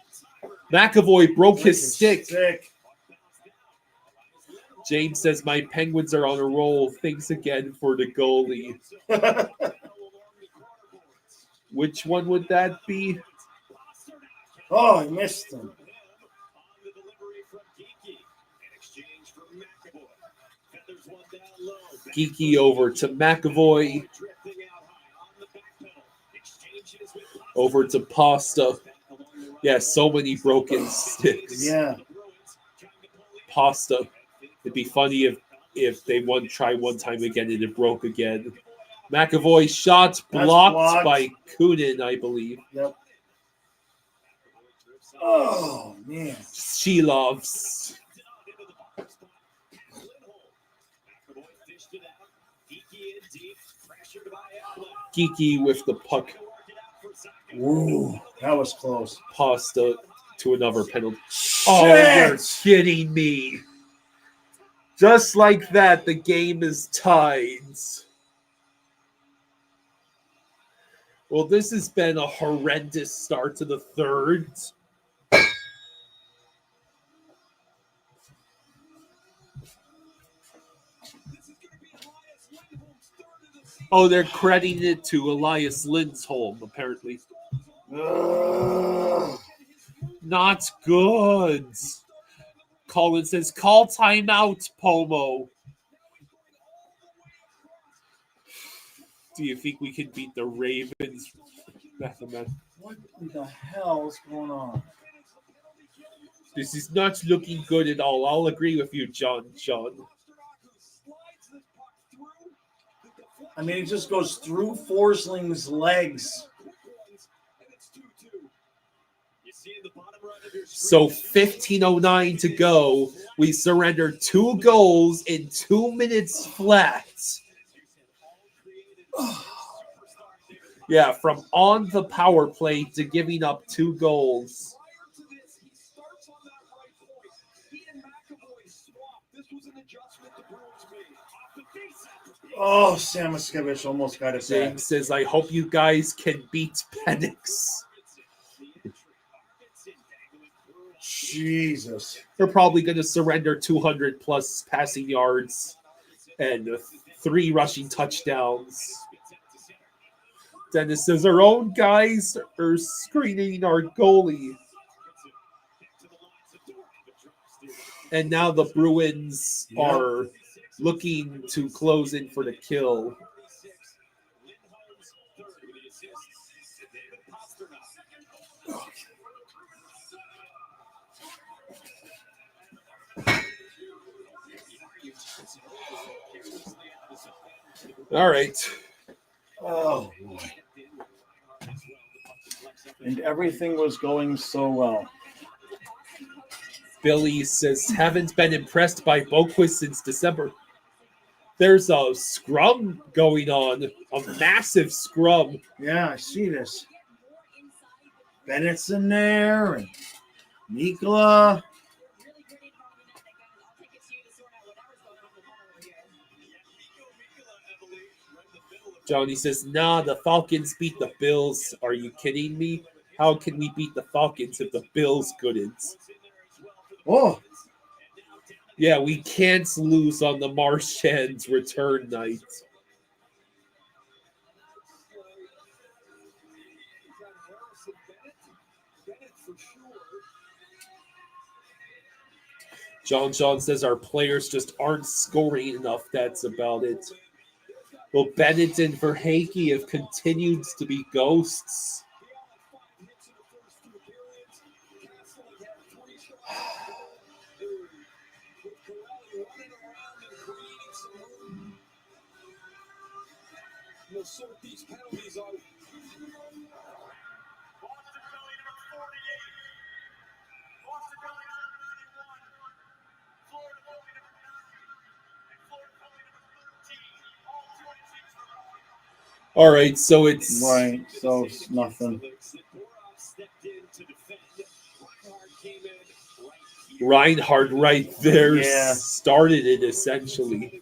McAvoy broke his stick. James says, "My Penguins are on a roll. Thanks again for the goalie." Which one would that be? Oh, I missed him. Geeky over to McAvoy. Over to Pasta. Yeah, so many broken sticks. Yeah. Pasta. It'd be funny if they try one time again and it broke again. McAvoy shot blocked by Kunin, I believe. Yep. Oh, man. She loves. Geeky with the puck. Ooh, that was close. Pasta to another penalty. Shit! Oh, you're kidding me. Just like that, the game is tied. Well, this has been a horrendous start to the third. Oh, they're crediting it to Elias Lindholm, apparently. Not good. Colin says, call timeout, Pomo. Do you think we can beat the Ravens? What the hell is going on? This is not looking good at all. I'll agree with you, John. I mean, it just goes through Forsling's legs. So 15:09 to go. We surrendered 2 goals in 2 minutes flat. Yeah, from on the power play to giving up 2 goals. Oh, Samoskevich almost got us. James says, I hope you guys can beat Penix. Jesus. They're probably going to surrender 200 plus passing yards and 3 rushing touchdowns. Dennis says, our own guys are screening our goalie. And now the Bruins are looking to close in for the kill. All right. Oh, boy. And everything was going so well. Billy says, haven't been impressed by Boquist since December. There's a scrum going on, a massive scrum. Yeah, I see this. Bennett's in there, and Mikla. Johnny says, nah, the Falcons beat the Bills. Are you kidding me? How can we beat the Falcons if the Bills couldn't? Oh. Yeah, we can't lose on the Marchand's return night. John says our players just aren't scoring enough. That's about it. Well, Bennett and Verhaeghe have continued to be ghosts. All right, so it's right. So it's nothing. Reinhardt right there Yeah. started it essentially.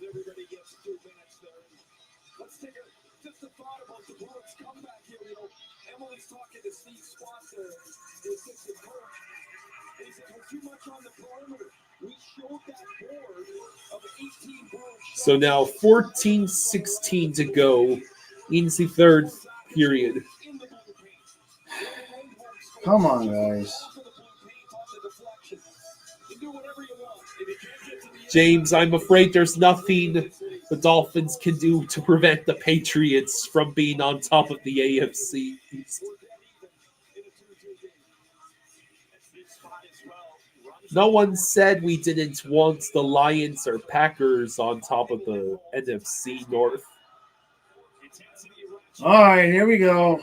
So now 14:16 to go in the third period. Come on, guys. James, I'm afraid there's nothing the Dolphins can do to prevent the Patriots from being on top of the AFC East. No one said we didn't want the Lions or Packers on top of the NFC North. All right, here we go.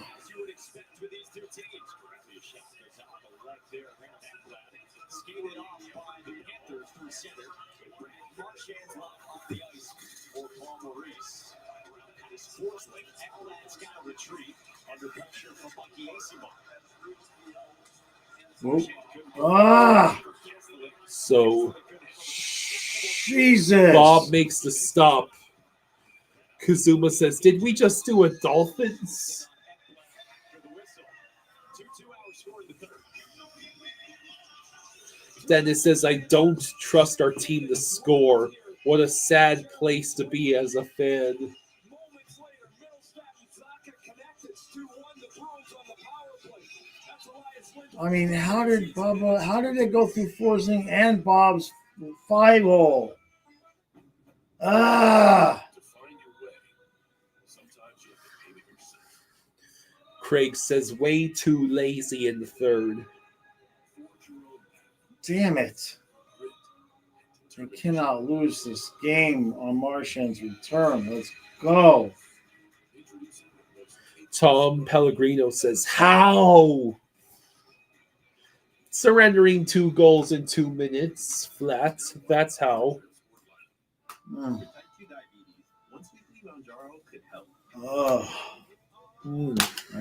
So Jesus. Bob makes the stop. Kazuma says, "Did we just do a Dolphins?" Dennis says, "I don't trust our team to score. What a sad place to be as a fan." I mean, how did it go through Forsing and Bob's 5-hole? Craig says, "Way too lazy in the third." Damn it. They cannot lose this game on Marchand's return. Let's go. Tom Pellegrino says, "How?" Surrendering 2 goals in 2 minutes flat. That's how. I'm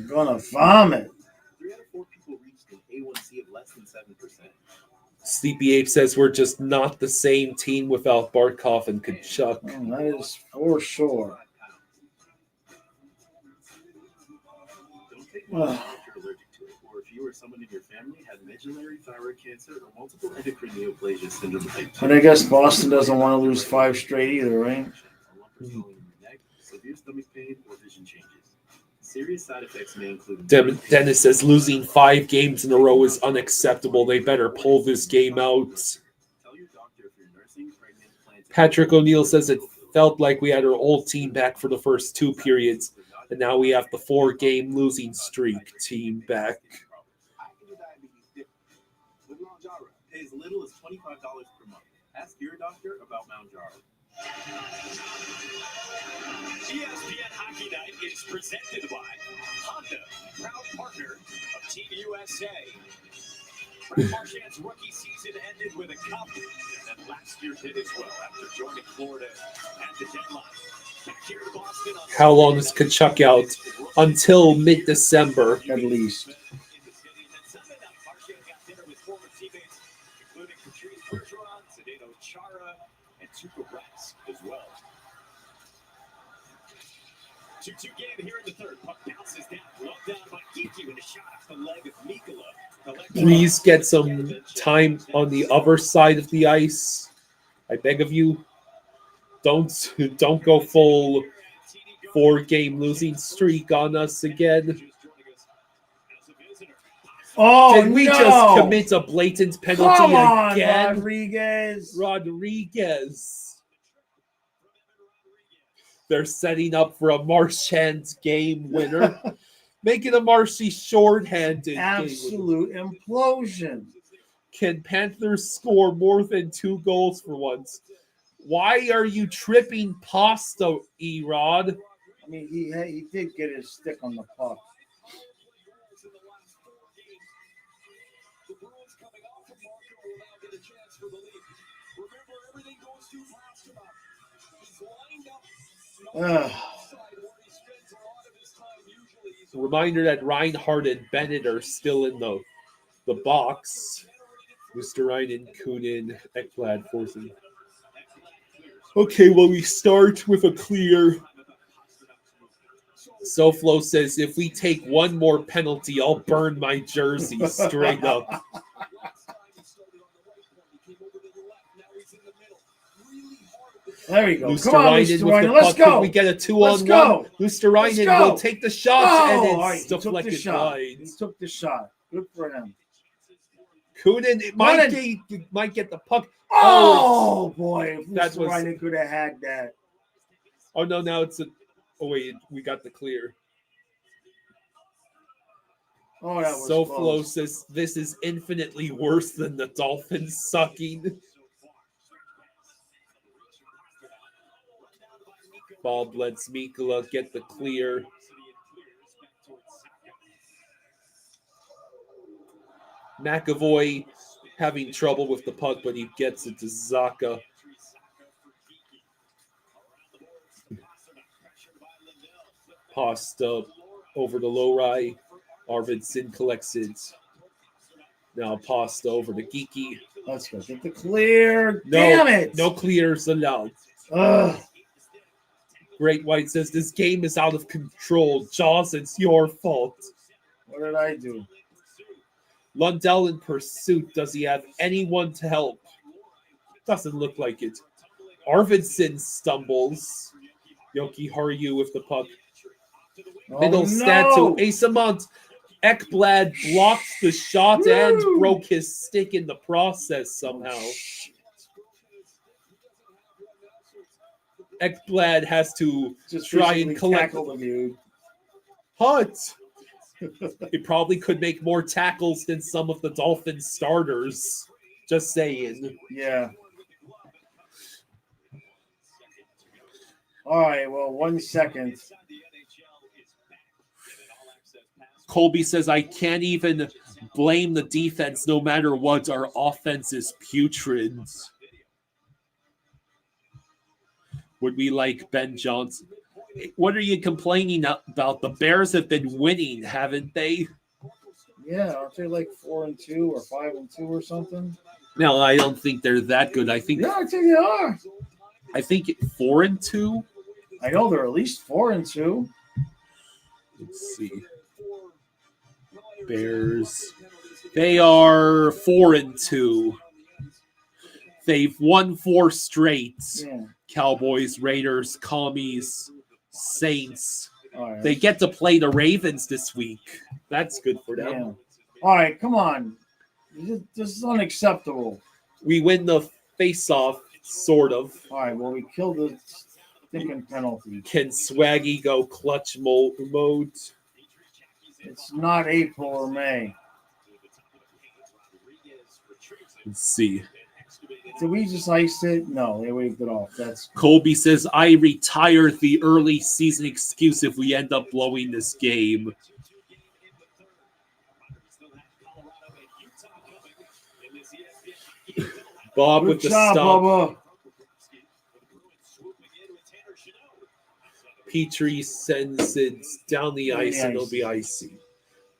gonna vomit. 3 out of 4 people reached an A1C of less than 7%. Sleepy Ape says we're just not the same team without Barkov and Kachuk. That is for sure. Don't take one if you're allergic to it, or if you or someone in your family had medullary thyroid cancer or multiple endocrine neoplasia syndrome type 2. But I guess Boston doesn't want to lose 5 straight either, right? Severe stomach pain or vision changes. Serious side effects may include. Dennis says losing 5 games in a row is unacceptable. They better pull this game out. Tell your doctor if you're nursing, pregnant, planted. Patrick O'Neill says it felt like we had our old team back for the first 2 periods, and now we have the 4-game losing streak team back. Pay as little as $25 per month. Ask your doctor about Mounjaro. ESPN Hockey Night is presented by Honda, proud partner of Team USA. Marchand's rookie season ended with a cup, and then last year did as well after joining Florida at the deadline. Back here in Boston on How long is Kachuk out? Until mid-December, at least. Sunday night, Marchand got dinner with former teammates, including Patrice Bergeron, Zdeno Chara, and Tuukka Rask as well. 2-2 game here in the third. Puck bounces down, locked down by Geekie with a shot off the leg of Mikkola. please get some time on the other side of the ice. I beg of you. Don't go full 4-game losing streak on us again. Oh, Did we just commit a blatant penalty Come on, again? Rodriguez. They're setting up for a Marchand game winner. Making a Marcy shorthanded. Absolute implosion. Can Panthers score more than 2 goals for once? Why are you tripping Pasta, Erod? I mean, he did get his stick on the puck. Reminder that Reinhardt and Bennett are still in the box. Mr. Ryan, Kunin, Ekblad, Forsen. Okay, well, we start with a clear. SoFlo says, if we take one more penalty, I'll burn my jersey straight up. There we go. Luosterainen, let's go. Can we get a 2-on-1? Luosterainen will take the shot, and it's deflected wide. He took the shot. Good for him. Kunin might get the puck. Oh boy, if that was Luosterainen could have had that. Oh, no, now it's a... Oh, wait, we got the clear. Oh, that was So close. Flo says this is infinitely worse than the Dolphins sucking. Bob lets Mikula get the clear. McAvoy having trouble with the puck, but he gets it to Zaka. Pasta over to Lowry. Arvidsson collects it. Now Pasta over to Geeky. Let's go get the clear. No, Damn it! no clears allowed. Ugh. Great White says this game is out of control. Jaws, it's your fault. What did I do? Lundell in pursuit. Does he have anyone to help? Doesn't look like it. Arvidsson stumbles. Yoki Haru with the puck. Middle stat to Asamont. Ekblad blocked the shot and broke his stick in the process somehow. Ekblad has to Just try and collect the dude. Hut. He probably could make more tackles than some of the Dolphins starters. Just saying. Yeah. All right, well, 1 second. Colby says, I can't even blame the defense no matter what. Our offense is putrid. Would we like Ben Johnson? What are you complaining about? The Bears have been winning, haven't they? Yeah, aren't they like 4-2 or 5-2 or something? No, I don't think they're that good. I think Yeah, I think they are. I think 4-2. I know they're at least 4-2. Let's see. Bears. They are 4-2. They've won 4 straight. Yeah. Cowboys, Raiders, Commies, Saints. Right. They get to play the Ravens this week. That's good for them. Yeah. All right, come on. This is unacceptable. We win the face-off, sort of. All right, well, we killed the stinking penalty. Can Swaggy go clutch mode? It's not April or May. Let's see. Did we just ice it? No, they waved it off. That's Colby says, I retire the early season excuse if we end up blowing this game. Bob good with the job, stop. Bubba. Petrie sends it down the ice and it'll be icy.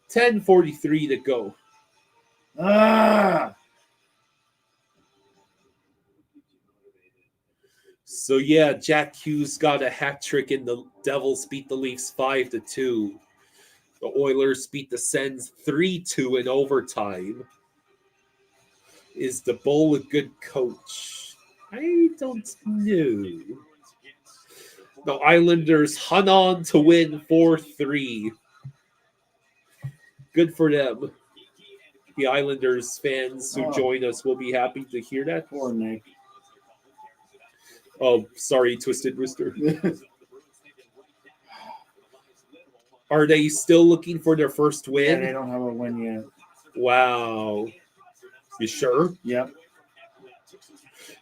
10:43 to go. Ah! So yeah, Jack Hughes got a hat trick and the Devils beat the Leafs 5-2. The Oilers beat the Sens 3-2 in overtime. Is the Bull a good coach? I don't know. The Islanders hung on to win 4-3. Good for them. The Islanders fans who join us will be happy to hear that. Poor Nick. Oh, sorry, Twisted Rooster. Are they still looking for their first Yeah, win? they don't have a win yet. Wow. You sure? Yep.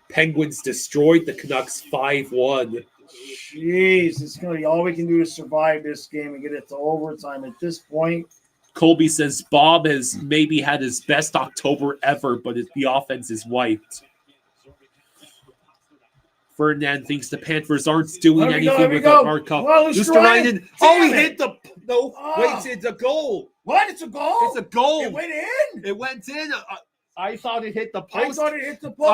Penguins destroyed the Canucks 5-1. Jeez, it's going to be all we can do to survive this game and get it to overtime at this point. Colby says Bob has maybe had his best October ever, but the offense is wiped. Ferdinand thinks the Panthers aren't doing anything without Markov. Luosterainen. Oh, he hit the... No, wait, it's a goal. What? It's a goal? It's a goal. It went in? It went in. I thought it hit the post. I thought it hit the post,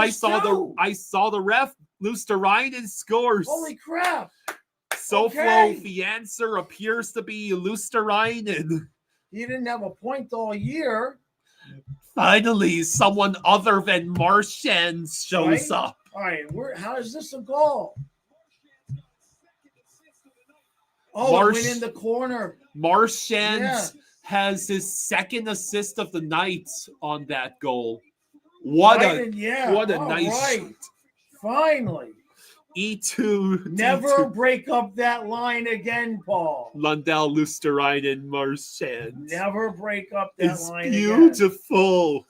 I saw the ref. Luosterainen scores. Holy crap. SoFlo Fiancer appears to be Luosterainen. He didn't have a point all year. Finally, someone other than Marchand shows up. All right, how is this a goal? Oh, it went in the corner. Marchand has his second assist of the night on that goal. What a nice shot. Finally. E2. Never D2. break up that line again, Paul. Lundell, Lusterine, Marchand. Never break up that It's line beautiful. again.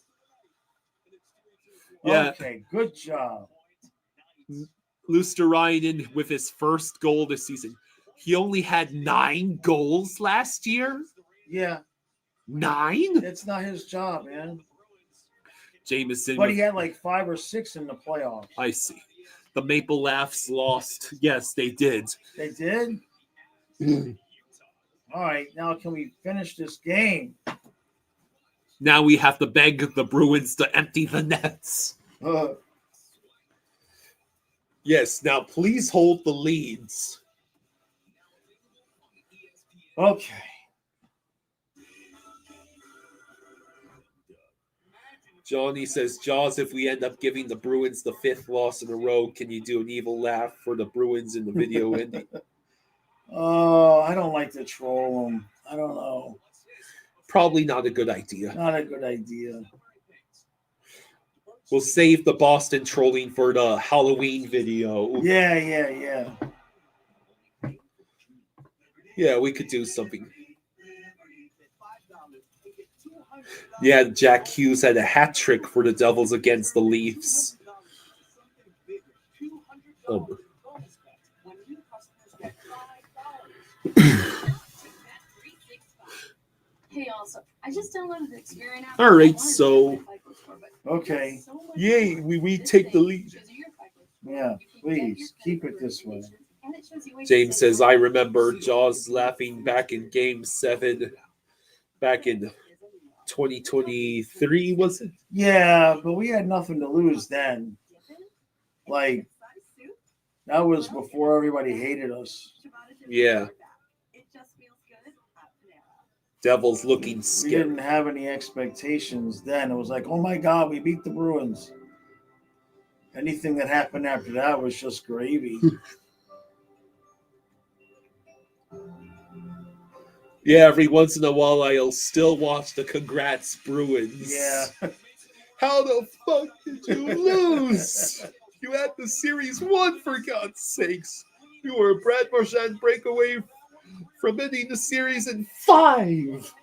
Yeah. Okay, good job. Lusterine with his first goal this season. He only had 9 goals last year. Yeah, 9? it's not his job, man. Jameson. But he had like 5 or 6 in the playoffs. I see. The Maple Laughs lost. Yes, they did. They did? All right, now can we finish this game? Now we have to beg the Bruins to empty the nets. Yes, now please hold the leads. Okay. Johnny says, Jaws, if we end up giving the Bruins the 5th loss in a row, can you do an evil laugh for the Bruins in the video ending? Oh, I don't like to troll them. I don't know. Probably not a good idea. Not a good idea. We'll save the Boston trolling for the Halloween video. Yeah. Yeah, we could do something. Yeah, Jack Hughes had a hat trick for the Devils against the Leafs. Hey, also, I just downloaded the Experian app. All right, so Okay. yay, we take the lead. Yeah, please keep it this way. James says, I remember Jaws laughing back in Game 7, back in 2023, was it? Yeah, but we had nothing to lose then. Like, that was before everybody hated us. Yeah. Devils looking We scared. didn't have any expectations then. It was like, oh my God, we beat the Bruins. Anything that happened after that was just gravy. Yeah, every once in a while I'll still watch the Congrats Bruins. Yeah. How the fuck did you lose? You had the series won, for God's sakes. You were a Brad Marchand breakaway from ending the series in 5.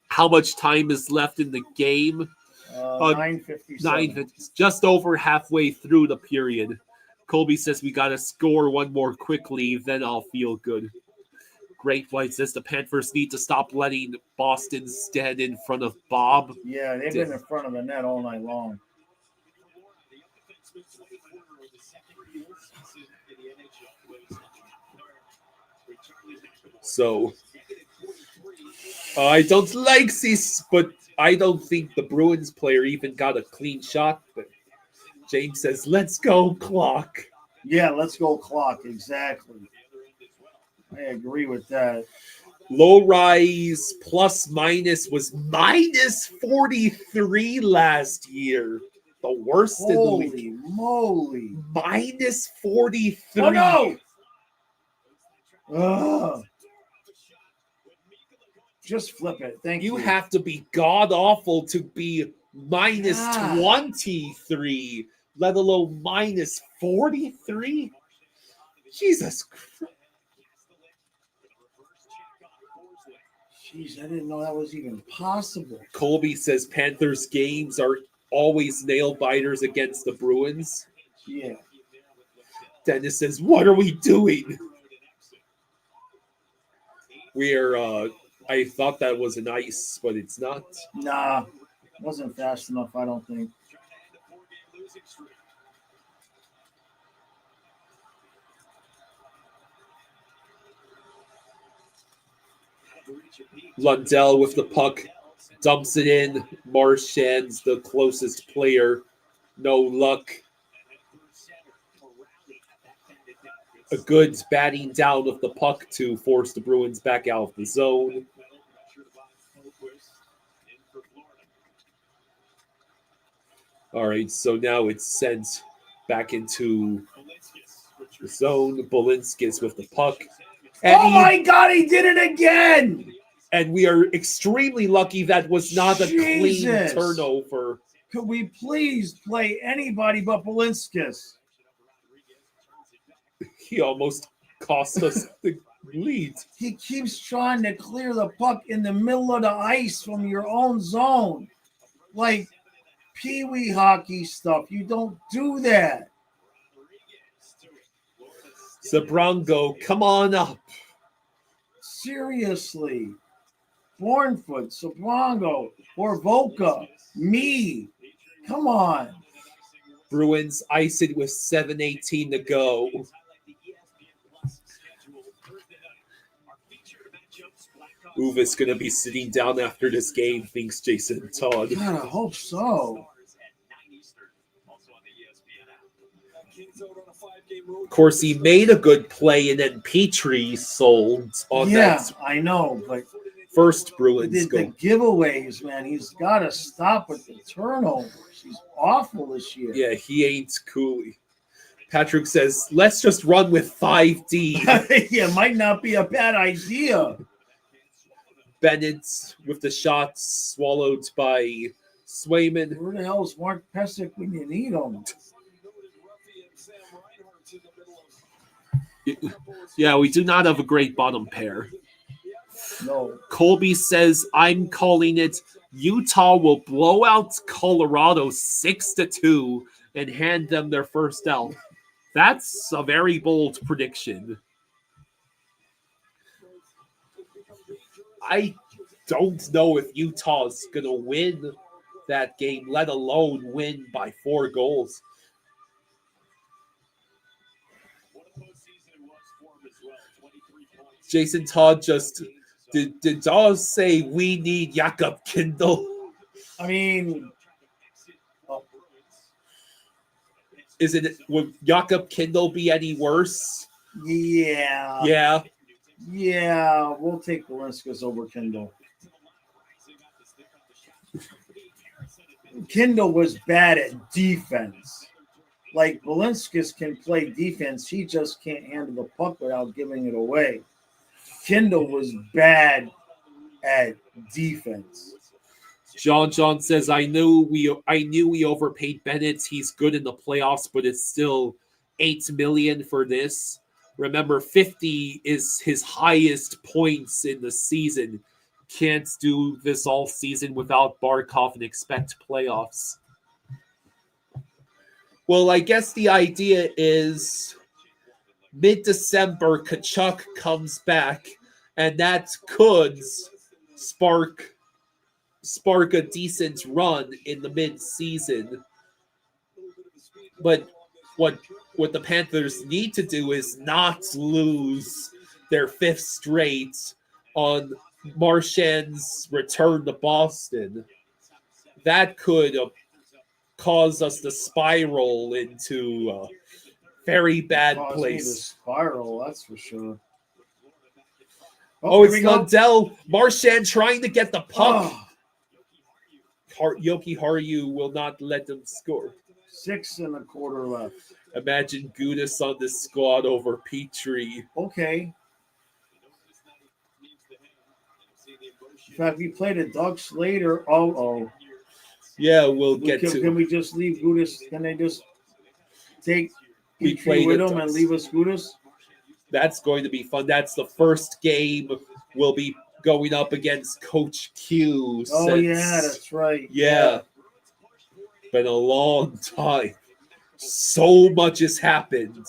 How much time is left in the game? 9:57. 9:50. Just over halfway through the period. Colby says we got to score one more quickly, then I'll feel good. Great White says the Panthers need to stop letting Boston stand in front of Bob. Yeah, they've been in front of the net all night long. So, I don't like this, but I don't think the Bruins player even got a clean shot. But James says, let's go, clock. Yeah, let's go clock. Exactly. I agree with that. Low rise plus minus was minus 43 last year. The worst in the league. Holy moly. Minus 43. Oh, no. Ugh. Just flip it. Thank you. You have to be god awful to be minus 23, let alone minus 43. Jesus Christ. Jeez, I didn't know that was even possible. Colby says Panthers games are always nail biters against the Bruins. Yeah. Dennis says, what are we doing? I thought that was an ice, but it's not. Nah, wasn't fast enough, I don't think. Lundell with the puck, dumps it in. Marchand's the closest player. No luck. A good batting down of the puck to force the Bruins back out of the zone. All right, so now it's sent back into the zone. Bolinskis with the puck. And my God, he did it again! And we are extremely lucky that was not a clean Jesus. turnover. Could we please play anybody but Bolinskis? He almost cost us the lead. He keeps trying to clear the puck in the middle of the ice from your own zone. Like pee-wee hockey stuff. You don't do that. Zabrongo, come on up. Seriously. Bornfoot, Sabrongo, Orvoca, me. Come on. Bruins ice it with 7:18 to go. Uva's going to be sitting down after this game, thinks Jason Todd. God, I hope so. Of course, he made a good play, and then Petrie sold on that I know, but first Bruins the goal. giveaways, man, he's got to stop with the turnovers. He's awful this year. Yeah, he ain't coolly. Patrick says, let's just run with 5D. Yeah, might not be a bad idea. Bennett with the shots swallowed by Swayman. Where the hell is Mark Pesic when you need him? Yeah, we do not have a great bottom pair. No. Colby says, I'm calling it Utah will blow out Colorado 6-2 and hand them their first L. That's a very bold prediction. I don't know if Utah's going to win that game, let alone win by 4 goals. Jason Todd just did Dawes say we need Jakob Kindle? I mean, Would Jakob Kindle be any worse? yeah. Yeah. Yeah, we'll take Balinskis over Kindle. Kindle was bad at defense. Like, Balinskis can play defense. He just can't handle the puck without giving it away. Kindle was bad at defense. John says, I knew we overpaid Bennett. He's good in the playoffs, but it's still $8 million for this. Remember, 50 is his highest points in the season. Can't do this all season without Barkov and expect playoffs. Well, I guess the idea is mid-December, Kachuk comes back, and that could spark a decent run in the mid-season. But what the Panthers need to do is not lose their 5th straight on Marchand's return to Boston. That could cause us to spiral into a very bad place. Spiral, that's for sure. Oh, it's Lundell. Marchand trying to get the puck. Yoki Haru will not let them score. 6 1/4 left. Imagine Gudis on the squad over Petrie. Okay. In fact, we played a Doug Slater. Yeah, we'll get to. Can we just leave Gudis? Can they just take We Petrie played with it, them and leave us Gudis? That's going to be fun. That's the first game we'll be going up against Coach Q. Oh, yeah, that's right. Yeah. Been a long time. So much has happened.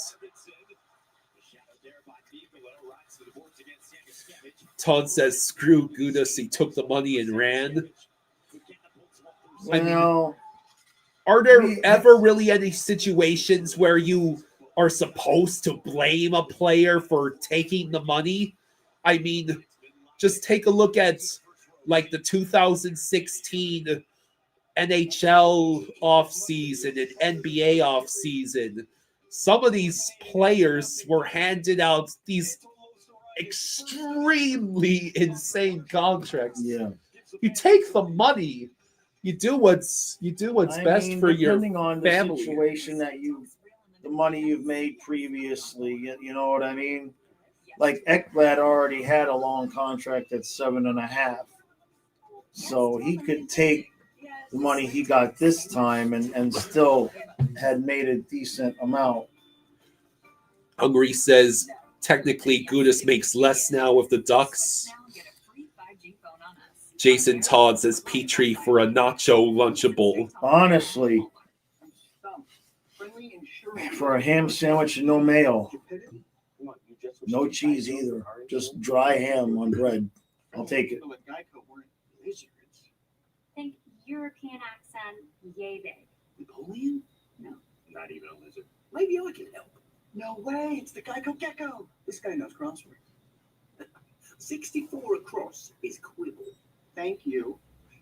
Ton says, screw Gudis. He took the money and ran. Well, are there ever really any situations where you are supposed to blame a player for taking the money? I mean, just take a look at like the 2016 NHL offseason and NBA offseason. Some of these players were handed out these extremely insane contracts. Yeah. You take the money. You do what's best for your depending on family. the situation that the money you've made previously. You know what I mean? Like Ekblad already had a long contract at 7.5, so he could take the money he got this time and still had made a decent amount. Hungry says technically Gudis makes less now with the Ducks. Jason Todd says Petrie for a nacho lunchable. Honestly, for a ham sandwich and no mayo. No cheese either. Just dry ham on bread. I'll take it. Think European accent, yay big. Napoleon? No, not even a lizard. Maybe I can help. No way, it's the Geico Gecko. This guy knows crosswords. 64 across is quibble. Thank you.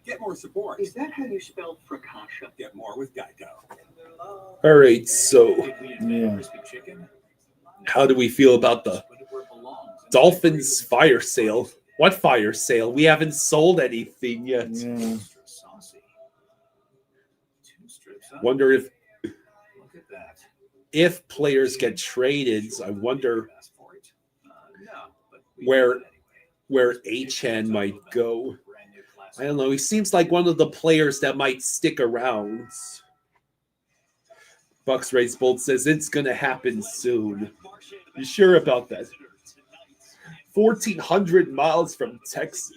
Get more support. Is that how you spell fracascia? Get more with Geico. All right, so Yeah. how do we feel about the Dolphins fire sale? What fire sale? We haven't sold anything yet. Yeah. Wonder if players get traded. I wonder where Achan might go. I don't know. He seems like one of the players that might stick around. Bucks Race Bolt says it's going to happen soon. You sure about that? 1,400 miles from Texas.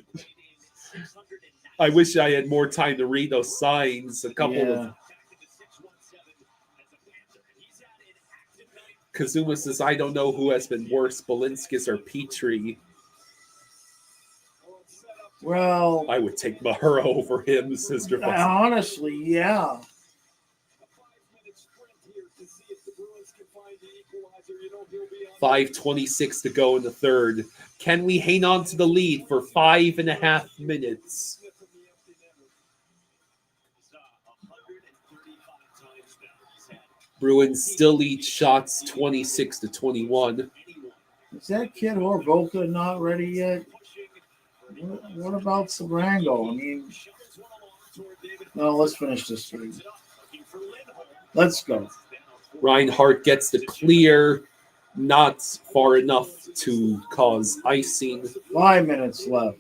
I wish I had more time to read those signs. A couple of Kazuma says, I don't know who has been worse, Balinskis or Petrie. Well, I would take Mahura over him, Sister Fox. honestly, yeah. 5:26 to go in the third. Can we hang on to the lead for 5.5 minutes? Bruins still lead shots 26-21. Is that kid Horvoka not ready yet? What about Sabrango? I mean, no, let's finish this three. Let's go. Reinhardt gets the clear, not far enough to cause icing. 5 minutes left.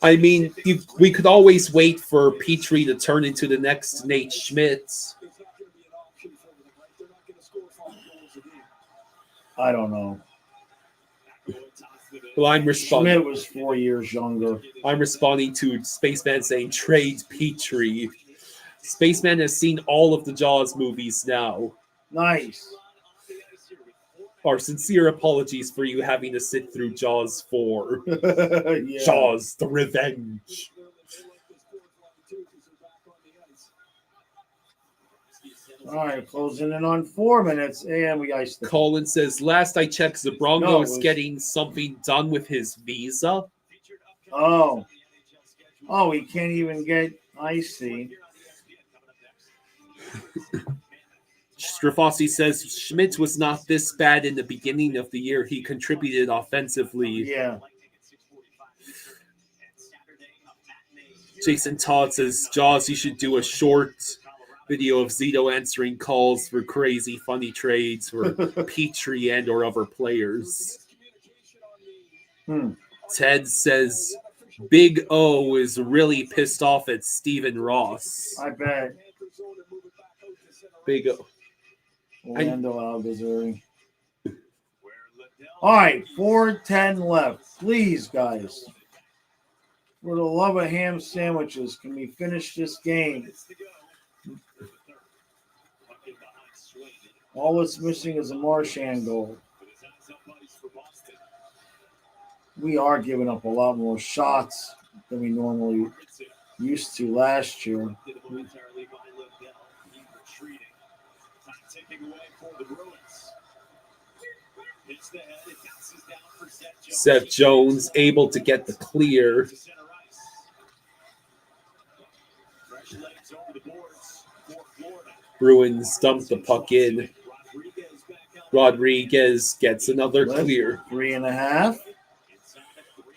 I mean, we could always wait for Petrie to turn into the next Nate Schmidt. I don't know. Well, I'm responding. Schmidt was 4 years younger. I'm responding to Spaceman saying trade Petrie. Spaceman has seen all of the Jaws movies now. Nice. Our sincere apologies for you having to sit through Jaws 4. Yeah. Jaws, the Revenge. All right, closing in on 4 minutes, and we iced it. Colin says, last I checked, Zabrongo No, it is was- getting something done with his visa. Oh, he can't even get icy. Strafossi says, Schmidt was not this bad in the beginning of the year. He contributed offensively. Yeah. Jason Todd says, Jaws, you should do a short video of Zito answering calls for crazy, funny trades for Petrie and or other players. Ted says, Big O is really pissed off at Stephen Ross. I bet. Big O. Orlando Algazari. All right, 4:10 left. Please, guys. For the love of ham sandwiches, can we finish this game? All it's missing is a Marchand goal. We are giving up a lot more shots than we normally used to last year. Seth Jones able to get the clear. Bruins dump the puck in. Rodriguez gets another clear. 3.5.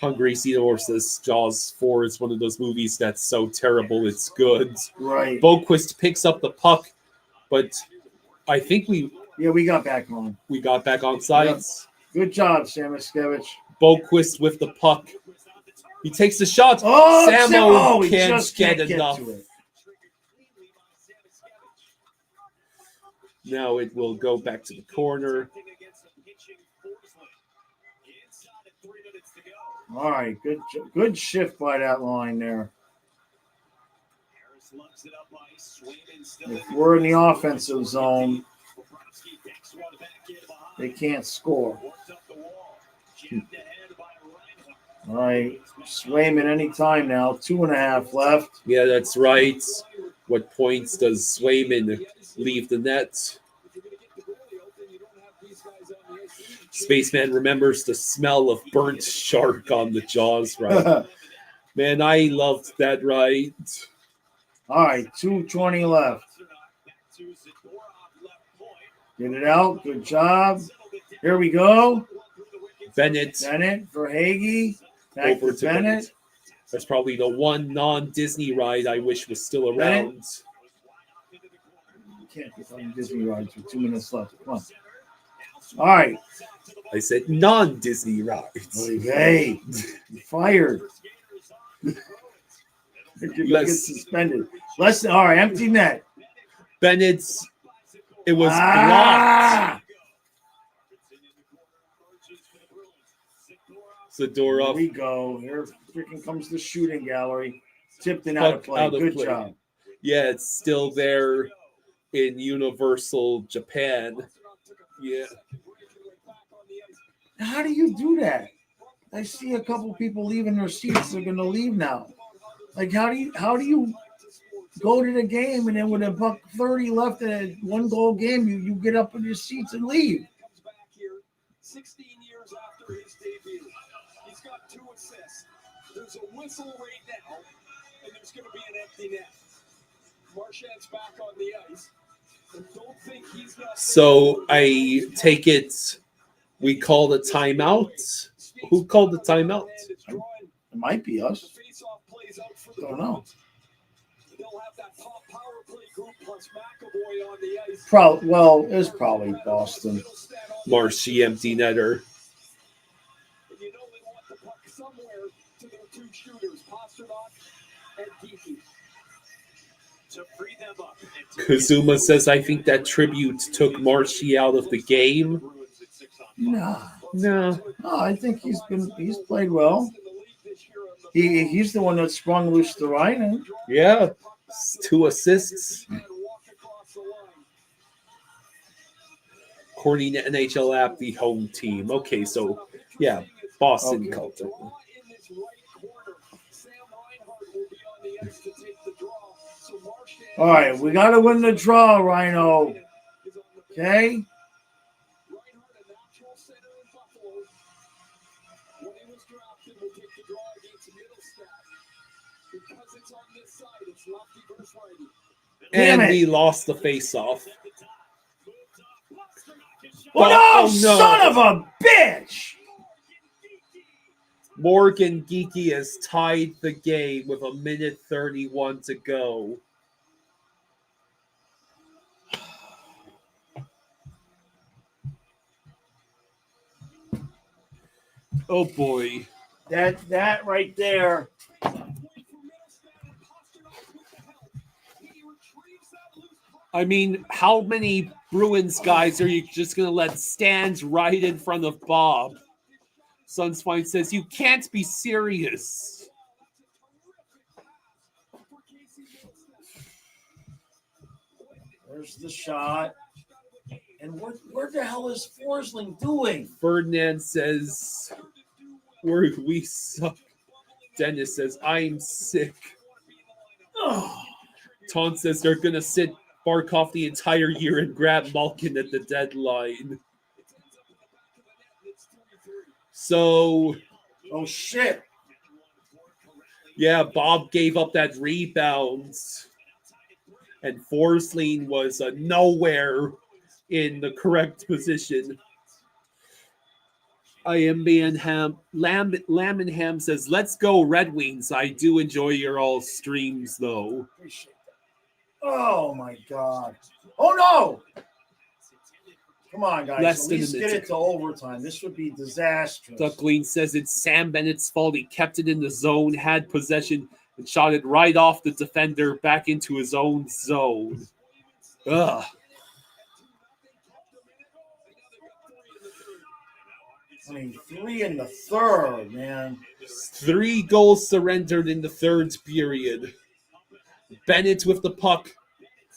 Hungry Cedar says Jaws 4 is one of those movies that's so terrible it's good. Right. Boquist picks up the puck, but I think we got back on. We got back on sides. Yep. Good job, Samuskevich. Boquist with the puck. He takes the shot. Oh, Samo he can't just get can't enough. to it. Now it will go back to the corner. All right, good shift by that line there. If we're in the offensive zone, they can't score. All right, Swayman anytime now. 2.5 left. Yeah, that's right. What points does Swayman leave the net? Spaceman remembers the smell of burnt shark on the jaws, right? Man, I loved that, right? All right, 2:20 left. Get it out. Good job. Here we go. Bennett for Hagee. Back over to Bennett. That's probably the one non-Disney ride I wish was still around. You can't get on Disney rides with 2 minutes left. Come on. All right. I said non-Disney rides. Hey, you're fired. Get suspended. All right, empty net. Bennett's, it was blocked. Zadorov. Here we go. Here freaking comes the shooting gallery. Tipped and out of play. Good job. Yeah, it's still there in Universal Japan. Yeah. How do you do that? I see a couple people leaving their seats. They're going to leave now. Like, how do you go to the game and then with $1:30 left in a 1-goal game, you get up in your seats and leave? 16 years after his debut, he's got 2 assists. There's a whistle right now, and there's going to be an empty net. Marchand's back on the ice. And don't think he's not. So I take it we called a timeout. Who called the timeout? It might be us. Don't know. It's probably Boston. Marshy empty netter. Kazuma says, I think that tribute took Marshy out of the game. No, I think he's played well. He's the one that sprung loose the right. Yeah, 2 assists. According to NHL app, the home team. Okay, so yeah, Boston called it. All right, we got to win the draw, Rhino. Okay. And we lost the face-off. Oh, no, son of a bitch! Morgan Geeky has tied the game with 1:31 to go. Oh boy. That right there. I mean, how many Bruins guys are you just going to let stand right in front of Bob? Sunswine says, you can't be serious. There's the shot. And what the hell is Forsling doing? Ferdinand says, we suck. Dennis says, I'm sick. Taunt says they're going to sit Barkov the entire year and grab Malkin at the deadline. So, oh shit. Yeah, Bob gave up that rebound. And Forsling was nowhere in the correct position. I am Banham. Lammenham says, let's go Red Wings. I do enjoy your all streams, though. Oh, my God. Oh, no. Come on, guys. At least get it to overtime. This would be disastrous. Duckling says it's Sam Bennett's fault. He kept it in the zone, had possession, and shot it right off the defender back into his own zone. Ugh. I mean, 3 in the third, man. 3 goals surrendered in the third period. Bennett with the puck.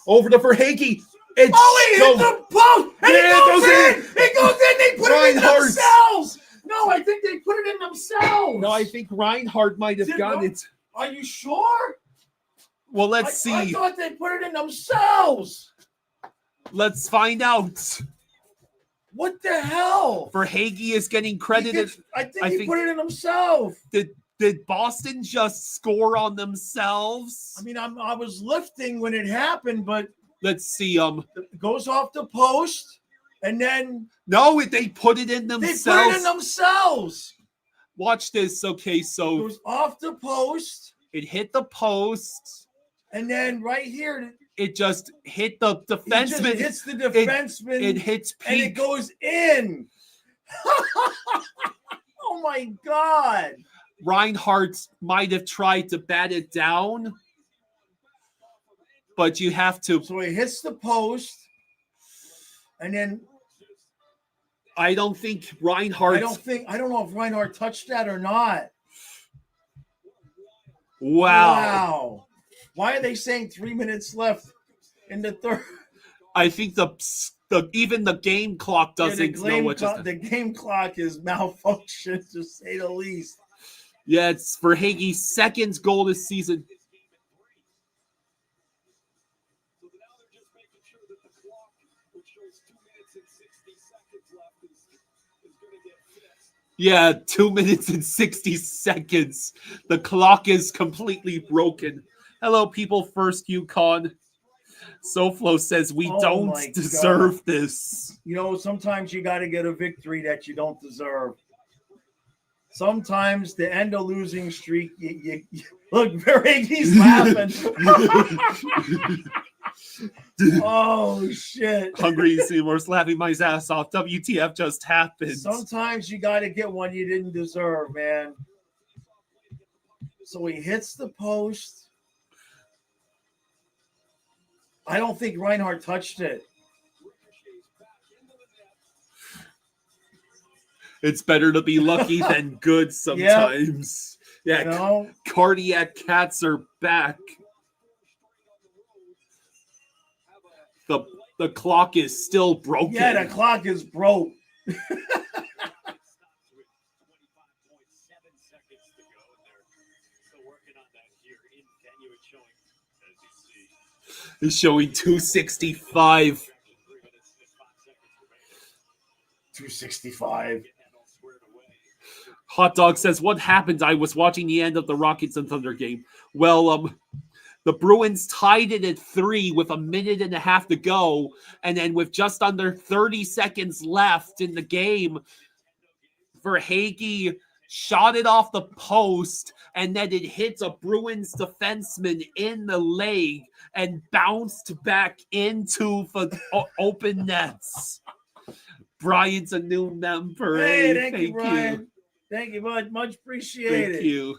Over to Verhaeghe. He hit the post! And it goes in! It goes in! They put it in themselves! No, I think they put it in themselves! No, I think Reinhardt might have gotten it. Are you sure? Well, let's see. I thought they put it in themselves! Let's find out. What the hell? Verhaeghe is getting credited. I think he put it in himself. Did Boston just score on themselves? I mean, I was lifting when it happened, but let's see. It goes off the post, and then they put it in themselves. They put it in themselves. Watch this. Okay, so it goes off the post. It hit the post, and then right here, it just hit the defenseman. It hits the defenseman. It hits Peak. And it goes in. Oh my God. Reinhardt might have tried to bat it down, but you have to. So it hits the post, and then I don't think Reinhardt. I don't know if Reinhardt touched that or not. Wow. Why are they saying 3 minutes left in the third? I think even the game clock doesn't know what just. The game clock is malfunctioned, to say the least. Yeah, it's Verhaeghe's second goal this season. Yeah, 2 minutes and 60 seconds. The clock is completely broken. Hello, people. First Yukon. SoFlo says we don't deserve this. You know, sometimes you got to get a victory that you don't deserve. Sometimes the end of losing streak, you look, Verhaeghe's laughing. Oh, shit. Hungry Seymour's laughing my ass off. WTF just happened. Sometimes you got to get one you didn't deserve, man. So he hits the post. I don't think Reinhardt touched it. It's better to be lucky than good sometimes. Yeah, you know? Cardiac cats are back. The clock is still broken. Yeah, the clock is broke. It's showing 2:65. 2:65. Hot Dog says, what happened? I was watching the end of the Rockets and Thunder game. Well, the Bruins tied it at 3 with a minute and a half to go. And then with just under 30 seconds left in the game, Verhaeghe shot it off the post, and then it hits a Bruins defenseman in the leg and bounced back into the open nets. Brian's a new member. Hey, thank you, Brian. Thank you, bud. Much appreciated. Thank you.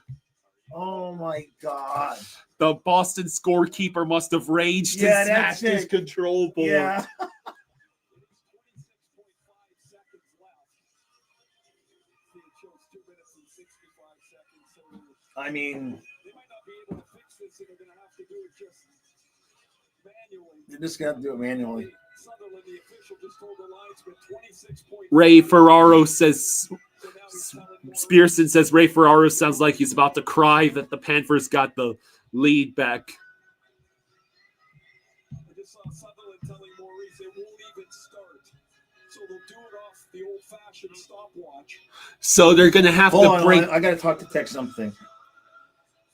Oh, my God. The Boston scorekeeper must have raged and smashed his control board. Yeah. I mean, you're just going to have to do it manually. Ray Ferraro says, Spearson says Ray Ferraro sounds like he's about to cry that the Panthers got the lead back. I just saw Sutherland telling Maurice it won't even start. So they'll do it off the old-fashioned stopwatch. So they're going to have to break. I got to talk to Tech something.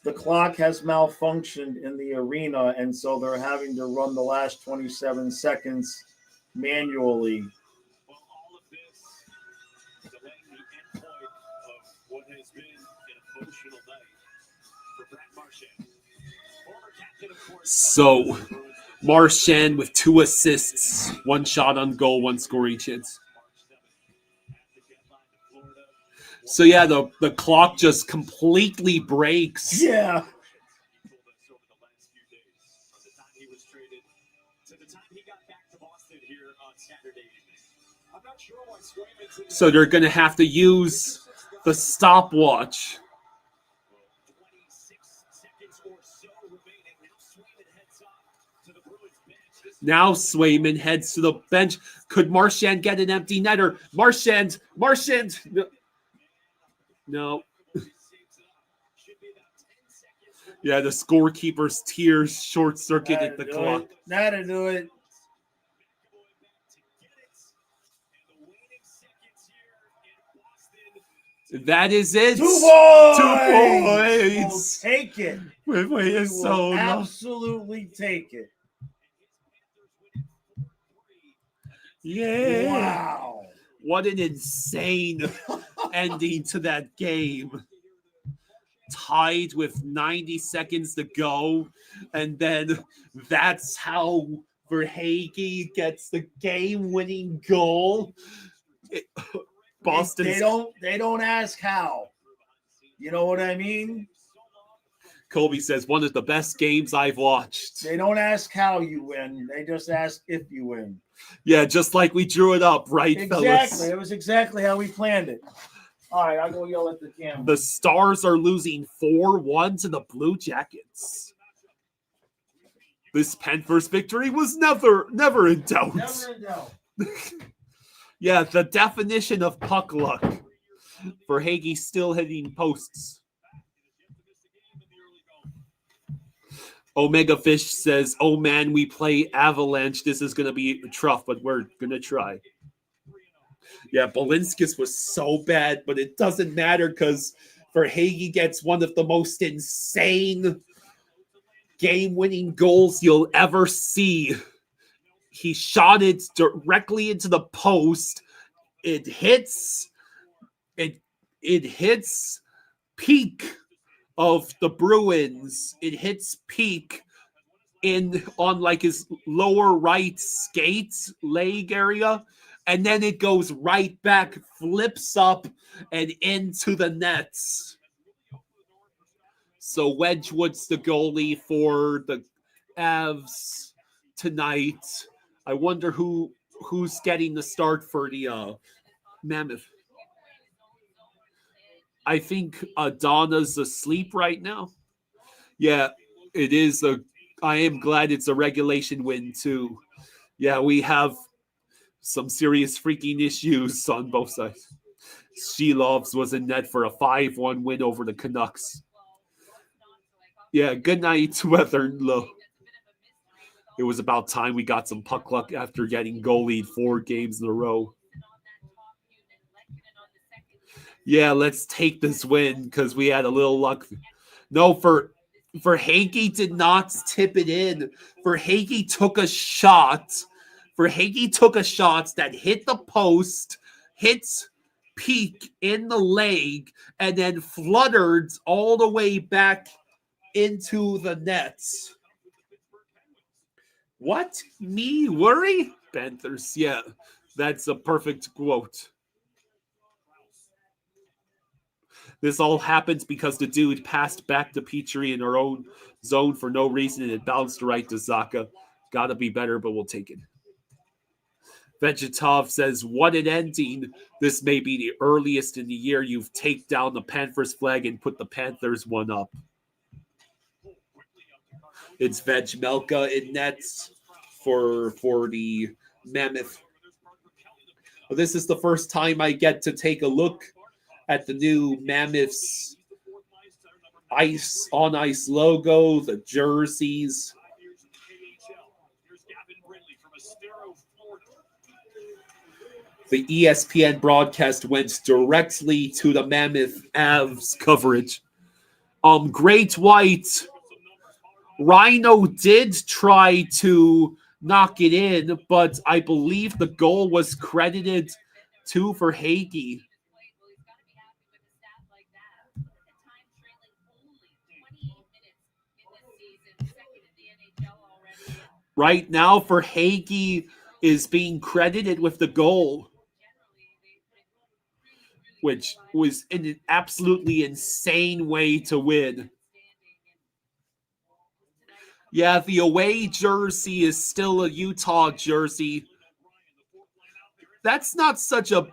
The clock has malfunctioned in the arena, and so they're having to run the last 27 seconds manually. Well, all of this delaying the end point of what has been an emotional night for Brad Marchand. Former captain, of course. So Marchand with 2 assists, 1 shot on goal, 1 scoring chance. So yeah, the clock just completely breaks. Yeah. So they're going to have to use the stopwatch. 26 seconds or so remaining. Now Now Swayman heads off to the Bruins bench. Swayman heads to the bench. Could Marchand get an empty netter? Marchand. No. Yeah, the scorekeeper's tears short-circuited the clock. That'll do it. That is it. 2 points. 2 points. We'll take it. Wait, We it's will so long. absolutely take it. Yeah. Wow. What an insane ending to that game. Tied with 90 seconds to go. And then that's how Verhaeghe gets the game-winning goal. Boston. They don't ask how. You know what I mean? Colby says, one of the best games I've watched. They don't ask how you win. They just ask if you win. Yeah, just like we drew it up, right, Exactly. fellas? It was exactly how we planned it. All right, I'll go yell at the camera. The Stars are losing 4-1 to the Blue Jackets. This Panthers victory was never in doubt. Never in doubt. Yeah, the definition of puck luck. Verhaeghe still hitting posts. Omega Fish says, oh man, we play Avalanche. This is going to be tough, but we're going to try. Yeah, Balinskis was so bad, but it doesn't matter because Verhaeghe gets one of the most insane game-winning goals you'll ever see. He shot it directly into the post. It hits peak of the Bruins. It hits peak on like his lower right skate leg area. And then it goes right back, flips up, and into the nets. So Wedgwood's the goalie for the Avs tonight. I wonder who's getting the start for the Mammoth. I think Donna's asleep right now. Yeah, it is. I am glad it's a regulation win too. Yeah, we have some serious freaking issues on both sides. Shelovs was in net for a 5-1 win over the Canucks. Yeah, good night, Weatherlow. It was about time we got some puck luck after getting goalied 4 games in a row. Yeah, let's take this win because we had a little luck. No, Verhaeghe did not tip it in. Verhaeghe took a shot. Verhaeghe took a shot that hit the post, hits peak in the leg, and then fluttered all the way back into the nets. What? Me worry? Panthers. Yeah, that's a perfect quote. This all happens because the dude passed back to Petrie in our own zone for no reason, and it bounced right to Zaka. Gotta be better, but we'll take it. Vegetov says, what an ending. This may be the earliest in the year you've taken down the Panthers flag and put the Panthers one up. It's Veg Melka in nets for the Mammoth. Well, this is the first time I get to take a look at the new Mammoth's on ice logo, the jerseys. The ESPN broadcast went directly to the Mammoth Avs coverage. Great White. Rhino did try to knock it in, but I believe the goal was credited to Verhaeghe. Right now, Verhaeghe is being credited with the goal, which was an absolutely insane way to win. Yeah, the away jersey is still a Utah jersey. that's not such a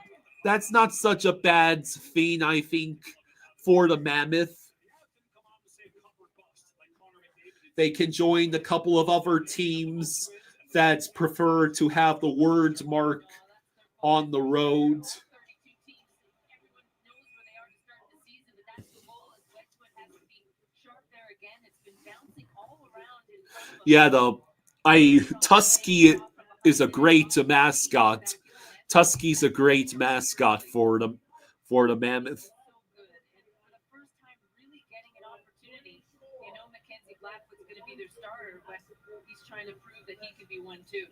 bad thing, I think, for the Mammoth. They can join a couple of other teams that prefer to have the words mark on the road. Yeah, Tusky is a great mascot. Tusky's a great mascot for the Mammoth. Trying to prove that he could be one too.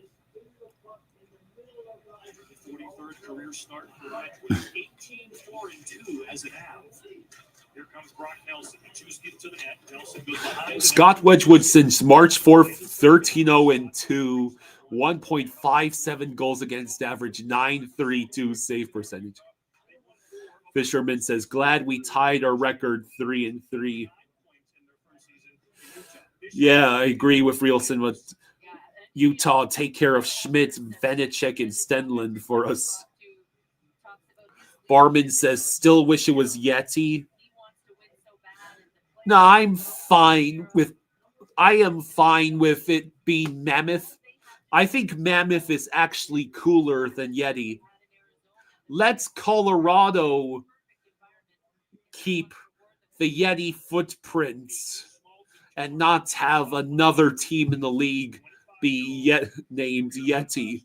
43rd career start for Wedgwood, 18-4-2 as an half. Here comes Brock Nelson. Machuski to the net. Nelson goes behind. Scott Wedgwood since March 4th, 13-0-2, 1.57 goals against average, .932 save percentage. Fisherman says, glad we tied our record 3-3. Yeah, I agree with Rielson with Utah. Take care of Schmidt, Vanacek, and Stenlund for us. Barman says, still wish it was Yeti. No, I am fine with it being Mammoth. I think Mammoth is actually cooler than Yeti. Let's Colorado keep the Yeti footprints and not have another team in the league be named Yeti.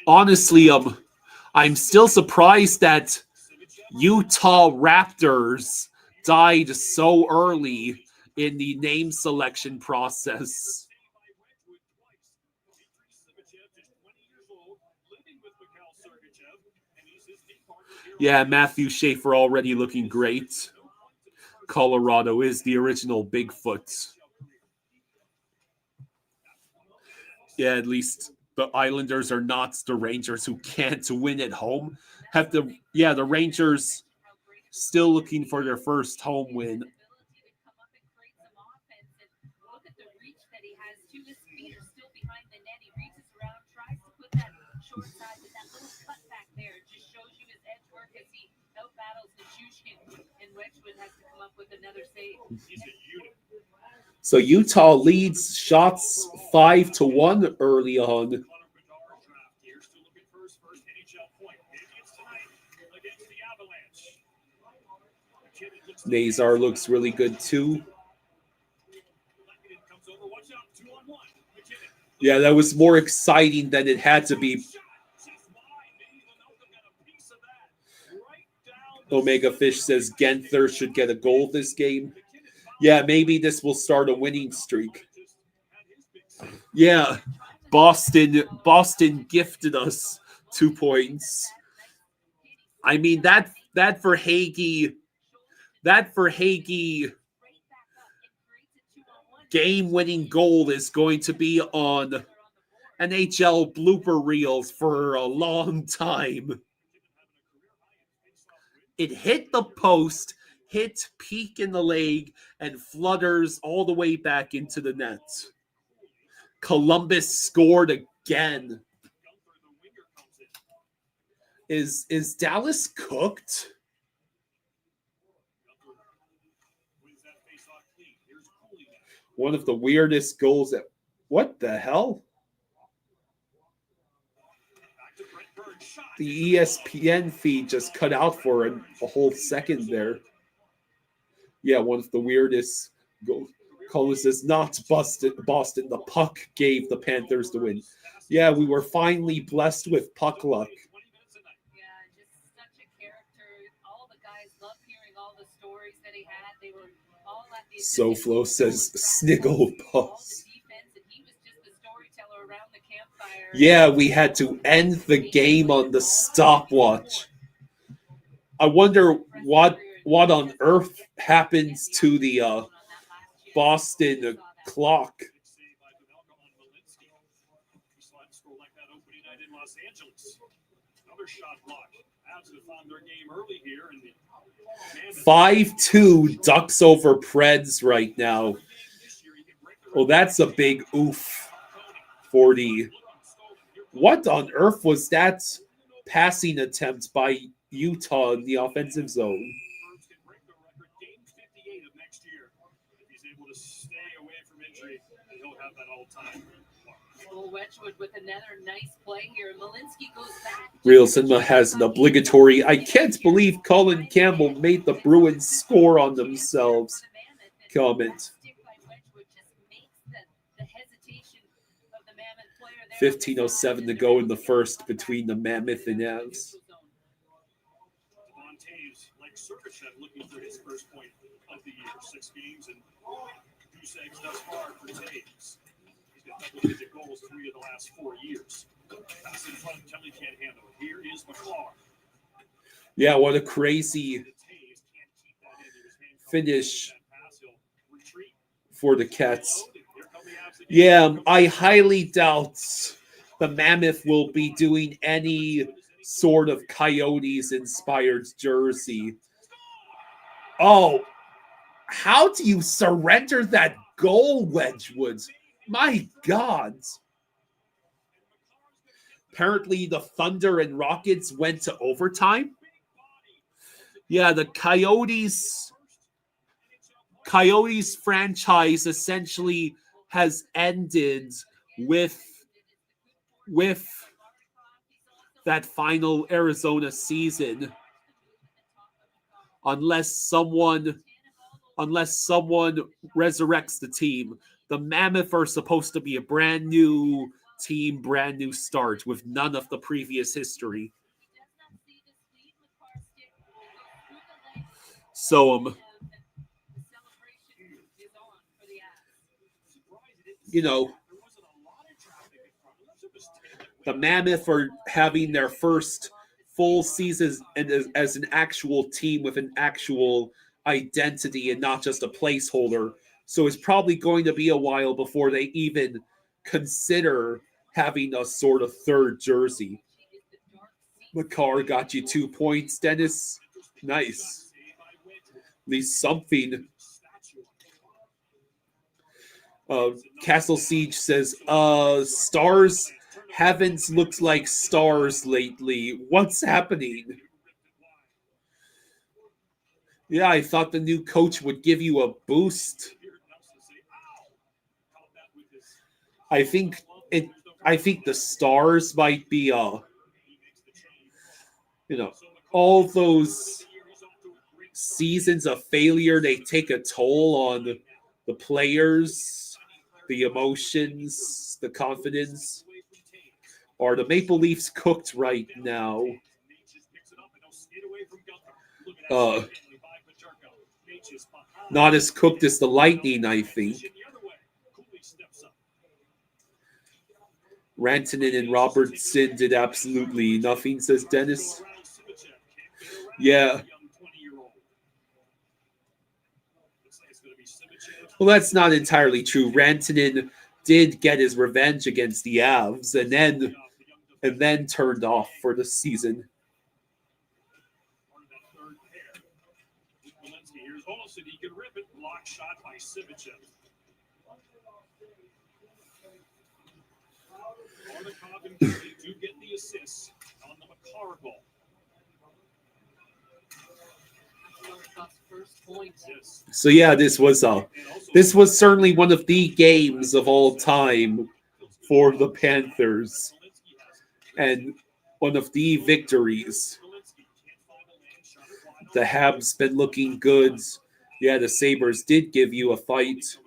Honestly, I'm still surprised that Utah Raptors died so early in the name selection process. Yeah, Matthew Schaefer already looking great. Colorado is the original Bigfoot. Yeah, at least the Islanders are not the Rangers who can't win at home. The Rangers still looking for their first home win. So Utah leads shots 5-1 early on. Nazar looks really good too. Yeah, that was more exciting than it had to be. Omega Fish says Genther should get a goal this game. Yeah, maybe this will start a winning streak. Yeah, Boston gifted us 2 points. I mean that for Hagee game-winning goal is going to be on NHL blooper reels for a long time. It hit the post, hit peak in the leg, and flutters all the way back into the net. Columbus scored again. Is Dallas cooked? One of the weirdest goals that... What the hell? The ESPN feed just cut out for a whole second there. Yeah, one of the weirdest goals. Colin says, not Boston. The puck gave the Panthers the win. Yeah, we were finally blessed with puck luck. SoFlo says, sniggle boss. Yeah, we had to end the game on the stopwatch. I wonder what on earth happens to the Boston clock. Another shot block. Avs have found their game early here, and 5-2 Ducks over Preds right now. Oh, that's a big oof. 40. What on earth was that passing attempt by Utah in the offensive zone? Wedgwood with another nice play here. Malinsky goes back. Real Cinema has an obligatory, I can't believe Colin Campbell made the Bruins score on themselves comment. 15:07 to go in the first between the Mammoth and Avs. Like Sergachev looking for his first point of the year. 6 games and 2 saves thus far for Taves. He's got double-digit goals 3 of the last 4 years. Pass in front, Kelly can't handle it. Here is McClaw. Yeah, what a crazy finish for the Cats. Yeah, I highly doubt the Mammoth will be doing any sort of Coyotes-inspired jersey. Oh, how do you surrender that goal, Wedgwood? My God. Apparently, the Thunder and Rockets went to overtime. Yeah, the Coyotes franchise essentially has ended with that final Arizona season, unless someone resurrects the team. The Mammoth are supposed to be a brand new team, brand new start with none of the previous history. So, the Mammoth are having their first full season as an actual team with an actual identity and not just a placeholder. So it's probably going to be a while before they even consider having a sort of third jersey. McCarr got you 2 points, Dennis. Nice. At least something. Castle Siege says, Stars haven't looked like stars lately. What's happening? Yeah, I thought the new coach would give you a boost. I think the Stars might be all those seasons of failure, they take a toll on the players, the emotions, the confidence. Are the Maple Leafs cooked right now? Not as cooked as the Lightning, I think. Rantanen and Robertson did absolutely nothing, says Dennis. Yeah. Well, that's not entirely true. Rantanen did get his revenge against the Avs and then turned off for the season. He can rip it. Block shot by Sivichev. Barnikov and Kelly do get the assists on the McCarr goal. So yeah, this was certainly one of the games of all time for the Panthers, and one of the victories. The Habs been looking good. Yeah, the Sabres did give you a fight.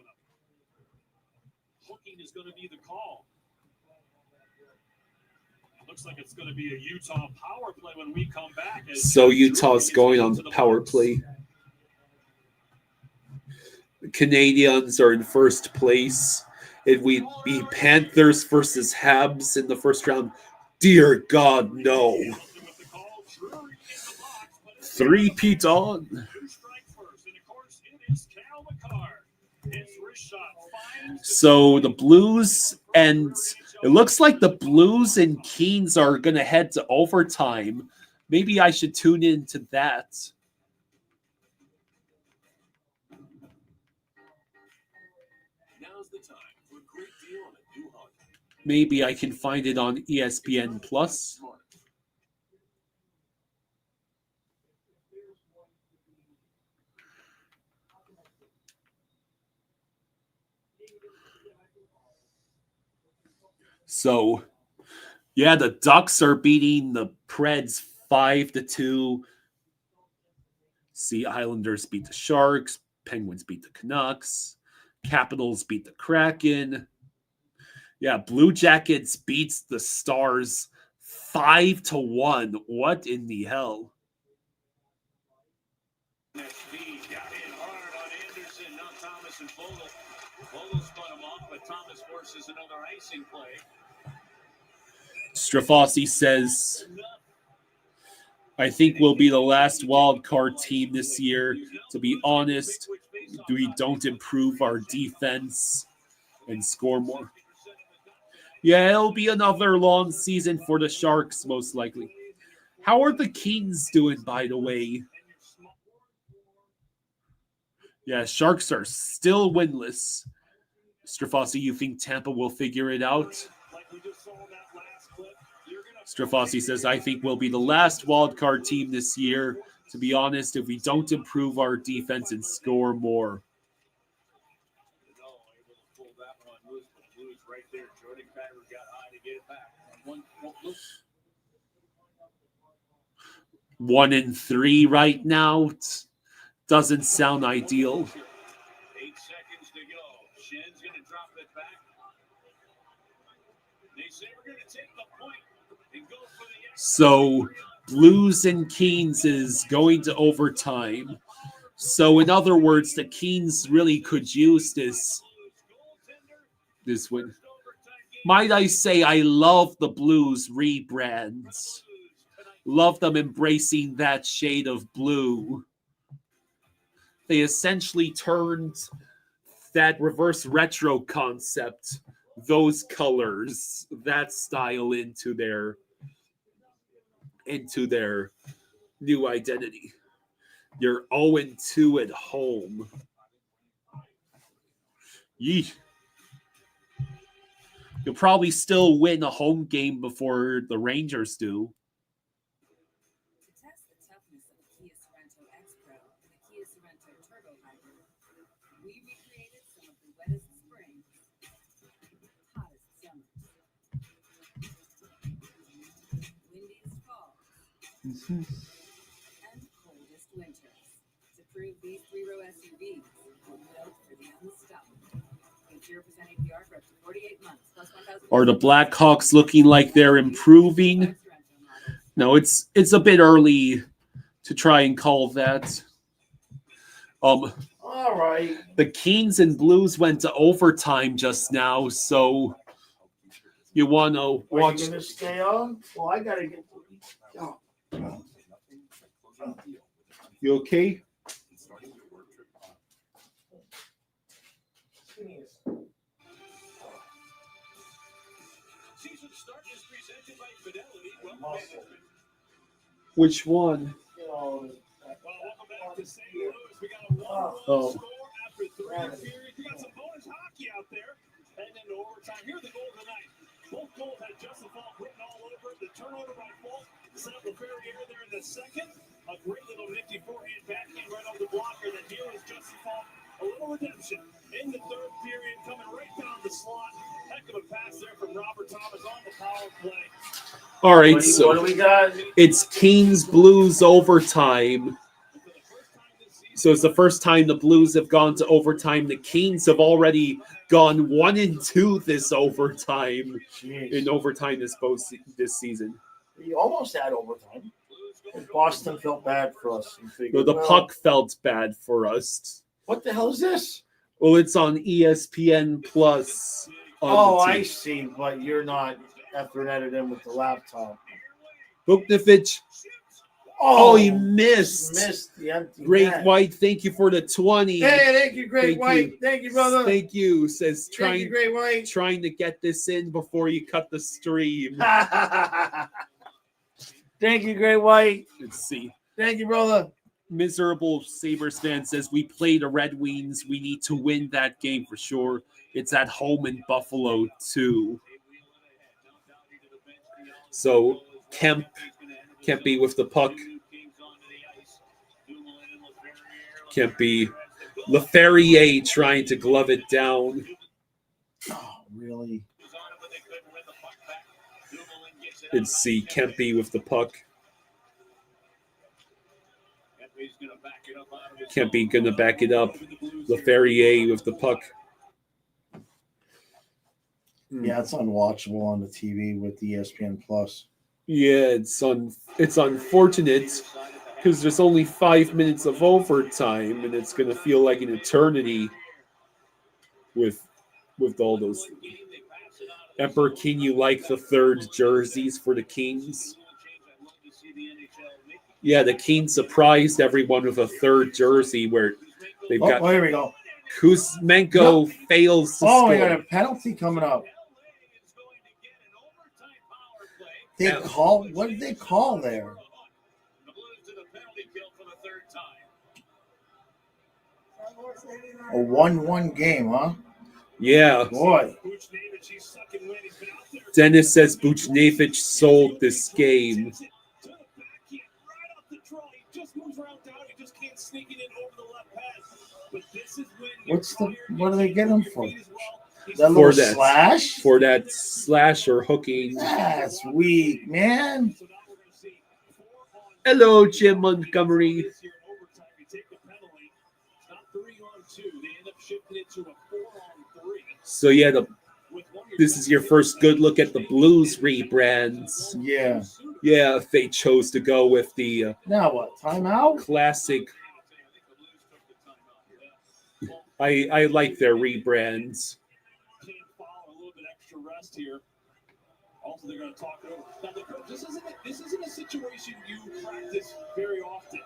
Hooking is going to be the call. Looks like it's going to be a Utah power play when we come back. So Utah's going on the power play. The Canadians are in first place. It would be Panthers versus Habs in the first round. Dear God, no. 3-peat on. So the Blues and it looks like the Blues and Keens are going to head to overtime. Maybe I should tune into that. Now's the time Maybe I can find it on ESPN Plus. So, yeah, the Ducks are beating the Preds 5-2. Sea Islanders beat the Sharks. Penguins beat the Canucks. Capitals beat the Kraken. Yeah, Blue Jackets beats the Stars 5-1. What in the hell? That speed got in hard on Anderson, not Thomas and Vogel. Vogel spun him off, but Thomas forces another icing play. Strafossi says, I think we'll be the last wild card team this year. To be honest, we don't improve our defense and score more. Yeah, it'll be another long season for the Sharks, most likely. How are the Kings doing, by the way? Yeah, Sharks are still winless. Strafossi, you think Tampa will figure it out? Strafossi says, I think we'll be the last wildcard team this year. To be honest, if we don't improve our defense and score more. One and 3 right now. Doesn't sound ideal. 8 seconds to go. Shen's going to drop it back. They say we're going to take the point and go for the So Blues and Kings is going to overtime. So in other words, the Kings really could use this win. Might I say I love the Blues rebrands. Love them embracing that shade of blue. They essentially turned that reverse retro concept, those colors, that style into their new identity. You're 0-2 at home. Yeesh. You'll probably still win a home game before the Rangers do. And coldest winters. To prove these 3-row SUVs are built for the unstoppable. With 0% APR for up to 48 months, plus 1,000. Are the Blackhawks looking like they're improving? No, it's a bit early to try and call that. All right. The Kings and Blues went to overtime just now, so you want to watch. Are you going to stay on? Well, I got to get. Oh. You okay? season start is presented by Fidelity Wealth Management. Which one? Well, welcome back to St. Louis. We got a 1-1 score after 3 periods. We got some bonus hockey out there. And into overtime. Here are the goals tonight. Both goals had Justin Falk written all over it. The turnover by Falk set up a fair error there in the second. A great little nifty forehand backhand right over the blocker. Then here is Justin Falk. A little redemption in the third period, coming right down the slot. Heck of a pass there from Robert Thomas on the power play. All right, so what do we got? It's Kings Blues overtime. So it's the first time the Blues have gone to overtime. The Kings have already gone 1-2 this overtime. Jeez. In overtime this season. We almost had overtime. Boston felt bad for us. So the puck felt bad for us. What the hell is this? Well, it's on ESPN Plus. Oh, I see. But you're not Etherneted in with the laptop. Buknovich. Oh, he missed. Missed the empty Great net. White, thank you for the 20. Hey, thank you, Great White. Thank you, brother. Thank you. Says Thank you, Great White. trying to get this in before you cut the stream. Thank you, Great White. Let's see. Thank you, brother. Miserable Sabres fan says, we play the Red Wings. We need to win that game for sure. It's at home in Buffalo, too. So Kempe with the puck. Kempe. Leferrier trying to glove it down. Oh, really? Let's see. Kempe with the puck. Kempe gonna back it up. Leferrier with the puck. Yeah, it's unwatchable on the TV with ESPN Plus. Yeah, it's unfortunate because there's only 5 minutes of overtime, and it's gonna feel like an eternity with all those. Emperor, can you like the third jerseys for the Kings? Yeah, the Kings surprised everyone with a third jersey where they've got. Oh, here we go. Kuzmenko fails to score. We got a penalty coming up. What did they call there? A 1-1 game, huh? Yeah. Boy. Dennis says Buchnevich sold this game. What do they get him for? Slash? For that slash or hooking. That's weak, man. Hello, Jim Montgomery. So yeah, this is your first good look at the Blues rebrands. Yeah. Yeah, if they chose to go with the now what? Timeout? Classic. I like their rebrands. Here. Also, they're going to talk over. Now, this isn't a situation you practice very often.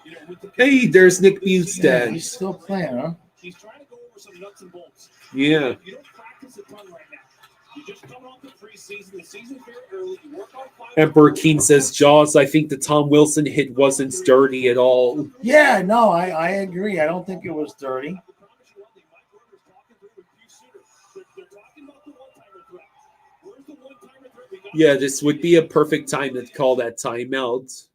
You know, with the hey, there's Nick Bustad. Yeah, he's still playing, huh? He's trying to go over some nuts and bolts. Yeah. You don't practice a ton right now. You just come off the preseason. The season's very early. You work on 5. Emperor Keen says, Jaws, I think the Tom Wilson hit wasn't dirty at all. Yeah, no, I agree. I don't think it was dirty. Yeah, this would be a perfect time to call that timeout.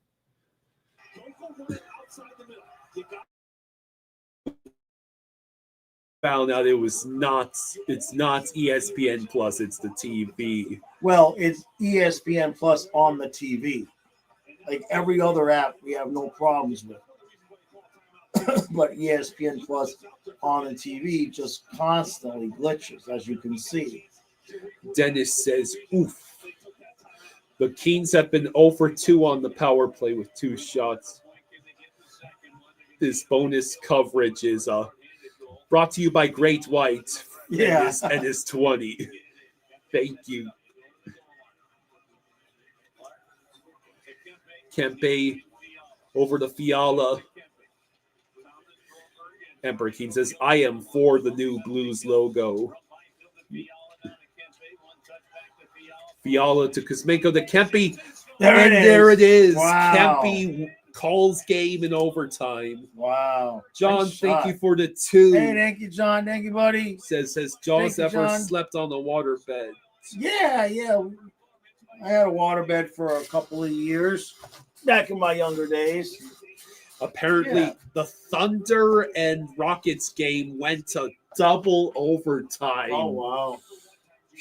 Found out it's not ESPN Plus, it's the TV. Well, it's ESPN Plus on the TV. Like every other app, we have no problems with. But ESPN Plus on the TV just constantly glitches, as you can see. Dennis says, oof. The Kings have been 0-for-2 on the power play with 2 shots. This bonus coverage is brought to you by Great White. Yeah. And his 20. Thank you. Kempe over to Fiala. Emperor King says, I am for the new Blues logo. Fiala to Kuzmenko to Kempe. There it is. Wow. Kempe calls game in overtime. Wow. John, nice thank shot. you for the 2. Hey, thank you, John. Thank you, buddy. Says Jaws you, ever John. slept on a waterbed? Yeah. I had a waterbed for a couple of years back in my younger days. Apparently, the Thunder and Rockets game went to double overtime. Oh, wow.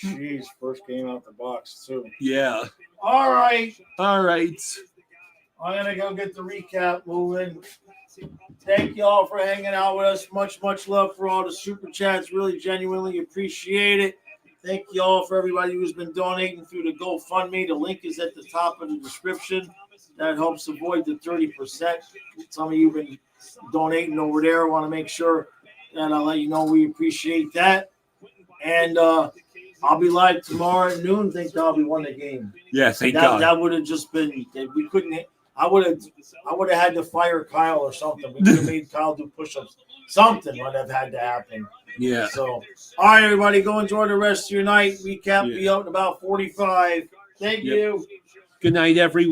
Jeez, first game out the box, too. Yeah. All right. I'm going to go get the recap moving. Thank you all for hanging out with us. Much, much love for all the super chats. Really genuinely appreciate it. Thank you all for everybody who's been donating through the GoFundMe. The link is at the top of the description. That helps avoid the 30%. Some of you have been donating over there. I want to make sure that I'll let you know we appreciate that. And I'll be live tomorrow at noon. Thank God we won the game. Yeah, thank God. That would have just been – we couldn't – I would have had to fire Kyle or something. We could have made Kyle do push-ups. Something would have had to happen. Yeah. So, all right, everybody, go enjoy the rest of your night. Recap be out in about 45. Thank you. Good night, everyone.